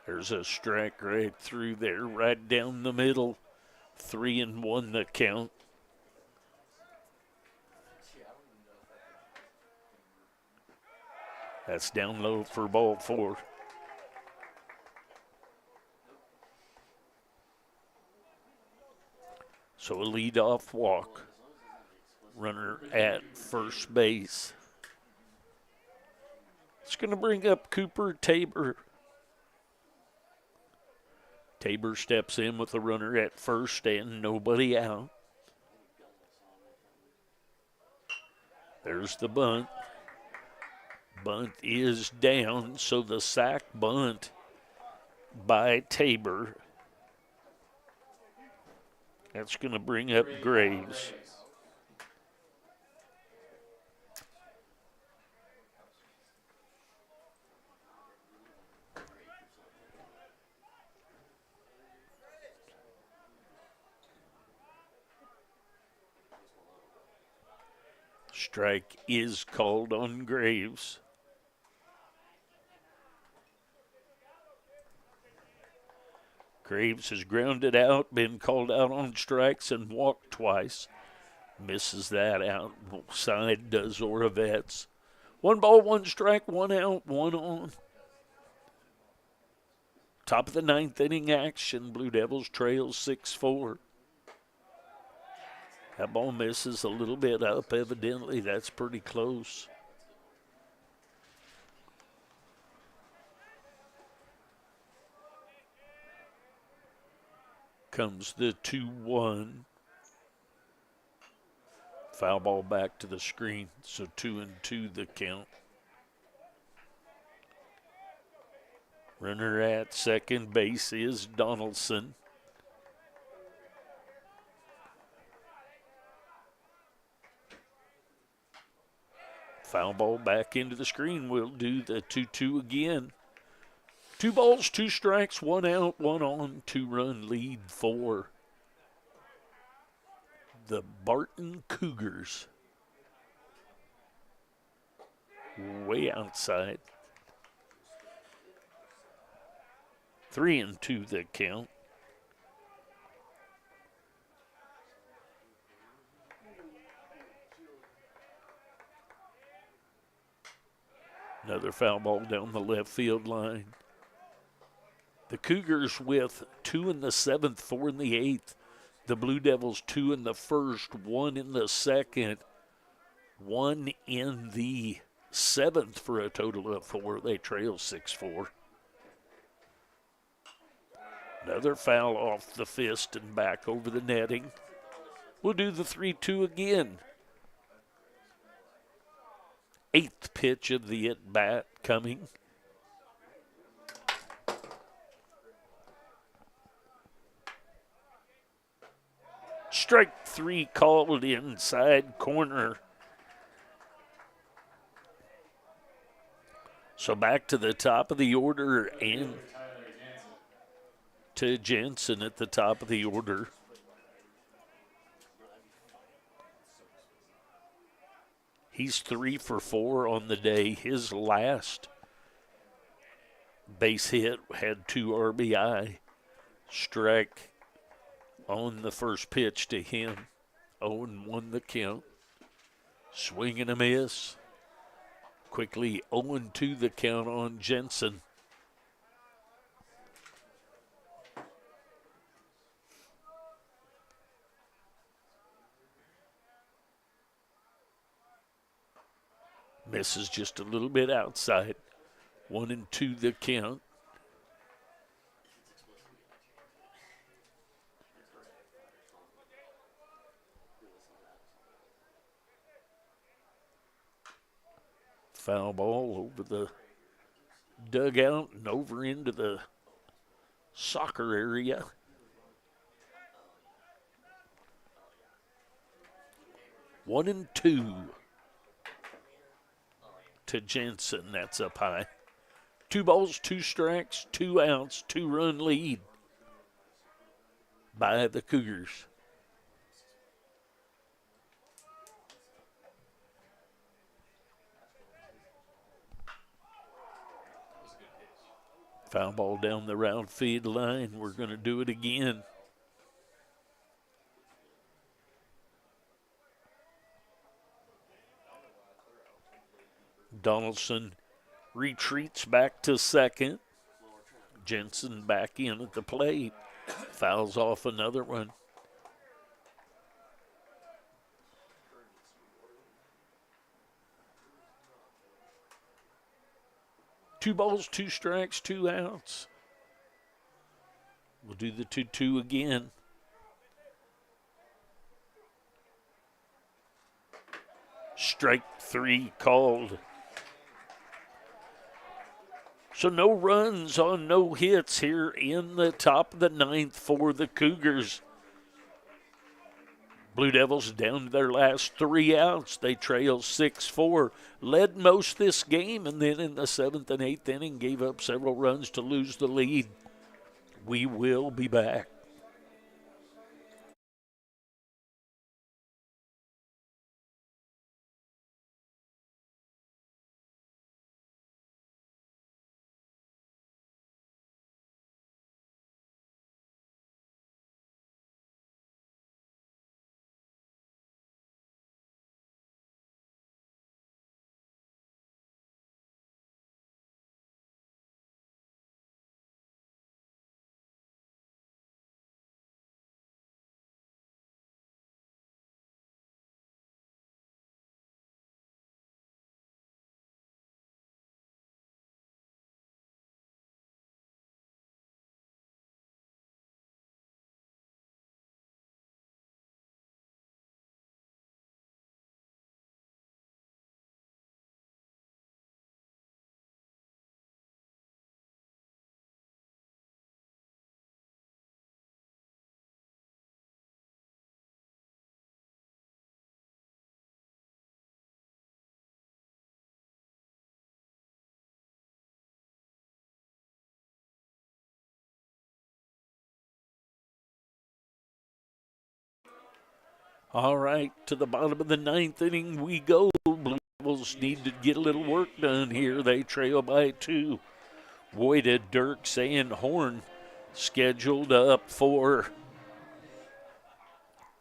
There's a strike right through there, right down the middle. 3-1 the count. That's down low for ball 4. So a leadoff walk. Runner at first base. It's going to bring up Cooper Tabor. Tabor steps in with a runner at first and nobody out. There's the bunt. Bunt is down, so the sac bunt by Tabor. That's going to bring up Graves. Strike is called on Graves. Graves has grounded out, been called out on strikes, and walked twice. Misses that outside, does Oravets. 1 ball, 1 strike, 1 out, 1 on. Top of the 9th inning action. Blue Devils trail 6-4. That ball misses a little bit up, evidently. That's pretty close. Comes the 2-1. Foul ball back to the screen, so 2-2 the count. Runner at second base is Donaldson. Foul ball back into the screen. We'll do the 2-2 again. 2 balls, 2 strikes, 1 out, 1 on, 2-run lead for the Barton Cougars. Way outside. 3-2 the count. Another foul ball down the left field line. The Cougars with 2 in the 7th, 4 in the 8th. The Blue Devils 2 in the 1st, 1 in the 2nd, 1 in the 7th for a total of 4. They trail 6-4. Another foul off the fist and back over the netting. We'll do the 3-2 again. 8th pitch of the at-bat coming. Strike 3 called inside corner. So back to the top of the order and to Jensen at the top of the order. He's 3 for 4 on the day. His last base hit had 2 RBI. Strike on the first pitch to him. 0-1 the count. Swing and a miss. Quickly 0-2 the count on Jensen. Misses just a little bit outside. 1-2 the count. Foul ball over the dugout and over into the soccer area. One and two to Jensen. That's up high. 2 balls, 2 strikes, 2 outs, 2-run lead by the Cougars. Foul ball down the right field line. We're going to do it again. Donaldson retreats back to second. Jensen back in at the plate. Fouls off another one. Two balls, 2 strikes, 2 outs. We'll do the 2-2 again. Strike 3 called. So no runs on no hits here in the top of the 9th for the Cougars. Blue Devils down to their last 3 outs. They trail 6-4. Led most this game, and then in the 7th and 8th inning gave up several runs to lose the lead. We will be back. All right, to the bottom of the ninth inning we go. Blue Devils need to get a little work done here. They trail by 2. Voida, Dirks, and Horn scheduled up for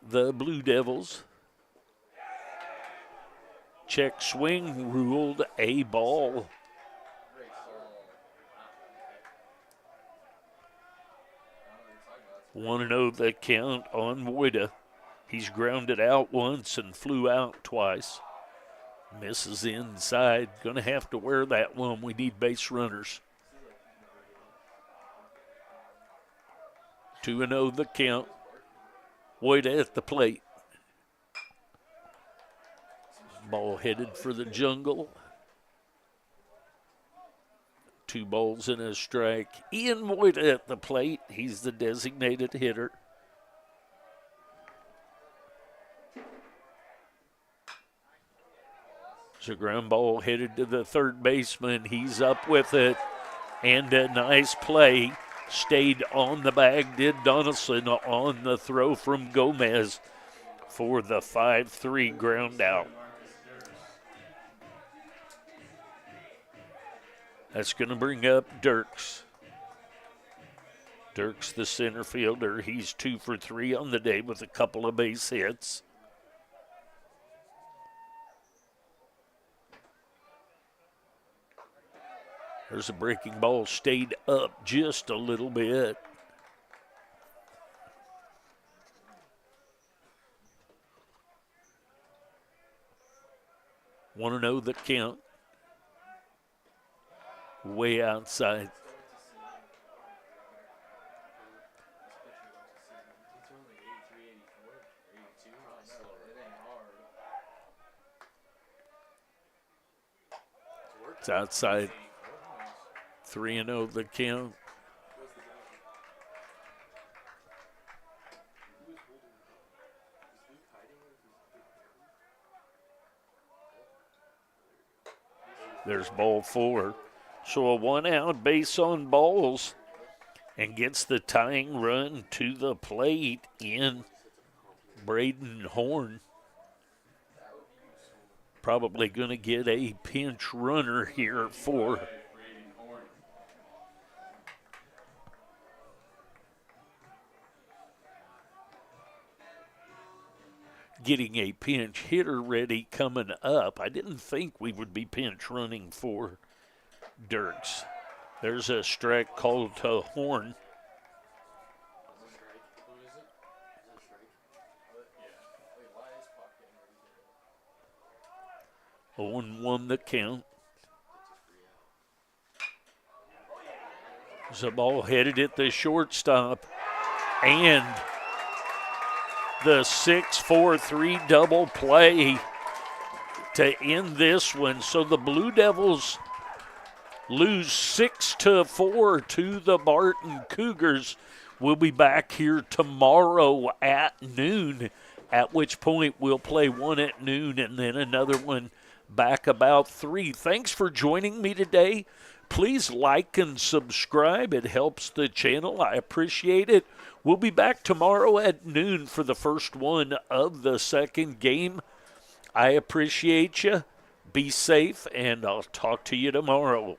the Blue Devils. Check swing ruled a ball. 1-0 the count on Voida. He's grounded out once and flew out twice. Misses inside. Going to have to wear that one. We need base runners. 2-0 the count. Voida at the plate. Ball headed for the jungle. 2 balls and a strike. Ian Voida at the plate. He's the designated hitter. It's a ground ball headed to the third baseman. He's up with it. And a nice play. Stayed on the bag, did Donaldson on the throw from Gomez for the 5-3 ground out. That's going to bring up Dirks. Dirks, the center fielder. He's 2 for 3 on the day with a couple of base hits. There's a breaking ball, stayed up just a little bit. Want to know the count. Way outside. It's outside. 3-0 the count. There's ball 4. So a 1-out base on balls and gets the tying run to the plate in Braden Horn. Probably going to get a pinch runner here for getting a pinch hitter ready coming up. I didn't think we would be pinch running for Dirks. There's a strike called to Horn. Owen won the count. There's a ball headed at the shortstop. And the 6-4-3 double play to end this one. So the Blue Devils lose 6-4 to the Barton Cougars. We'll be back here tomorrow at noon, at which point we'll play one at noon and then another one back about 3. Thanks for joining me today. Please like and subscribe. It helps the channel. I appreciate it. We'll be back tomorrow at noon for the first one of the second game. I appreciate you. Be safe, and I'll talk to you tomorrow.